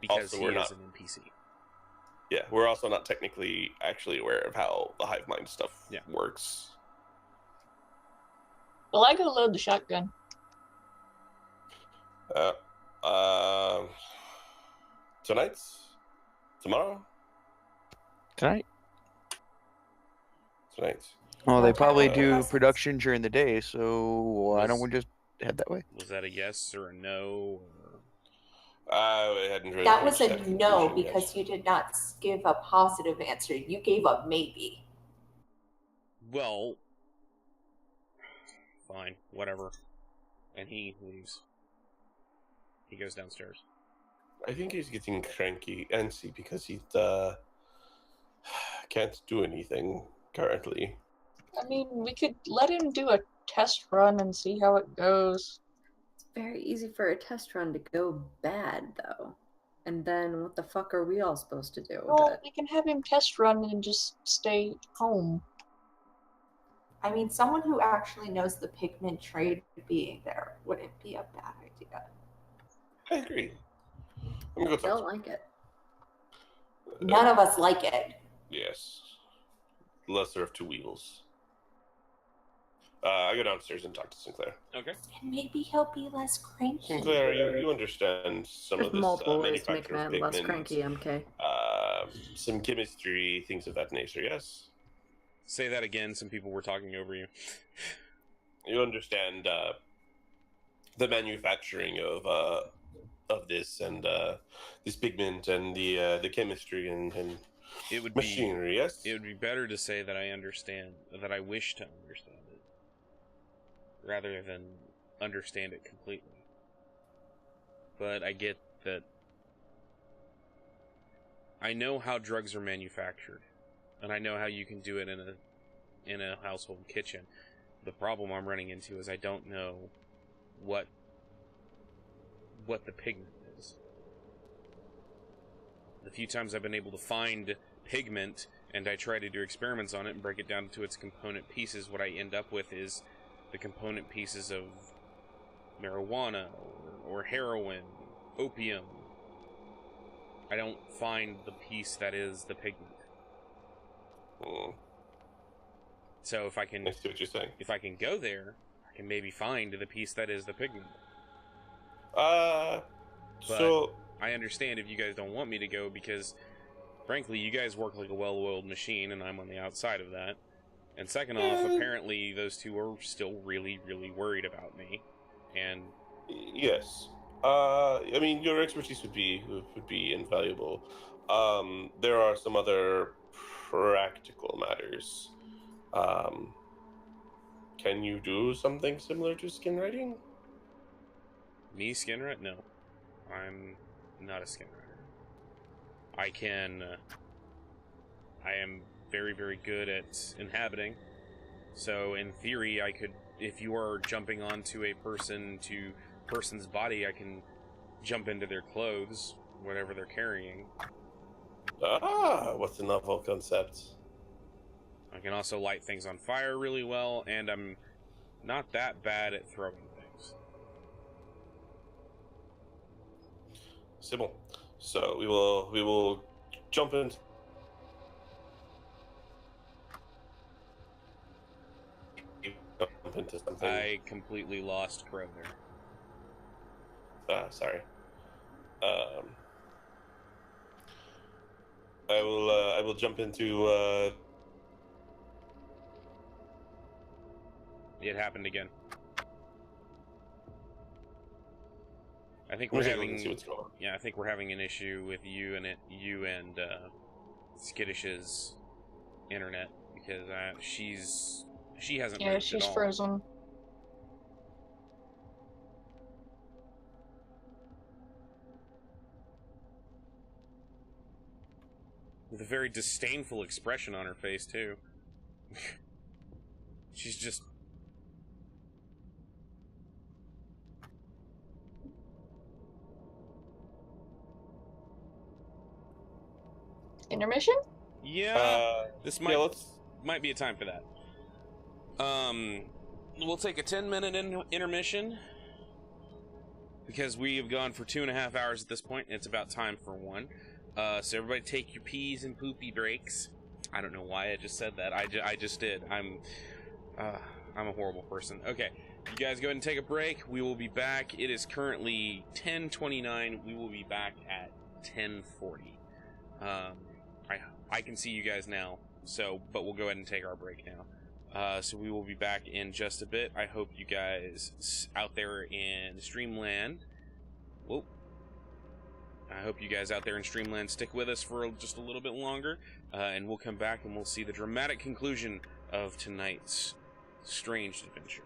Because Also, he is an NPC. Yeah, we're also not technically actually aware of how the hive mind stuff works. Well, I gotta load the shotgun. Tonight? Tomorrow? Tonight? Tonight. Well, they What probably time? do Lessons. production during the day, so why don't we just head that way? Was that a yes or a no? I hadn't really That was reached a that no conclusion yet. because you did not give a positive answer. You gave a maybe. Well, fine, whatever. And he leaves. He goes downstairs. I think he's getting antsy because he can't do anything currently. I mean, we could let him do a test run and see how it goes. It's very easy for a test run to go bad, though. And then what the fuck are we all supposed to do with Well, it? we can have him test run and just stay home. I mean, someone who actually knows the pigment trade being there wouldn't be a bad idea. I agree. I'm gonna I go don't talk. like it. None of us like it. Yes. Lesser of two evils. I go downstairs and talk to Sinclair. Okay. And maybe he'll be less cranky. Sinclair, you understand some There's of this multiple ways to make manufacture man of less pigment, cranky, MK. some chemistry, things of that nature, yes? Say that again, some people were talking over you. You understand the manufacturing of this and this pigment and the chemistry and It would machinery, yes? It would be better to say that I understand, that I wish to understand it, rather than understand it completely. but I get that. I know how drugs are manufactured, and I know how you can do it in a household kitchen. The problem I'm running into is I don't know what the pigment is. The few times I've been able to find pigment and I try to do experiments on it and break it down to its component pieces, what I end up with is the component pieces of marijuana or heroin, opium. I don't find the piece that is the pigment. So if I can, I see what you're saying. if I can go there, I can maybe find the piece that is the pigment. So I understand if you guys don't want me to go because, frankly, you guys work like a well-oiled machine, and I'm on the outside of that. And second off, apparently those two are still really, really worried about me. And yes, I mean your expertise would be invaluable. There are some other practical matters. Can you do something similar to skin writing? me, skin writer? No, I'm not a skin writer. I can. I am very, very good at inhabiting. So in theory, I could, if you are jumping onto a person's body, I can jump into their clothes, whatever they're carrying. What's a novel concept? I can also light things on fire really well, and I'm not that bad at throwing things. Sybil. So we will jump into something. I completely lost Crow there. Sorry. I will jump into It happened again. I think we're having. See what's going on. Yeah, I think we're having an issue with you and Skiddish's internet because she hasn't. Yeah, moved she's at all. frozen. With a very disdainful expression on her face too. She's just. Intermission? Yeah, this might yeah, might be a time for that. We'll take a 10-minute intermission because we have gone for 2.5 hours at this point, and it's about time for one. So everybody, take your peas and poopy breaks. I don't know why I just said that. I just did. I'm a horrible person. Okay, you guys go ahead and take a break. We will be back. It is currently 10:29. We will be back at 10:40. I can see you guys now, but we'll go ahead and take our break now. So we will be back in just a bit. I hope you guys out there in Streamland. Whoa. I hope you guys out there in Streamland stick with us for just a little bit longer, and we'll come back and we'll see the dramatic conclusion of tonight's strange adventure.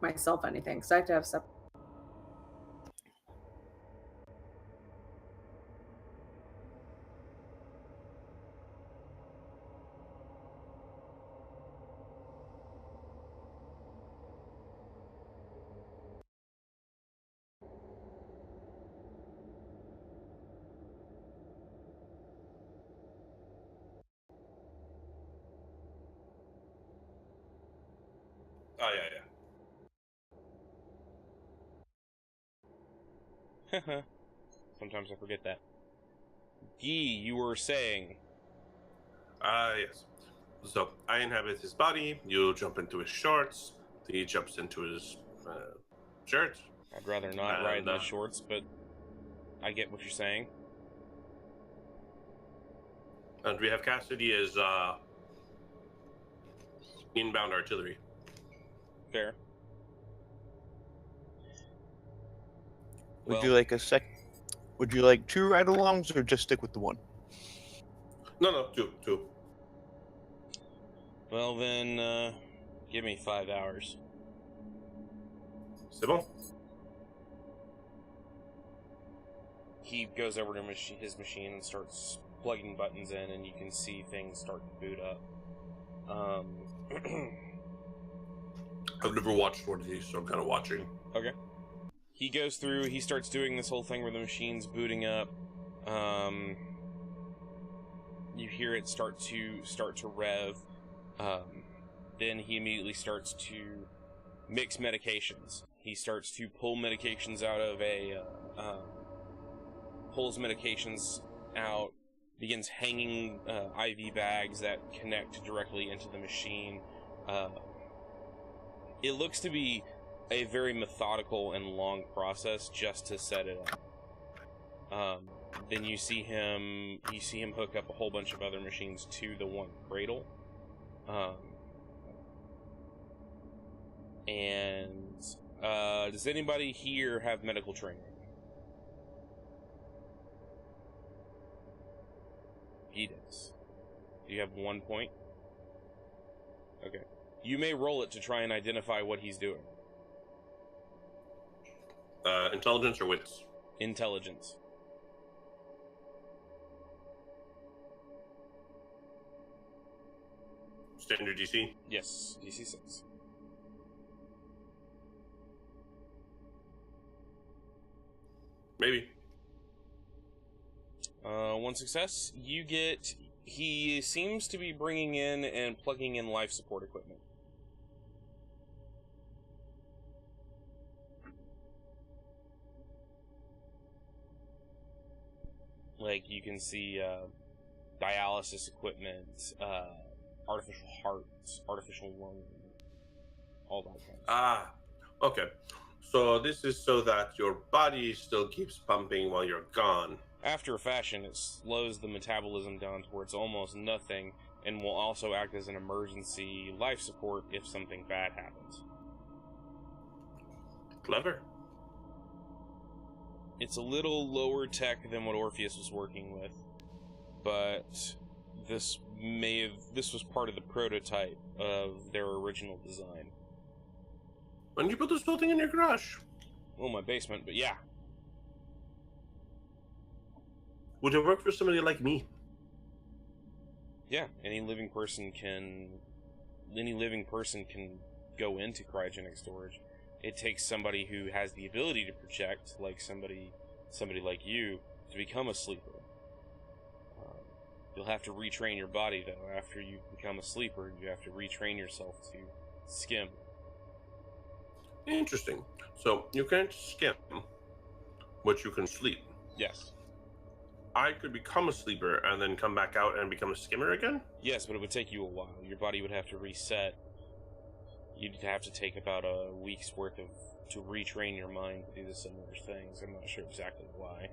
myself anything, because I have to have separate. Oh, yeah. Sometimes I forget that. Guy, you were saying. Yes. So, I inhabit his body, you jump into his shorts, he jumps into his shirt. I'd rather not ride in the shorts, but I get what you're saying. And we have Cassidy as inbound artillery. Fair. Would you like Would you like 2 ride-alongs or just stick with the one? No, two. Well then, give me 5 hours. C'est bon. He goes over to his machine and starts plugging buttons in, and you can see things start to boot up. I've never watched one of these, so I'm kind of watching. Okay. He goes through, he starts doing this whole thing where the machine's booting up. You hear it start to rev. Then he immediately starts to mix medications. He starts to pull medications out of pulls medications out, begins hanging IV bags that connect directly into the machine. It looks to be a very methodical and long process just to set it up. Then you see him hook up a whole bunch of other machines to the one cradle. Does anybody here have medical training? He does. Do you have 1 point? Okay. You may roll it to try and identify what he's doing. Intelligence or wits? Intelligence. Standard DC? Yes, DC 6. Maybe. 1 success. He seems to be bringing in and plugging in life support equipment. Like, you can see dialysis equipment, artificial hearts, artificial lungs, all that kind of stuff. Okay. So this is so that your body still keeps pumping while you're gone. After a fashion, it slows the metabolism down to where it's almost nothing, and will also act as an emergency life support if something bad happens. Clever. It's a little lower tech than what Orpheus was working with, but this was part of the prototype of their original design. When did you put this whole thing in your garage? Well, my basement, but yeah. Would it work for somebody like me? Yeah, any living person can go into cryogenic storage. It takes somebody who has the ability to project, like somebody like you, to become a sleeper. You'll have to retrain your body, though. After you become a sleeper, you have to retrain yourself to skim. Interesting. So you can't skim, but you can sleep. Yes. I could become a sleeper and then come back out and become a skimmer again? Yes, but it would take you a while. Your body would have to reset. You'd have to take about a week's worth to retrain your mind to do the similar things. I'm not sure exactly why.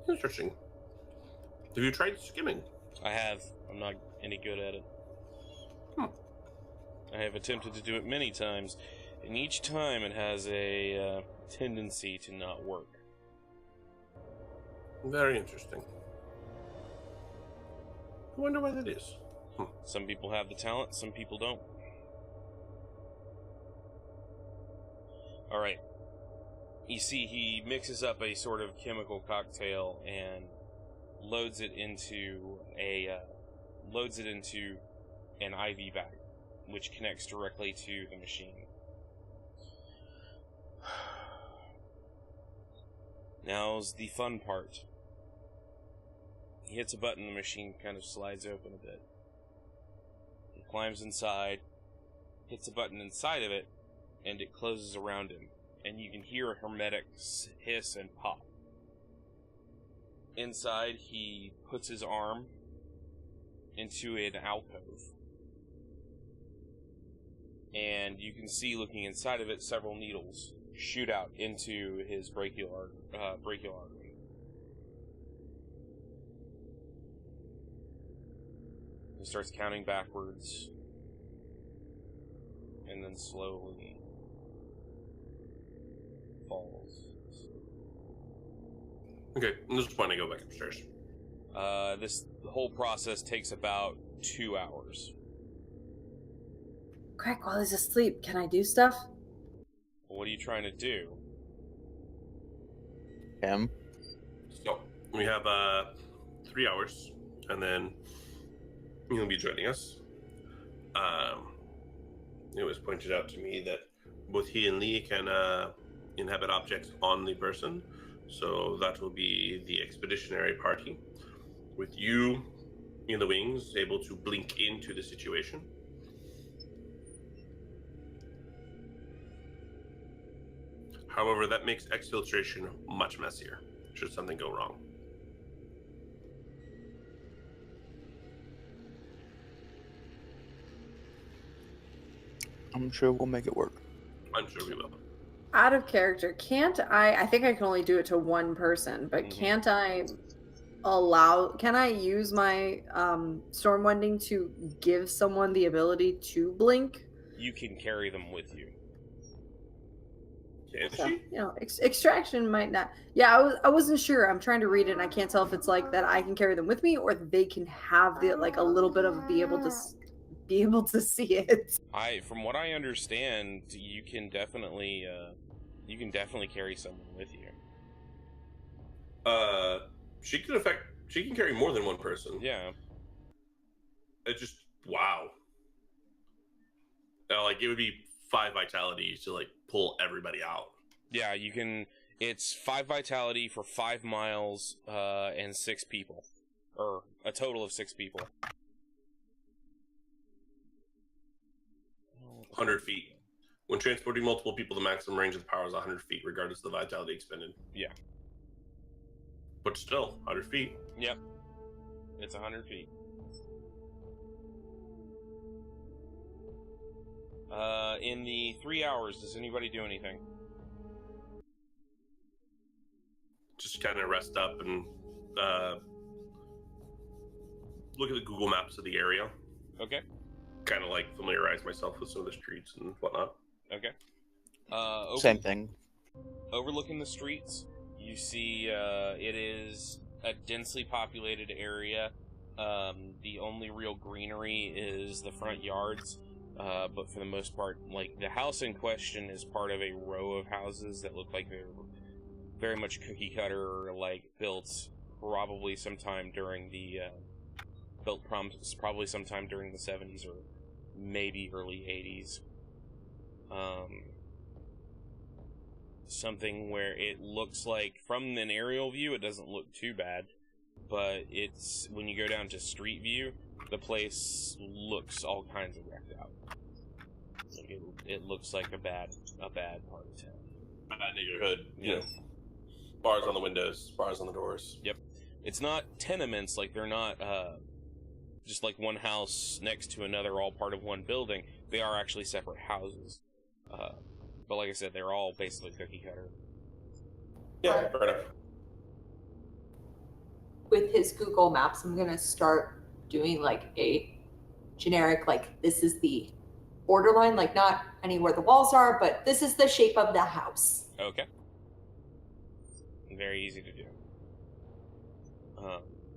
Interesting. Have you tried skimming? I have. I'm not any good at it. I have attempted to do it many times, and each time it has a tendency to not work. Very interesting. I wonder why that is. Some people have the talent, some people don't. Alright. You see, he mixes up a sort of chemical cocktail and loads it into an IV bag, which connects directly to the machine. Now's the fun part. He hits a button, the machine kind of slides open a bit. He climbs inside, hits a button inside of it, and it closes around him, and you can hear a hermetic hiss and pop. Inside, he puts his arm into an alcove, and you can see, looking inside of it, several needles shoot out into his brachial artery. He starts counting backwards, and then slowly falls. Okay, at this point I go back upstairs. The whole process takes about 2 hours. Crack, while he's asleep, can I do stuff? What are you trying to do? Him. So, we have 3 hours, and then you'll be joining us. It was pointed out to me that both he and Lee can inhabit objects on the person, so that will be the expeditionary party, with you in the wings, able to blink into the situation. However, that makes exfiltration much messier, should something go wrong. I'm sure we'll make it work. I'm sure we will. Out of character, can't I think I can only do it to one person, but can't I can I use my Stormwinding to give someone the ability to blink? You can carry them with you. Can So, she? you know, extraction might not. Yeah, I wasn't sure. I'm trying to read it, and I can't tell if it's like that I can carry them with me, or they can have the like a little bit of be able to see it. From what I understand, you can definitely carry someone with you. She can carry more than one person. Yeah. It just, wow. Like, it would be 5 vitality to, like, pull everybody out. Yeah, you can. It's 5 vitality for 5 miles, and 6 people. Or a total of 6 people. 100 feet. When transporting multiple people, the maximum range of the power is 100 feet, regardless of the vitality expended. Yeah. But still, 100 feet. Yep. It's 100 feet. In the 3 hours, does anybody do anything? Just kind of rest up and look at the Google Maps of the area. Okay. Kind of like familiarize myself with some of the streets and whatnot. Okay. Same thing. Overlooking the streets, you see it is a densely populated area. The only real greenery is the front yards, but for the most part, like, the house in question is part of a row of houses that look like they're very much cookie cutter, like, built probably sometime during the probably sometime during the 70s or maybe early 80s. Something where it looks like, from an aerial view, it doesn't look too bad, but it's, when you go down to street view, the place looks all kinds of wrecked out. Like, it looks like a bad part of town. Bad neighborhood, you know. Bars on the windows, bars on the doors. Yep. It's not tenements, like, they're not just like one house next to another, all part of one building. They are actually separate houses. But like I said, they're all basically cookie cutter. Yeah, fair enough. With his Google Maps, I'm gonna start doing like a generic, like, this is the borderline, like not anywhere the walls are, but this is the shape of the house. Okay. Very easy to do.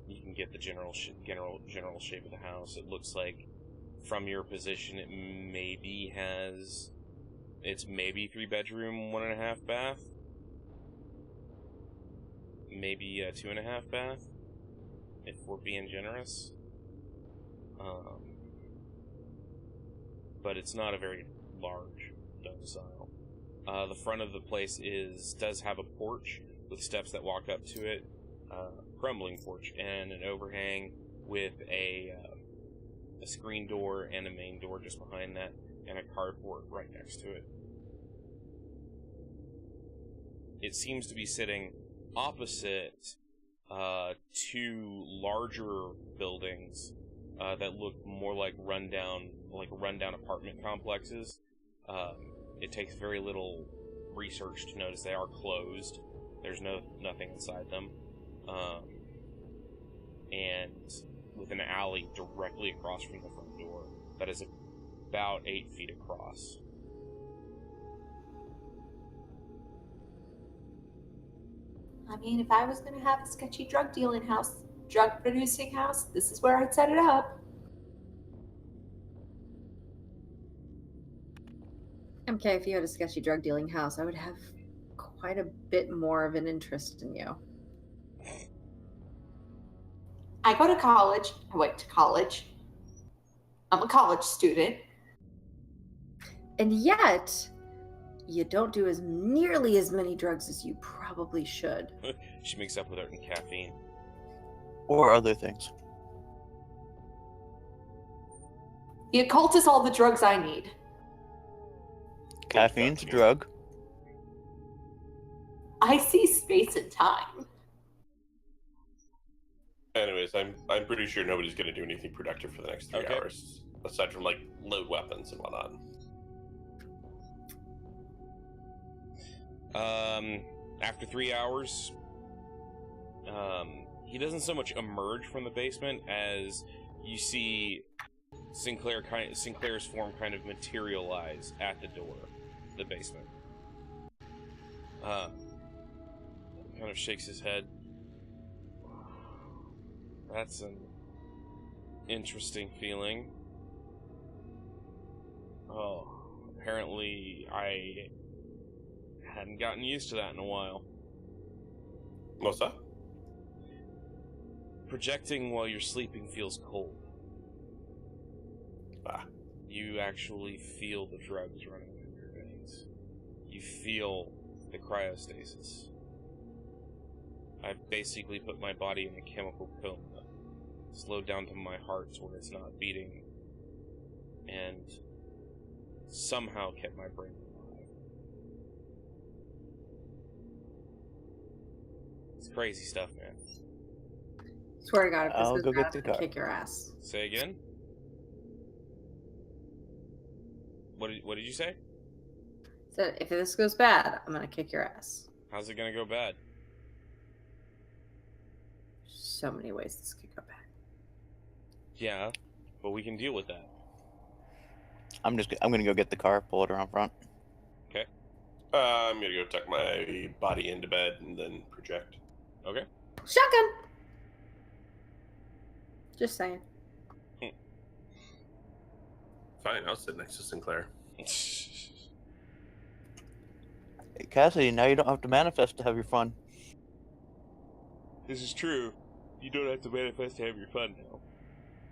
You can get the general shape of the house. It looks like, from your position, it maybe has It's maybe 3-bedroom, 1.5 bath. Maybe a 2.5 bath, if we're being generous. But it's not a very large domicile. The front of the place does have a porch with steps that walk up to it, crumbling porch, and an overhang with a screen door and a main door just behind that, and a carport right next to it. It seems to be sitting opposite two larger buildings that look more like rundown apartment complexes. It takes very little research to notice they are closed. There's nothing inside them, and with an alley directly across from the front door that is about 8 feet across. I mean, if I was going to have a sketchy drug producing house, this is where I'd set it up. MK, if you had a sketchy drug dealing house, I would have quite a bit more of an interest in you. I go to college. I went to college. I'm a college student. And yet, you don't do nearly as many drugs as you probably should. She makes up with it in caffeine. Or other things. The occult is all the drugs I need. Caffeine's a drug. I see space and time. Anyways, I'm pretty sure nobody's going to do anything productive for the next 3 hours, aside from like load weapons and whatnot. After 3 hours, he doesn't so much emerge from the basement as you see Sinclair's form kind of materialize at the door, the basement. Kind of shakes his head. That's an interesting feeling. Oh, apparently I hadn't gotten used to that in a while. What's that? Projecting while you're sleeping feels cold. Ah. You actually feel the drugs running through your veins. You feel the cryostasis. I've basically put my body in a chemical coma, slowed down to my heart to where it's not beating, and somehow kept my brain alive. It's crazy stuff, man. Swear to God, if I'll this go goes get bad, the I'm gonna car. kick your ass. Say again? What did you say? So if this goes bad, I'm gonna kick your ass. How's it gonna go bad? So many ways this could go bad. Yeah, but we can deal with that. I'm gonna go get the car, pull it around front. Okay. I'm gonna go tuck my body into bed and then project. Okay. Shotgun! Just saying. Fine, I'll sit next to Sinclair. Hey, Cassidy, now you don't have to manifest to have your fun. This is true. You don't have to manifest to have your fun now.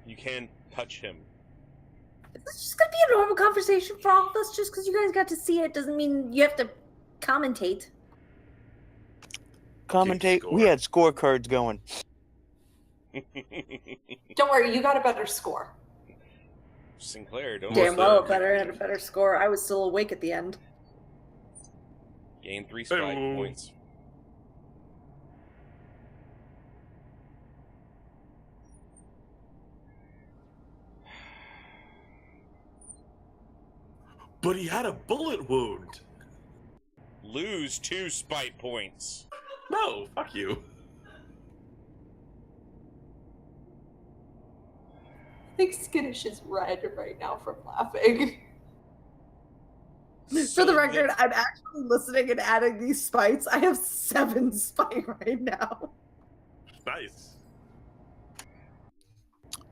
You can touch him. Is this just gonna be a normal conversation for all of us? Just because you guys got to see it doesn't mean you have to commentate. Commentate. We had scorecards going. Don't worry, you got a better score. Sinclair, don't Damn well, better had a better score. I was still awake at the end. Gain 3 spike points. But he had a bullet wound. Lose 2 spite points. No, fuck you. I think Skittish is red right now from laughing. For the record, I'm actually listening and adding these spites. I have 7 spite right now. Nice.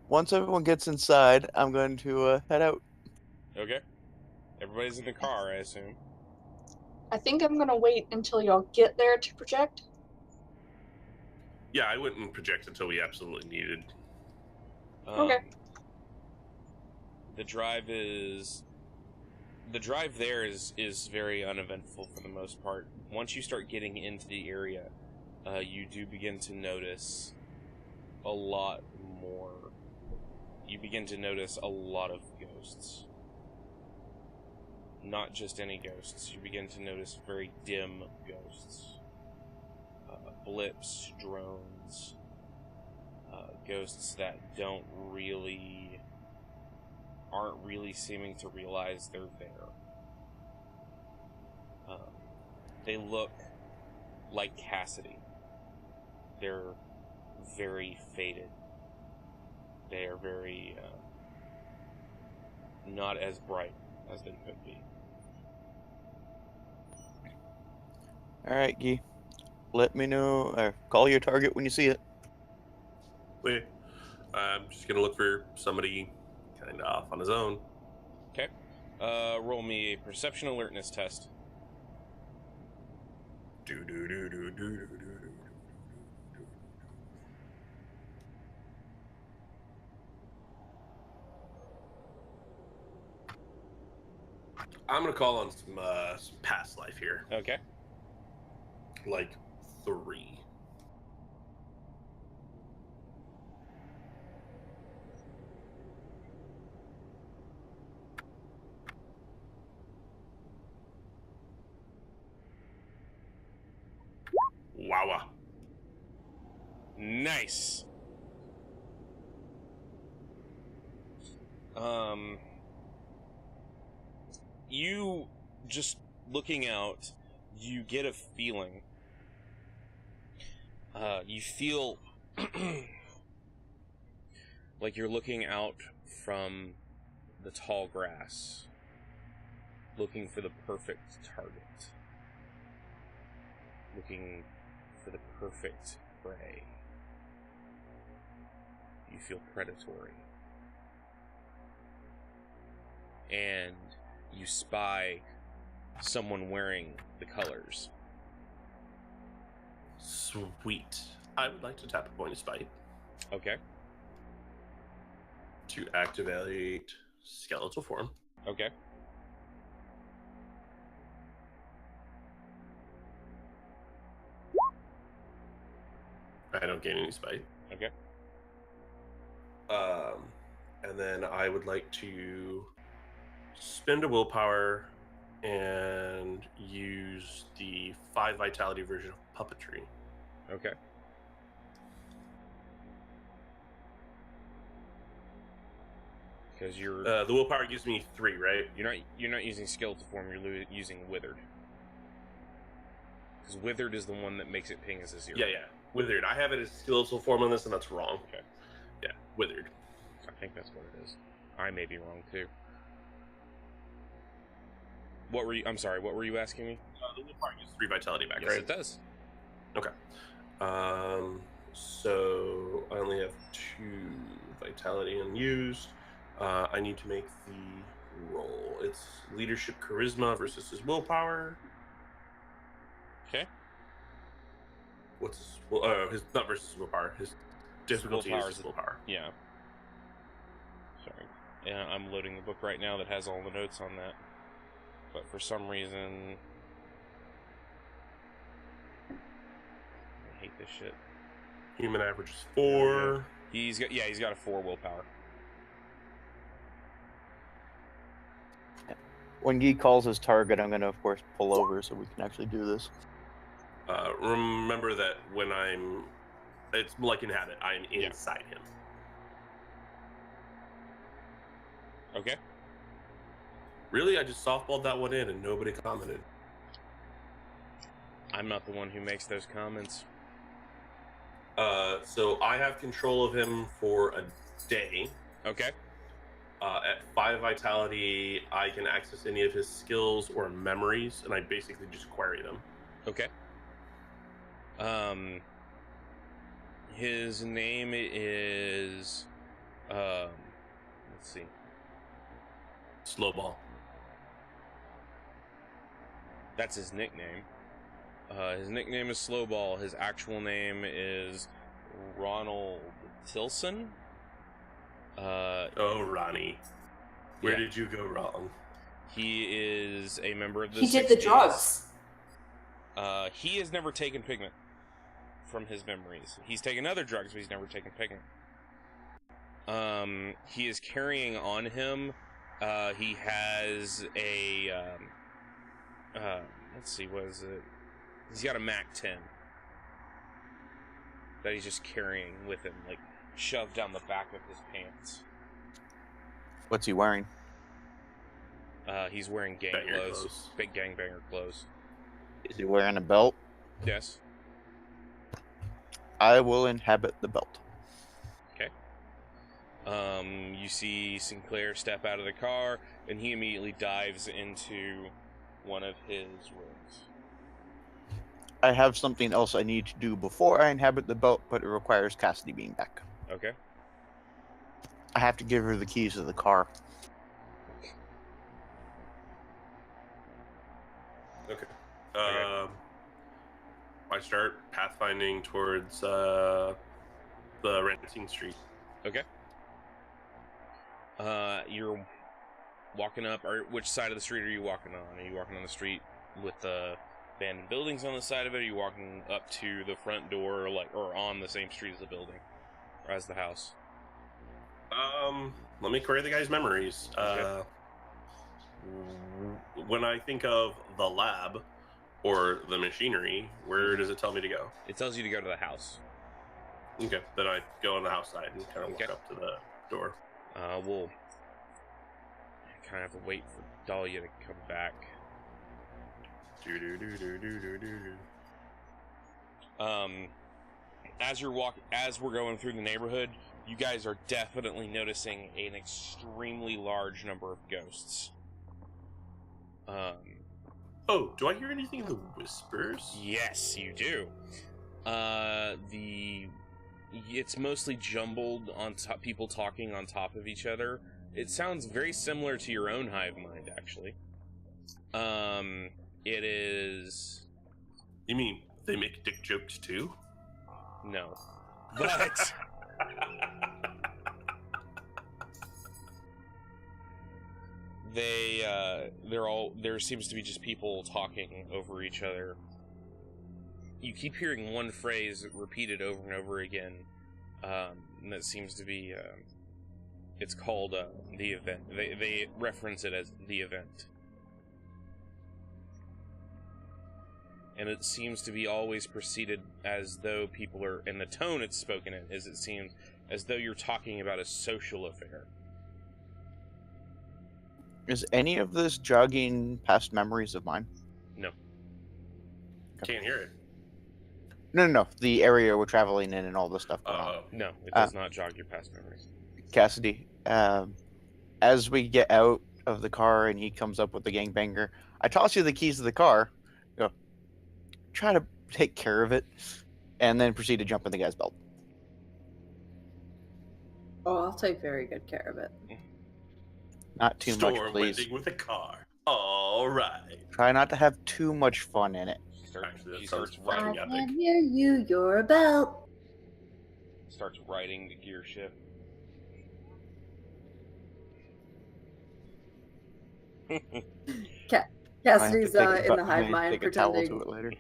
Once everyone gets inside, I'm going to head out. Okay. Everybody's in the car, I assume. I think I'm gonna wait until y'all get there to project. Yeah, I wouldn't project until we absolutely needed. Okay. The drive there is very uneventful for the most part. Once you start getting into the area, you do begin to notice a lot more. You begin to notice a lot of ghosts. Not just any ghosts. You begin to notice very dim ghosts. Blips, drones, ghosts that aren't really seeming to realize they're there. They look like Cassidy. They're very faded. They are very not as bright as they could be. Alright, Guy. Let me know, or call your target when you see it. Wait, I'm just gonna look for somebody kind of off on his own. Okay. Roll me a perception alertness test. I'm gonna call on some past life here. Okay. Like 3. Wow. Nice. You just looking out, you get a feeling. You feel like you're looking out from the tall grass, looking for the perfect target, looking for the perfect prey. You feel predatory. And you spy someone wearing the colors. Sweet. I would like to tap a point of spite Okay. to activate skeletal form. Okay. I don't gain any spite. Okay. And then I would like to spend a willpower and use the 5 vitality version of puppetry. Okay. Because you're the willpower gives me 3, right? you're not using skeletal form. You're using withered. Because withered is the one that makes it ping as a 0. Yeah. Withered. I have it as skeletal form on this, and that's wrong. Okay. Yeah, withered. I think that's what it is. I may be wrong too. What were you? I'm sorry. What were you asking me? The willpower gives 3 vitality back, Yes, right? it does. Okay. So I only have 2 vitality unused. I need to make the roll. It's leadership charisma versus his willpower. Okay. What's his not versus his willpower. His difficulty is his willpower. Yeah. Sorry. Yeah, I'm loading the book right now that has all the notes on that. But for some reason, I hate this shit. Human average is 4. He's got a 4 willpower. When Guy calls his target, I'm going to, of course, pull over so we can actually do this. Remember that when it's like in habit, I'm inside him. Okay. Really? I just softballed that one in and nobody commented. I'm not the one who makes those comments. So I have control of him for a day. Okay. At 5 vitality, I can access any of his skills or memories, and I basically just query them. Okay. His name is, let's see. Slowball. That's his nickname. His nickname is Slowball. His actual name is Ronald Tilson. Oh, Ronnie. Where did you go wrong? He is a member of the He 60s. did the drugs. He has never taken pigment from his memories. He's taken other drugs, but he's never taken pigment. He is carrying on him. He has a, let's see, what is it? He's got a MAC-10 that he's just carrying with him, like, shoved down the back of his pants. What's he wearing? He's wearing gang clothes. Big gangbanger clothes. Is he wearing a belt? Yes. I will inhabit the belt. Okay. You see Sinclair step out of the car, and he immediately dives into one of his rooms. I have something else I need to do before I inhabit the belt, but it requires Cassidy being back. Okay. I have to give her the keys to the car. Okay. I start pathfinding towards the Rancine Street. Okay. You're walking up. Or which side of the street are you walking on? Are you walking on the street with the abandoned buildings on the side of it? Or are you walking up to the front door, or on the same street as the building, or as the house? Let me query the guy's memories. Okay. When I think of the lab or the machinery, where does it tell me to go? It tells you to go to the house. Okay, then I go on the house side and kind of walk up to the door. We'll kind of have to wait for Dahlia to come back. As we're going through the neighborhood, you guys are definitely noticing an extremely large number of ghosts. Oh, do I hear anything in the whispers? Yes, you do. It's mostly jumbled on top, people talking on top of each other. It sounds very similar to your own hive mind, actually. It is... You mean they make dick jokes too? No. But... there seems to be just people talking over each other. You keep hearing one phrase repeated over and over again, and that seems to be, it's called, the event. They reference it as the event. And it seems to be always preceded as though people are, and the tone it's spoken in is, it seems, as though you're talking about a social affair. Is any of this jogging past memories of mine? No. Can't hear it. No. The area we're traveling in and all this stuff going on. No, it does not jog your past memories. Cassidy, as we get out of the car and he comes up with the gangbanger, I toss you the keys to the car, go, try to take care of it, and then proceed to jump in the guy's belt. Oh, I'll take very good care of it. Not too much, please. Wending with a car. All right. Try not to have too much fun in it. Actually, that Starts sounds riding. fucking I epic. can hear you. You're a belt. Starts riding the gear shift. Cassidy's I have to in the hive mind take a towel pretending. to it later.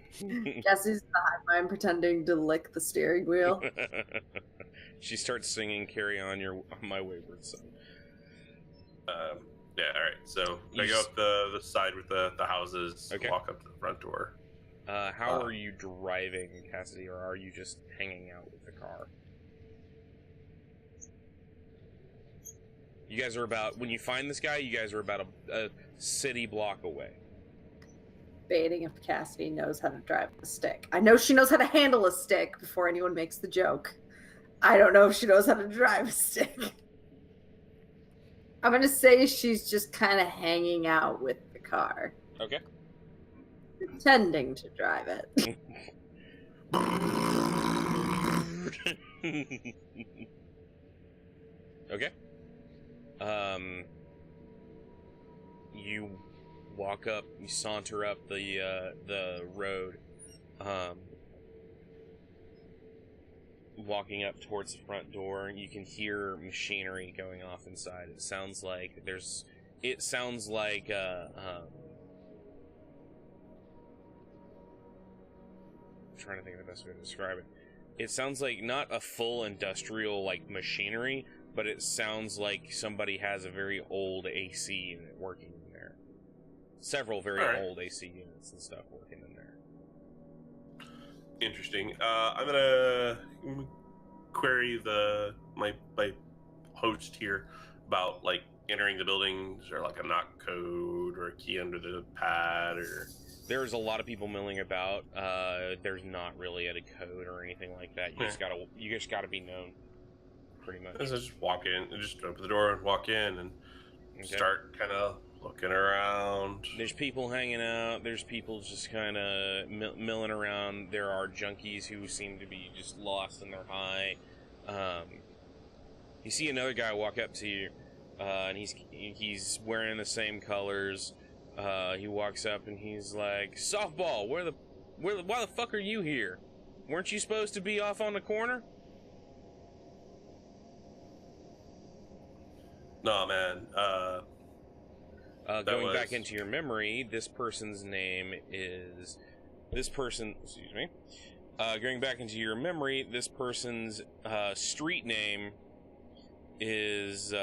Cassidy's in the hive mind pretending to lick the steering wheel. She starts singing "Carry On My Wayward Son." Yeah, all right. So I go up the side with the houses, Okay. walk up to the front door. How are you driving, Cassidy, or are you just hanging out with the car? You guys are about, when you find this guy, you guys are about a city block away. Debating if Cassidy knows how to drive a stick. I know she knows how to handle a stick before anyone makes the joke. I don't know if she knows how to drive a stick. I'm gonna say she's just kind of hanging out with the car. Okay. Pretending to drive it. Okay. You walk up, you saunter up the road, walking up towards the front door. You can hear machinery going off inside. It sounds like I'm trying to think of the best way to describe it. It sounds like not a full industrial like machinery, but it sounds like somebody has a very old AC unit working in there. Several very old AC units and stuff working in there. Interesting. I'm gonna query my host here about like entering the buildings, or like a knock code or a key under the pad, or. There's a lot of people milling about. There's not really a code or anything like that. You just gotta be known, pretty much. So just walk in, just open the door and walk in, and start kind of looking around. There's people hanging out. There's people just kind of milling around. There are junkies who seem to be just lost in their high. You see another guy walk up to you, and he's wearing the same colors. He walks up and he's like, "Softball, why the fuck are you here? Weren't you supposed to be off on the corner?" No, man. Going back into your memory, this person's name is... Excuse me. Going back into your memory, this person's street name is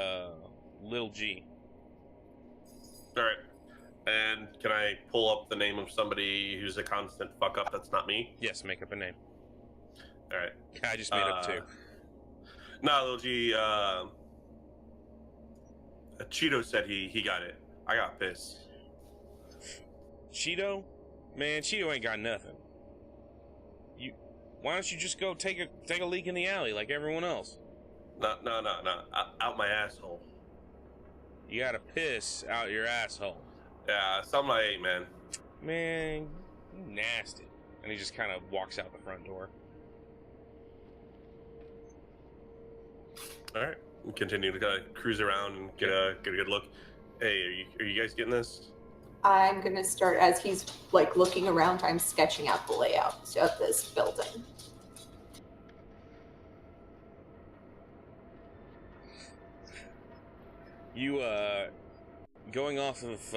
Lil G. Alright. And can I pull up the name of somebody who's a constant fuck up that's not me? Yes, make up a name. Alright. I just made up two. Nah, Lil G, Cheeto said he got it. I got pissed. Cheeto? Man, Cheeto ain't got nothing. Why don't you just go take a leak in the alley like everyone else? No. Out my asshole. You gotta piss out your asshole. Yeah, something I ate, man. Man, you nasty. And he just kind of walks out the front door. All right, we continue to kind of cruise around and get a good look. Hey, are you guys getting this? I'm gonna start as he's like looking around. I'm sketching out the layout of this building. You going off of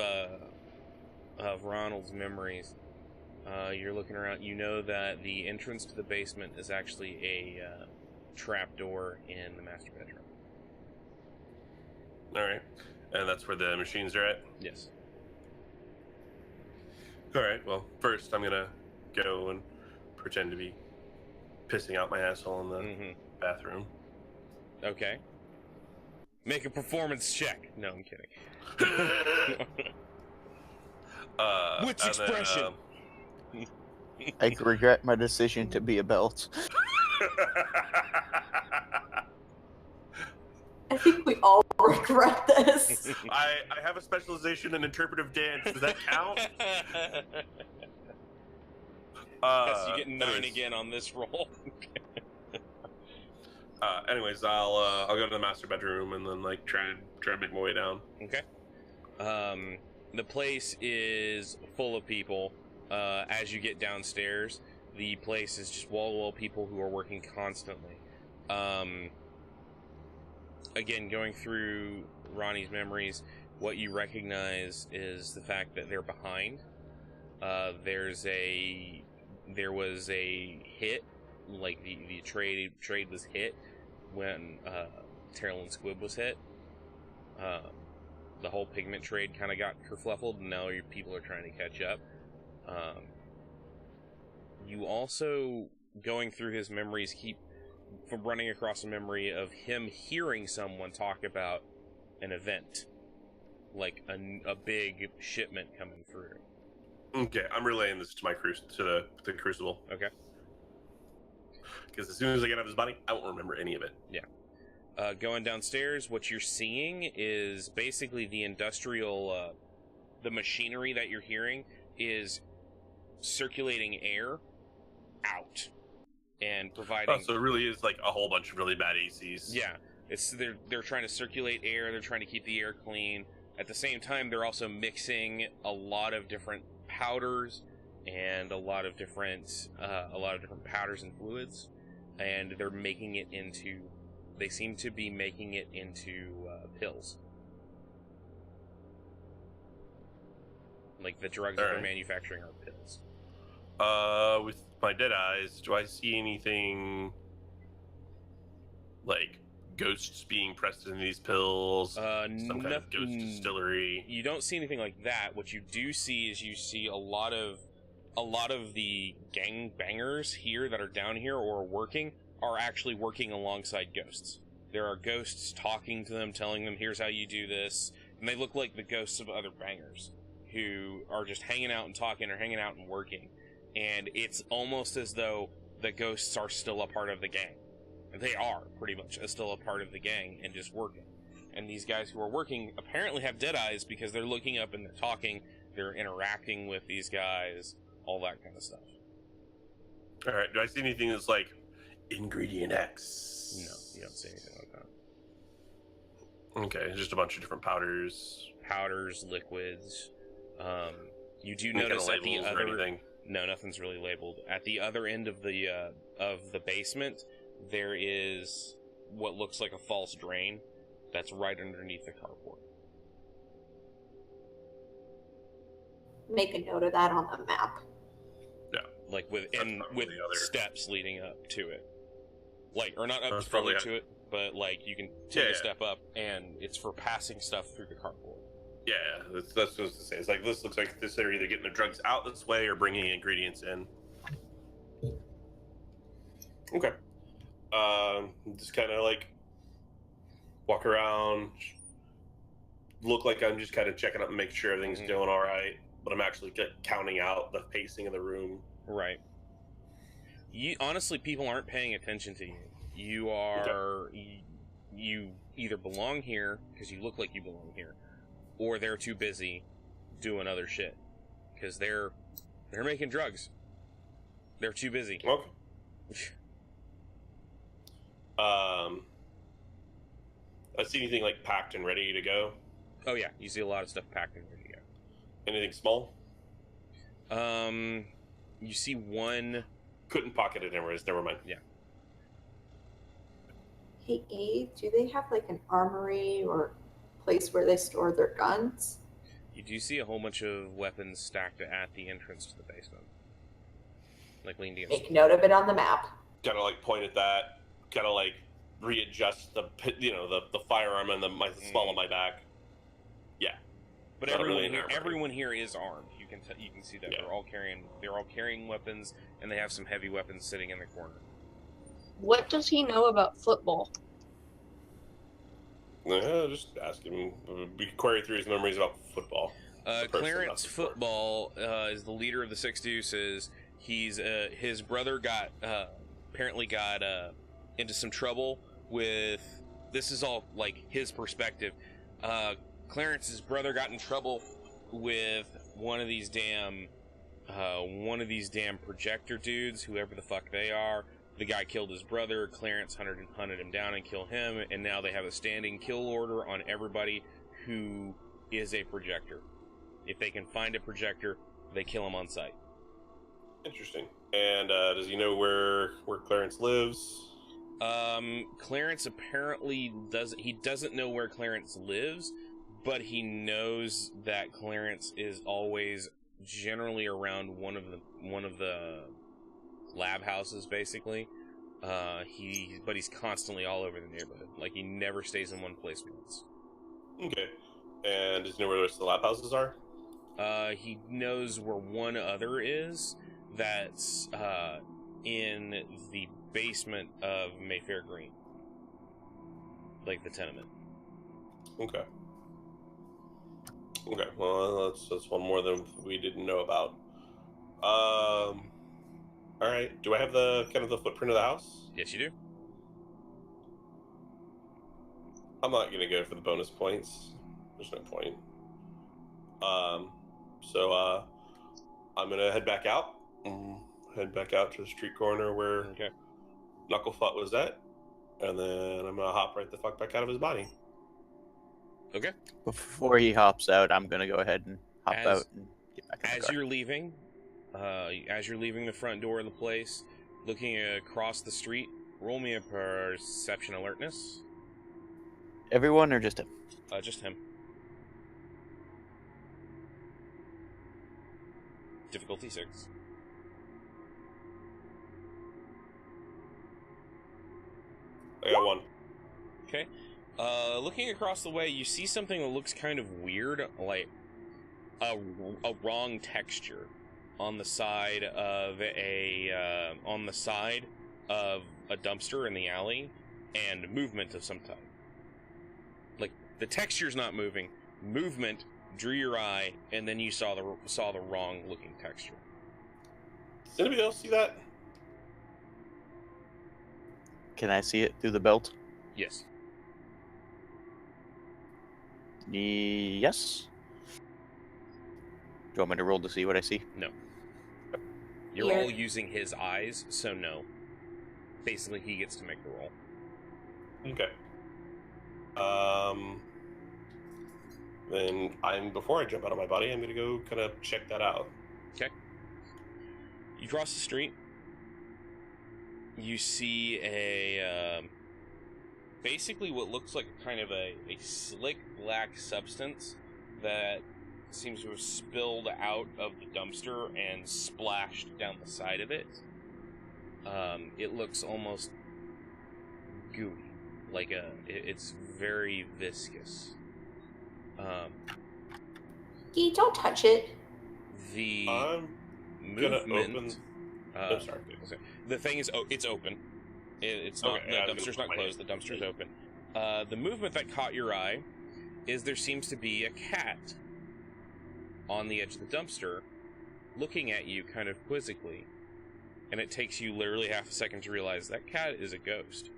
Ronald's memories, you're looking around. You know that the entrance to the basement is actually a trap door in the master bedroom. All right, and that's where the machines are at? Yes. All right, well, first I'm gonna go and pretend to be pissing out my asshole in the bathroom. Okay. Make a performance check. No, I'm kidding. Which expression? I regret my decision to be a belt. I think we all regret this. I have a specialization in interpretive dance. Does that count? Yes, you get 9 again on this roll. Anyways, I'll go to the master bedroom and then like try and make my way down. Okay. The place is full of people. As you get downstairs, the place is just wall-to-wall people who are working constantly. Again, going through Ronnie's memories, what you recognize is the fact that they're behind. There was a hit, like the trade was hit when Terrell and Squib was hit. The whole pigment trade kind of got kerfluffled, and now your people are trying to catch up. You also, going through his memories, keep from running across a memory of him hearing someone talk about an event, like a big shipment coming through. Okay, I'm relaying this to the Crucible. Okay. Because as soon as I get out of his body, I won't remember any of it. Yeah. Going downstairs, what you're seeing is basically the industrial, the machinery that you're hearing is circulating air out and providing. Oh, so it really is like a whole bunch of really bad ACs. Yeah, they're trying to circulate air. They're trying to keep the air clean, At the same time, they're also mixing a lot of different powders and a lot of different powders and fluids, and they're making it into. They seem to be making it into pills. Like the drugs that they're manufacturing are pills. With my dead eyes, do I see anything like ghosts being pressed in these pills? Some kind of ghost distillery? You don't see anything like that. What you do see is you see a lot of the gang bangers here that are down here or working are actually working alongside ghosts. There are ghosts talking to them, telling them, here's how you do this. And they look like the ghosts of other bangers who are just hanging out and talking or hanging out and working. And it's almost as though the ghosts are still a part of the gang. They are, pretty much, still a part of the gang and just working. And these guys who are working apparently have dead eyes because they're looking up and they're talking, they're interacting with these guys, all that kind of stuff. Alright, do I see anything that's like ingredient X? No, you don't see anything like that. Okay, just a bunch of different powders. Powders, liquids. You do notice at the other... anything? No, nothing's really labeled. At the other end of the basement, there is what looks like a false drain that's right underneath the carport. Make a note of that on the map. Yeah. Like with steps leading up to it. Like, or not up probably to it, but like you can take a step up and it's for passing stuff through the carport. Yeah, that's what I was to say. It's like, this looks like this they're either getting the drugs out this way or bringing ingredients in. Okay. Just kind of like walk around, look like I'm just kind of checking up and making sure everything's doing all right, but I'm actually counting out the pacing of the room. Right. Honestly, people aren't paying attention to you. You are... Okay. You either belong here, because you look like you belong here, or they're too busy doing other shit. Because they're making drugs. They're too busy. Okay. I see anything like packed and ready to go? Oh yeah, you see a lot of stuff packed and ready to go. Anything small? You see one... Couldn't pocket it anyways, never mind. Yeah. Hey, Gabe, do they have like an armory or place where they store their guns? You do see a whole bunch of weapons stacked at the entrance to the basement. Like leaned against. Make note of it on the map. Kind of like point at that, kind of like readjust the firearm and the small on my back. Yeah. But everyone here is armed. You can see that they're all carrying weapons, and they have some heavy weapons sitting in the corner. What does he know about football? Just ask him. We can query through his memories about football. Clarence Football is the leader of the Six Deuces. He's his brother apparently got into some trouble with. This is all like his perspective. Clarence's brother got in trouble with one of these damn projector dudes, whoever the fuck they are. The guy killed his brother. Clarence hunted him down and killed him, and now they have a standing kill order on everybody who is a projector. If they can find a projector, they kill him on sight. Interesting. And does he know where Clarence lives? Clarence apparently doesn't know where Clarence lives, but he knows that Clarence is always generally around one of the lab houses, basically. But he's constantly all over the neighborhood. Like, he never stays in one place once. Okay. And does he know where the rest of the lab houses are? He knows where one other is. That's in the basement of Mayfair Green. Like the tenement. Okay. Okay, well, that's one more than we didn't know about. Alright, do I have the footprint of the house? Yes, you do. I'm not gonna go for the bonus points. There's no point. So I'm gonna head back out. Head back out to the street corner where Knucklefoot was at. And then I'm gonna hop right the fuck back out of his body. Okay. Before he hops out, I'm gonna go ahead and hop out and get back in the As car. you're leaving the front door of the place, looking across the street, roll me a perception alertness. Everyone or just him? Just him. Difficulty 6. I got 1. Okay. Looking across the way, you see something that looks kind of weird, like a wrong texture on the side of a dumpster in the alley, and movement of some type. Like the texture's not moving, movement drew your eye, and then you saw the wrong looking texture. Does anybody else see that? Can I see it through the belt? Yes. Yes. Do you want me to roll to see what I see? No. You're all using his eyes, so no. Basically, he gets to make the roll. Okay. Then before I jump out of my body, I'm gonna go kind of check that out. Okay. You cross the street. You see basically what looks like kind of a slick black substance that seems to have spilled out of the dumpster and splashed down the side of it. It looks almost gooey, like it's very viscous. Gee, don't touch it. The I'm movement. gonna open. I'm sorry. The thing is, it's open. It's not. Okay, The dumpster's not closed. The dumpster's open. The movement that caught your eye is there seems to be a cat on the edge of the dumpster, looking at you kind of quizzically, and it takes you literally half a second to realize that cat is a ghost.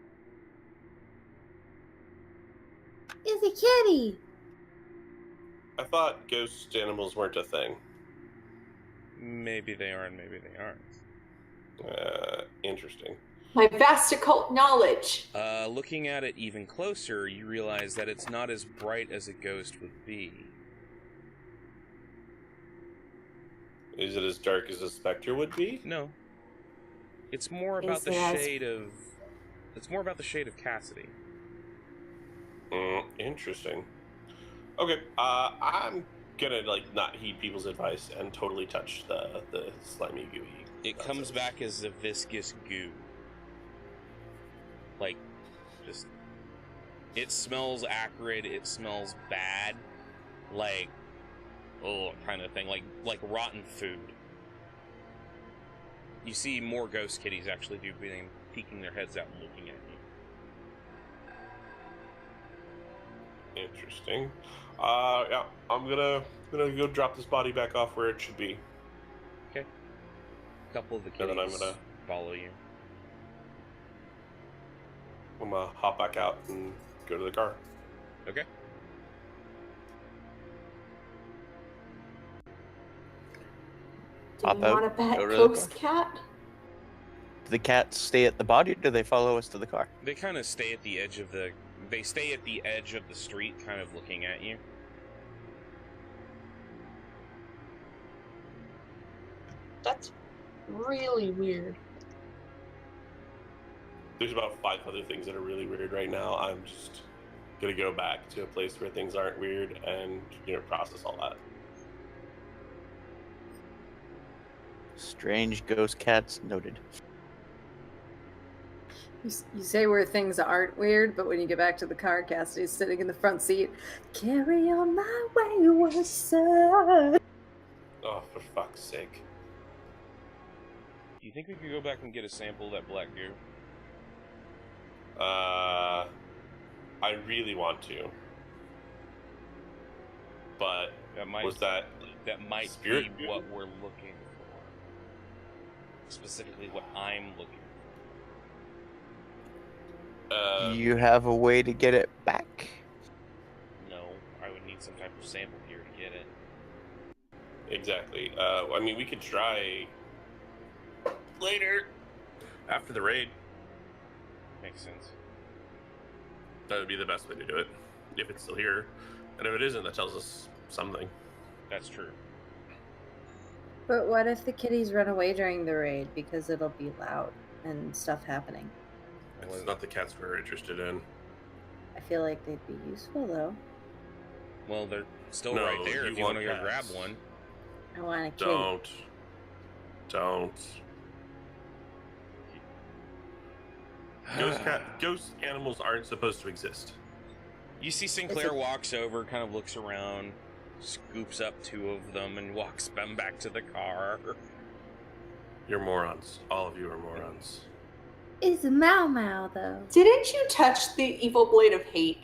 It's a kitty. I thought ghost animals weren't a thing. Maybe they are, and maybe they aren't. Interesting. My vast occult knowledge. Looking at it even closer, you realize that it's not as bright as a ghost would be. Is it as dark as a specter would be? No. It's more about the shade of. It's more about the shade of Cassidy. Interesting. Okay, I'm gonna not heed people's advice and totally touch the slimy gooey. It comes back as a viscous goo. Like, just it smells acrid. It smells bad, like kind of thing, like rotten food. You see more ghost kitties actually peeking their heads out and looking at you. Interesting. Yeah, I'm gonna go drop this body back off where it should be. Okay. A couple of the kitties And then I'm gonna follow you. I'm gonna hop back out and go to the car. Okay. Do Hop you out, want a pet go to the ghost car. cat? Do the cats stay at the body, or do they follow us to the car? They kind of stay at the edge of the. They stay at the edge of the street, kind of looking at you. That's really weird. There's about 5 other things that are really weird right now. I'm just gonna go back to a place where things aren't weird and process all that. Strange ghost cats noted. You say where things aren't weird, but when you get back to the car, Cassidy's sitting in the front seat. Carry on my wayward son. Oh, for fuck's sake. Do you think we could go back and get a sample of that black goo? I really want to. But That might spirit be goo? what we're looking for. Specifically, what I'm looking for. Do you have a way to get it back? No, I would need some type of sample here to get it. Exactly. I mean, we could try later after the raid. Makes sense. That would be the best way to do it if it's still here. And if it isn't, that tells us something. That's true. But what if the kitties run away during the raid because it'll be loud and stuff happening? It's not the cats we're interested in. I feel like they'd be useful though. Well, they're still No, right there. you If you want to want go grab cats. one. I want a kitty. Don't. Ghost animals aren't supposed to exist. You see Sinclair walks over, kind of looks around, scoops up 2 of them, and walks them back to the car. You're morons. All of you are morons. It's a Mau Mau, though. Didn't you touch the evil blade of hate?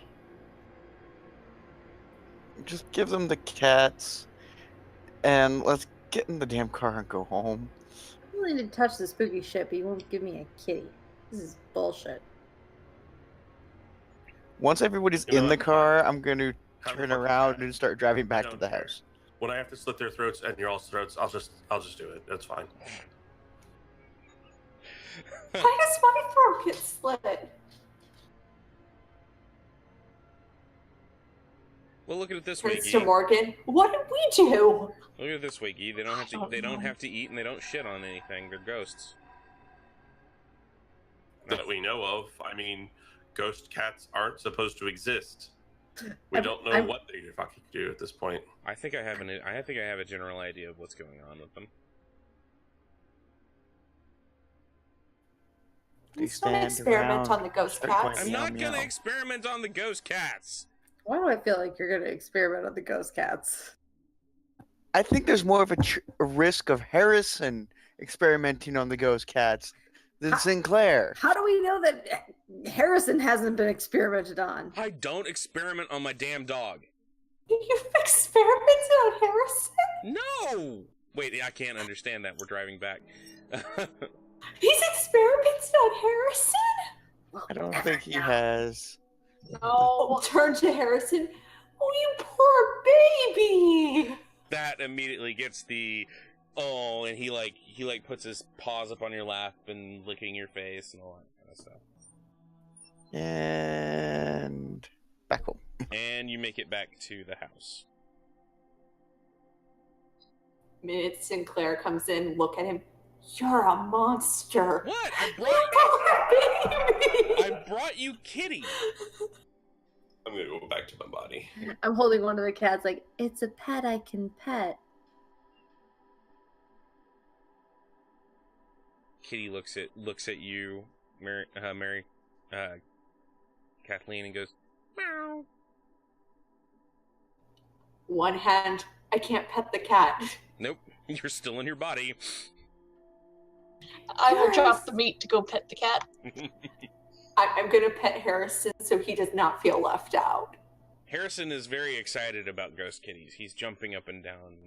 Just give them the cats, and let's get in the damn car and go home. I'm willing to touch the spooky shit, but you won't give me a kitty. This is bullshit. Once everybody's You know in the what? car, I'm going to Have turn the fucking around cat. and start driving I back to don't the care. house. When I have to slit their throats and your all's throats, I'll just do it. That's fine. Why does my throat get slit? Well, look at it this way, Mr. Gee. Morgan, what did we do? Look at it this way, Gee. They don't have to. don't They don't know. have to eat, and they don't shit on anything. They're ghosts. That we know of. I mean, ghost cats aren't supposed to exist. We I'm- don't know I'm- what they fucking do at this point. I think I have a general idea of what's going on with them. They Let's not stand experiment around, on the ghost start cats. going I'm meow, not gonna meow. experiment on the ghost cats. Why do I feel like you're gonna experiment on the ghost cats? I think there's more of a risk of Harrison experimenting on the ghost cats than Sinclair. How do we know that Harrison hasn't been experimented on? I don't experiment on my damn dog. You've experimented on Harrison? No. Wait, I can't understand that. We're driving back. He's experimented on Harrison? I don't think he has. No. Turn to Harrison. Oh, you poor baby! That immediately gets the and he puts his paws up on your lap and licking your face and all that kind of stuff. And back home. And you make it back to the house. Minute Sinclair comes in, look at him. You're a monster. What? You poor baby! I brought you Kitty. I'm gonna go back to my body. I'm holding one of the cats like, it's a pet I can pet. Kitty looks at you, Mary, Kathleen, and goes, meow. One hand, I can't pet the cat. Nope, you're still in your body. I will Yes. drop the meat to go pet the cat. I'm gonna pet Harrison so he does not feel left out. Harrison is very excited about ghost kitties. He's jumping up and down.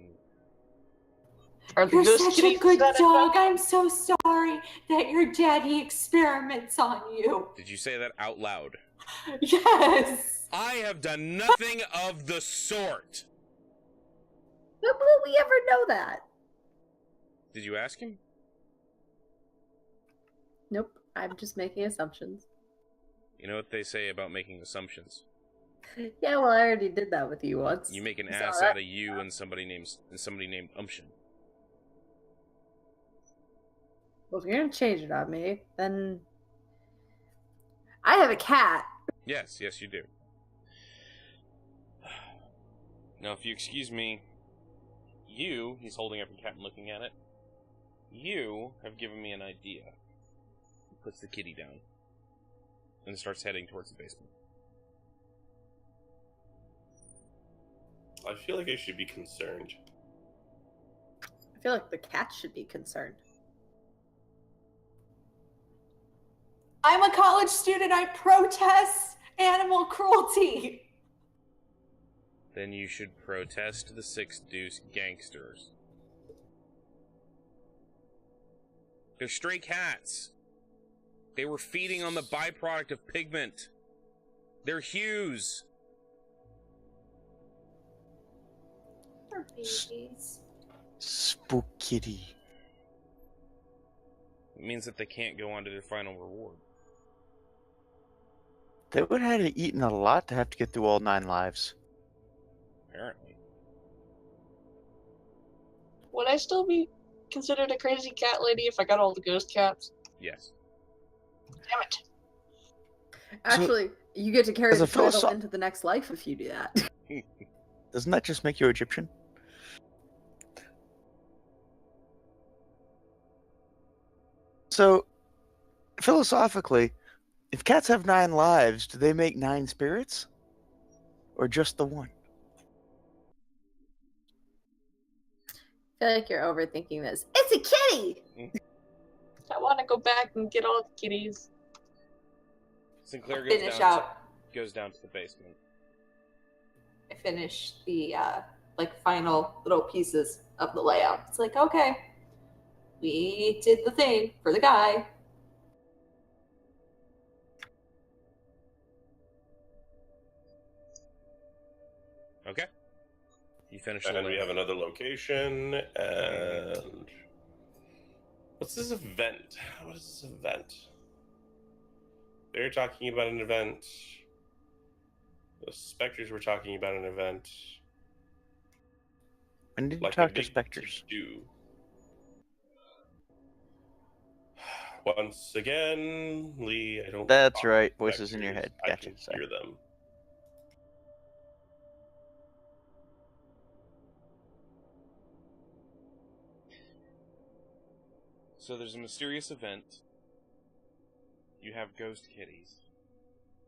Are the You're ghost such a kitties good that dog. I'm so sorry that your daddy experiments on you. Did you say that out loud? Yes. I have done nothing of the sort. When will we ever know that? Did you ask him? Nope, I'm just making assumptions. You know what they say about making assumptions. Yeah, well, I already did that with you once. You make an So ass that- out of you and somebody named Umption. Well, if you're gonna change it on me, then I have a cat. Yes, you do. Now, if you excuse me, he's holding up a cat and looking at it. You have given me an idea. He puts the kitty down and starts heading towards the basement. I feel like I should be concerned. I feel like the cat should be concerned. I'm a college student. I protest animal cruelty. Then you should protest the Six Deuce gangsters. They're stray cats. They were feeding on the byproduct of pigment. They're hues. They're babies. Spookity. It means that they can't go on to their final reward. They would have had to eaten a lot to have to get through all 9 lives. Apparently. Would I still be considered a crazy cat lady if I got all the ghost cats? Yes. Damn it. Actually, you get to carry as the a title into the next life if you do that. Doesn't that just make you Egyptian? So, philosophically, if cats have 9 lives, do they make 9 spirits? Or just the one? I feel like you're overthinking this. It's a kitty! I want to go back and get all the kitties. Sinclair goes down to the basement. I finish the final little pieces of the layout. It's like, okay, we did the thing for the guy. Okay. You finish And we have another location, and what's this event? What is this event? They're talking about an event. The specters were talking about an event. When did you Like talk to specters? Once again, Lee, I don't. That's right. Voices in your head. I Gotcha. can Sorry. hear them. So there's a mysterious event. You have ghost kitties.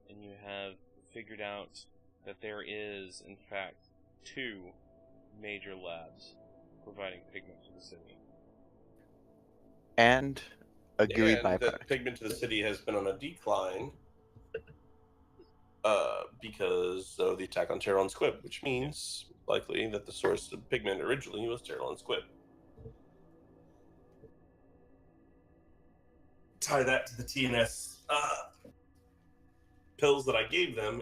And you have figured out that there is, in fact, 2 major labs providing pigment to the city. And a gooey And byproduct. that pigment to the city has been on a decline because of the attack on Terrell and Squib, which means likely that the source of pigment originally was Terrell and Squib. Tie that to the TNS pills that I gave them,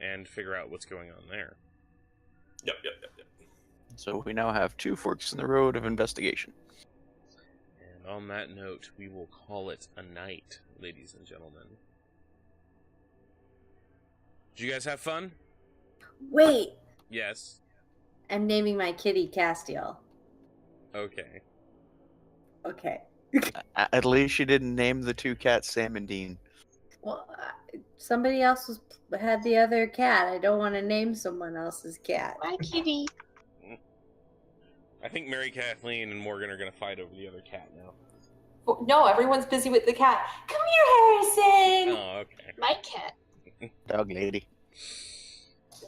and figure out what's going on there. Yep. So we now have 2 forks in the road of investigation. And on that note, we will call it a night, ladies and gentlemen. Did you guys have fun? Wait! Yes. I'm naming my kitty Castiel. Okay. Okay. At least you didn't name the 2 cats Sam and Dean. Well, somebody else had the other cat. I don't want to name someone else's cat. My kitty. I think Mary Kathleen and Morgan are going to fight over the other cat now. No, everyone's busy with the cat. Come here, Harrison! Oh, okay. My cat. Dog lady.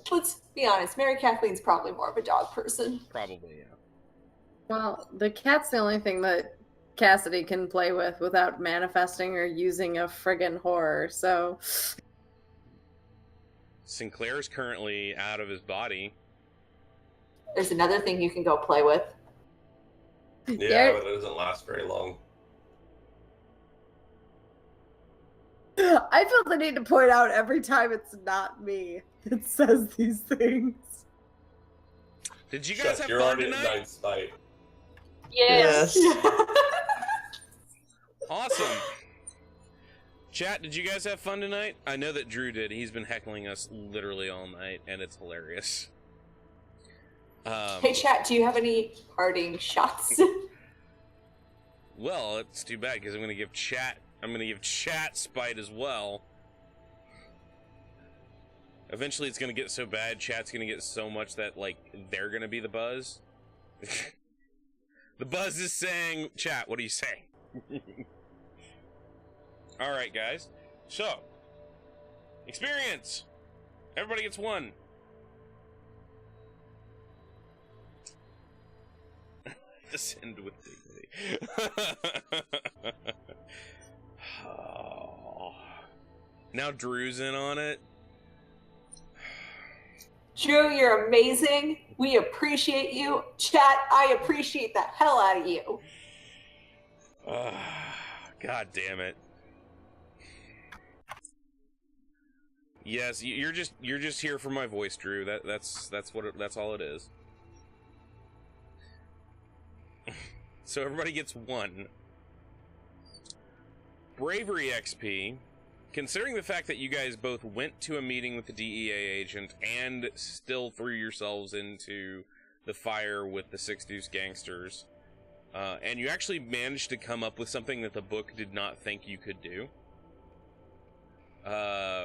Let's be honest, Mary Kathleen's probably more of a dog person. Probably, yeah. Well, the cat's the only thing that Cassidy can play with without manifesting or using a friggin' horror, so... Sinclair's currently out of his body. There's another thing you can go play with. Yeah, but it doesn't last very long. I feel the need to point out every time it's not me that says these things. Did you guys have you're fun already tonight? at 9 sight. Yes. Awesome. Chat, did you guys have fun tonight? I know that Drew did. He's been heckling us literally all night, and it's hilarious. Hey, chat, do you have any parting shots? Well, it's too bad because I'm going to give chat spite as well. Eventually, it's going to get so bad, chat's going to get so much that like they're going to be the buzz. The buzz is saying, "Chat, what do you say?" All right, guys. So, experience. Everybody gets 1. Descend with dignity. Oh. Now Drew's in on it. Drew, you're amazing. We appreciate you. Chat, I appreciate the hell out of you. God damn it. Yes, you're just here for my voice, Drew. That's all it is. So everybody gets 1. Bravery XP considering the fact that you guys both went to a meeting with the DEA agent and still threw yourselves into the fire with the Six Deuce gangsters, and you actually managed to come up with something that the book did not think you could do,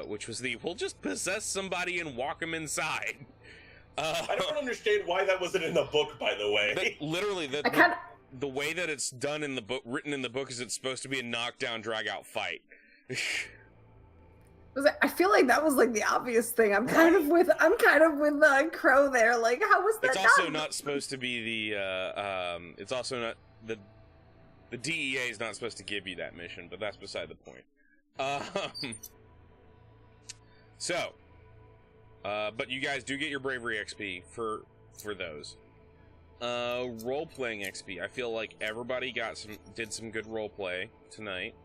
which was we'll just possess somebody and walk them inside. I don't understand why that wasn't in the book, by the way. Literally, the way that it's done in the book, written in the book, is it's supposed to be a knockdown, drag-out fight. I feel like that was like the obvious thing. I'm kind of with Crow there. Like, how was that? It's also not supposed to be it's also not the DEA is not supposed to give you that mission, but that's beside the point. But you guys do get your bravery XP for those. Role-playing XP. I feel like everybody did some good role-play tonight.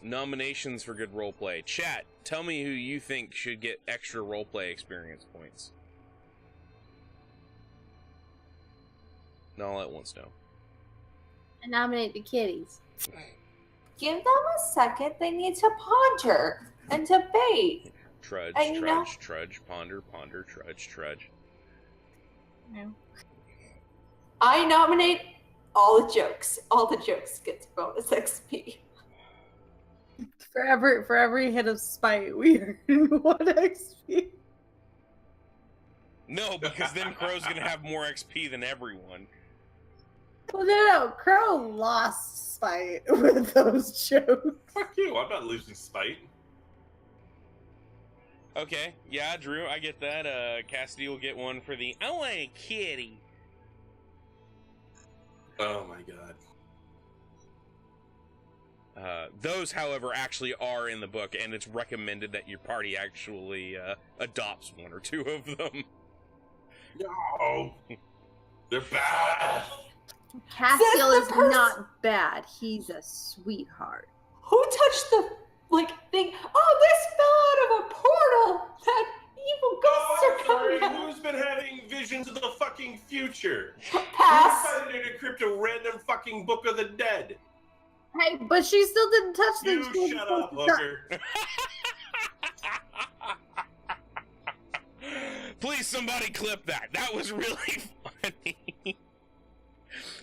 Nominations for good roleplay. Chat, tell me who you think should get extra roleplay experience points. I'll let once know. I nominate the kitties. Give them a second. They need to ponder and debate. Trudge, trudge, ponder, trudge. No. I nominate all the jokes. All the jokes get bonus XP. For every hit of spite, we earn 1 XP. No, because then Crow's gonna have more XP than everyone. Well, no, Crow lost spite with those jokes. Fuck you, I'm not losing spite. Okay, yeah, Drew, I get that. Cassidy will get one for the I want a kitty. Oh my god. Those, however, actually are in the book, and it's recommended that your party actually adopts one or two of them. No! They're bad! Castiel is not bad. He's a sweetheart. Who touched the thing? Oh, this fell out of a portal! That evil ghosts are coming out! Who's been having visions of the fucking future? Pass! Who decided to decrypt a random fucking Book of the Dead? Hey, but she still didn't touch things. You shut up, hooker. Please, somebody clip that. That was really funny.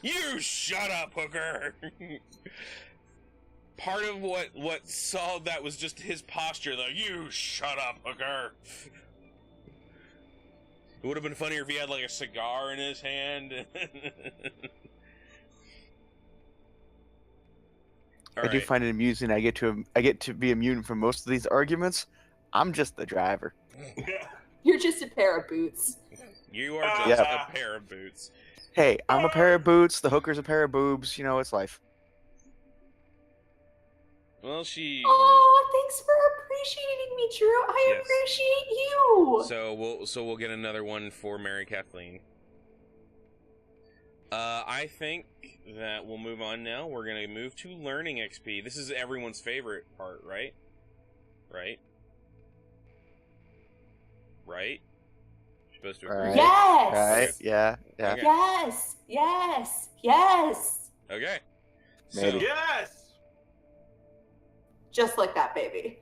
You shut up, hooker. Part of what solved that was just his posture, though. You shut up, hooker. It would have been funnier if he had like a cigar in his hand. I do find it amusing. I get to be immune from most of these arguments. I'm just the driver. You're just a pair of boots. You are just a pair of boots. Hey, I'm a pair of boots. The hooker's a pair of boobs. You know, it's life. Well, she. Oh, thanks for appreciating me, Drew. I appreciate you. So we'll get another one for Mary Kathleen. I think that we'll move on now. We're gonna move to learning XP. This is everyone's favorite part, right? Right? You're supposed to agree. Yes. Right. Yeah. Okay. Yes. Okay. Maybe. Yes! Just like that, baby.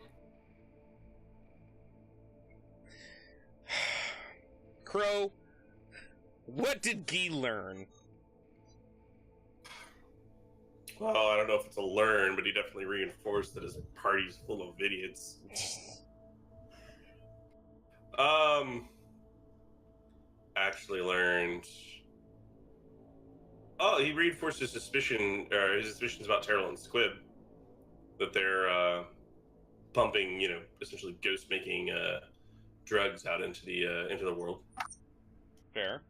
Crow, what did Guy learn? Well, I don't know if it's a learn, but he definitely reinforced that his party's full of idiots. Actually learned. Oh, he reinforced his suspicions about Terrell and Squib. That they're pumping, essentially ghost-making drugs out into the world. Fair.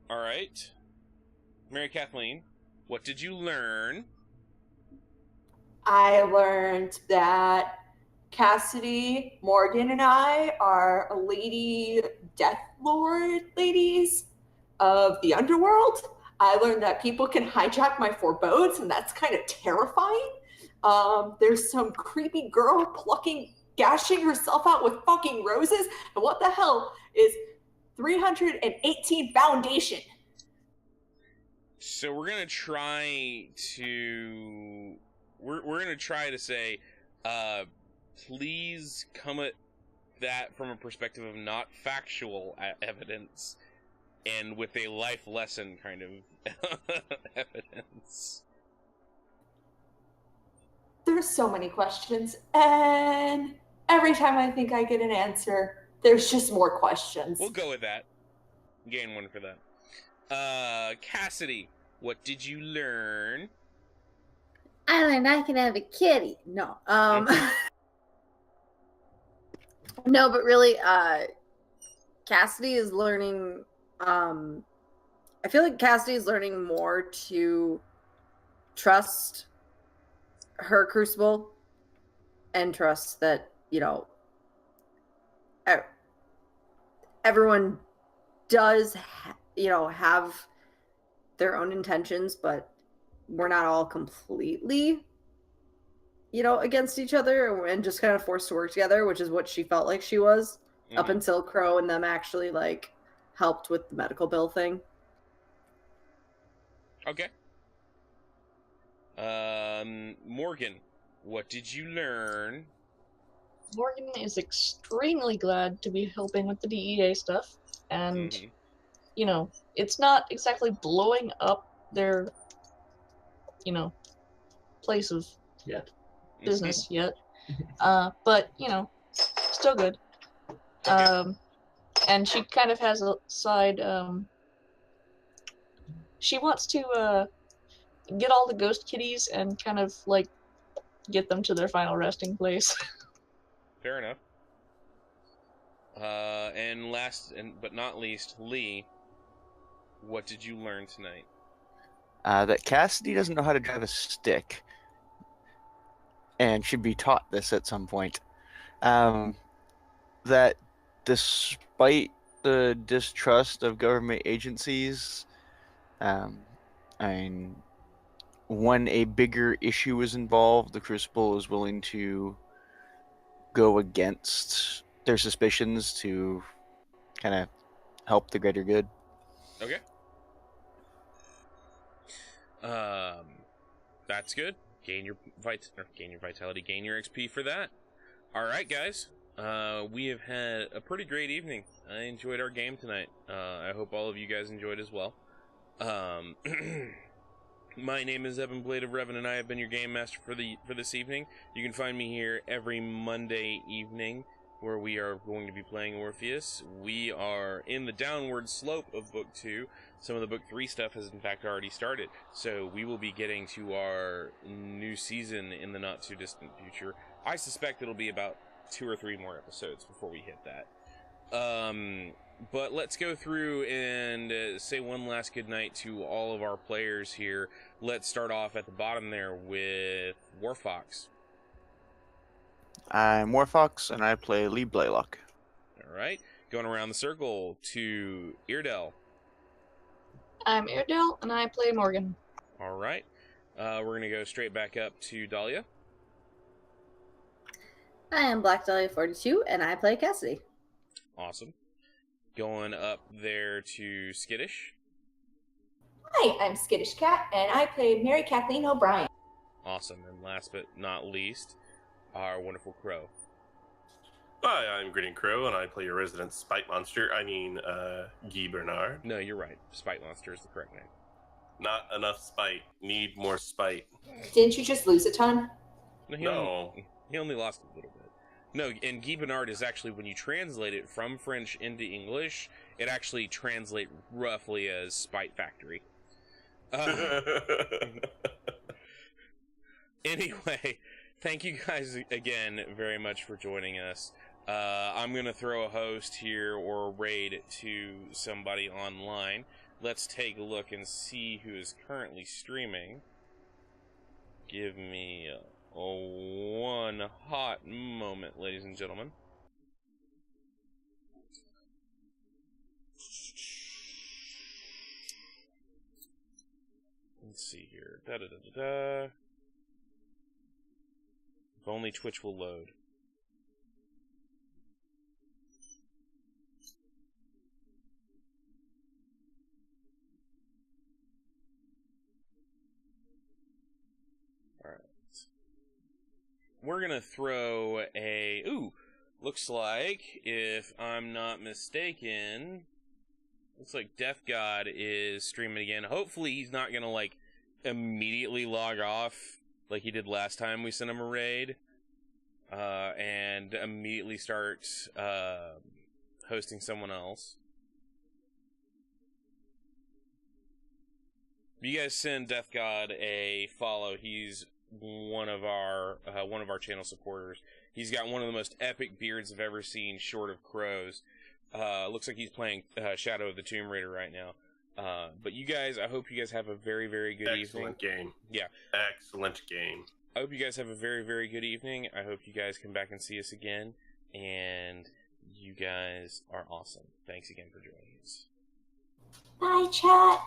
All right. Mary Kathleen, what did you learn? I learned that Cassidy, Morgan, and I are lady death lord ladies of the underworld. I learned that people can hijack my forebodings, and that's kind of terrifying. There's some creepy girl gashing herself out with fucking roses. And what the hell is 318 foundation? So we're gonna try to we're gonna try to say, please come at that from a perspective of not factual evidence, and with a life lesson kind of evidence. There's so many questions, and every time I think I get an answer, there's just more questions. We'll go with that. Gain one for that. Cassidy, what did you learn? I learned I can have a kitty. No. No, but really, Cassidy is learning. I feel like Cassidy is learning more to trust her Crucible and trust that, everyone does, have their own intentions, but we're not all completely, against each other and just kind of forced to work together, which is what she felt like she was up until Crow and them actually, helped with the medical bill thing. Okay. Morgan, what did you learn? Morgan is extremely glad to be helping with the DEA stuff, and, it's not exactly blowing up their, place of business yet. But, still good. And she kind of has a side, she wants to, get all the ghost kitties and kind of, get them to their final resting place. Fair enough. And last but not least, Lee, what did you learn tonight? That Cassidy doesn't know how to drive a stick, and should be taught this at some point. That despite the distrust of government agencies, when a bigger issue is involved, the Crucible is willing to go against their suspicions to kind of help the greater good. Okay. That's good. Gain your vitality, gain your XP for that. All right, guys. We have had a pretty great evening. I enjoyed our game tonight. I hope all of you guys enjoyed as well. My name is Evan Blade of Revan, and I have been your game master for this evening. You can find me here every Monday evening, where we are going to be playing Orpheus. We are in the downward slope of Book 2. Some of the Book 3 stuff has in fact already started, so we will be getting to our new season in the not-too-distant future. I suspect it'll be about 2 or 3 more episodes before we hit that. But let's go through and say one last goodnight to all of our players here. Let's start off at the bottom there with Warfox. I'm Warfox, and I play Lee Blaylock. All right. Going around the circle to Eardell. I'm Eardell, and I play Morgan. All right. We're going to go straight back up to Dahlia. I am Black Dahlia 42, and I play Cassidy. Awesome. Going up there to Skittish. Hi, I'm Skittish Cat, and I play Mary Kathleen O'Brien. Awesome. And last but not least, our wonderful Crow. Hi, I'm Grinning Crow, and I play your resident Spite Monster. Guy Bernard. No, you're right. Spite Monster is the correct name. Not enough spite. Need more spite. Didn't you just lose a ton? No. He only lost a little bit. No, and Guy Bernard is actually, when you translate it from French into English, it actually translates roughly as Spite Factory. Anyway, thank you guys again very much for joining us. I'm going to throw a host here or a raid to somebody online. Let's take a look and see who is currently streaming. Give me one hot moment, ladies and gentlemen. Let's see here. If only Twitch will load. Alright. we're gonna throw a... Ooh, looks like, if I'm not mistaken, looks like Death God is streaming again. Hopefully he's not gonna, like, immediately log off like he did last time we sent him a raid, and immediately start hosting someone else. You guys send Death God a follow. He's one of our channel supporters. He's got one of the most epic beards I've ever seen, short of crows. Looks like he's playing Shadow of the Tomb Raider right now. But you guys, I hope you guys have a very, very good evening. Excellent game. Yeah. Excellent game. I hope you guys have a very, very good evening. I hope you guys come back and see us again. And you guys are awesome. Thanks again for joining us. Bye, chat.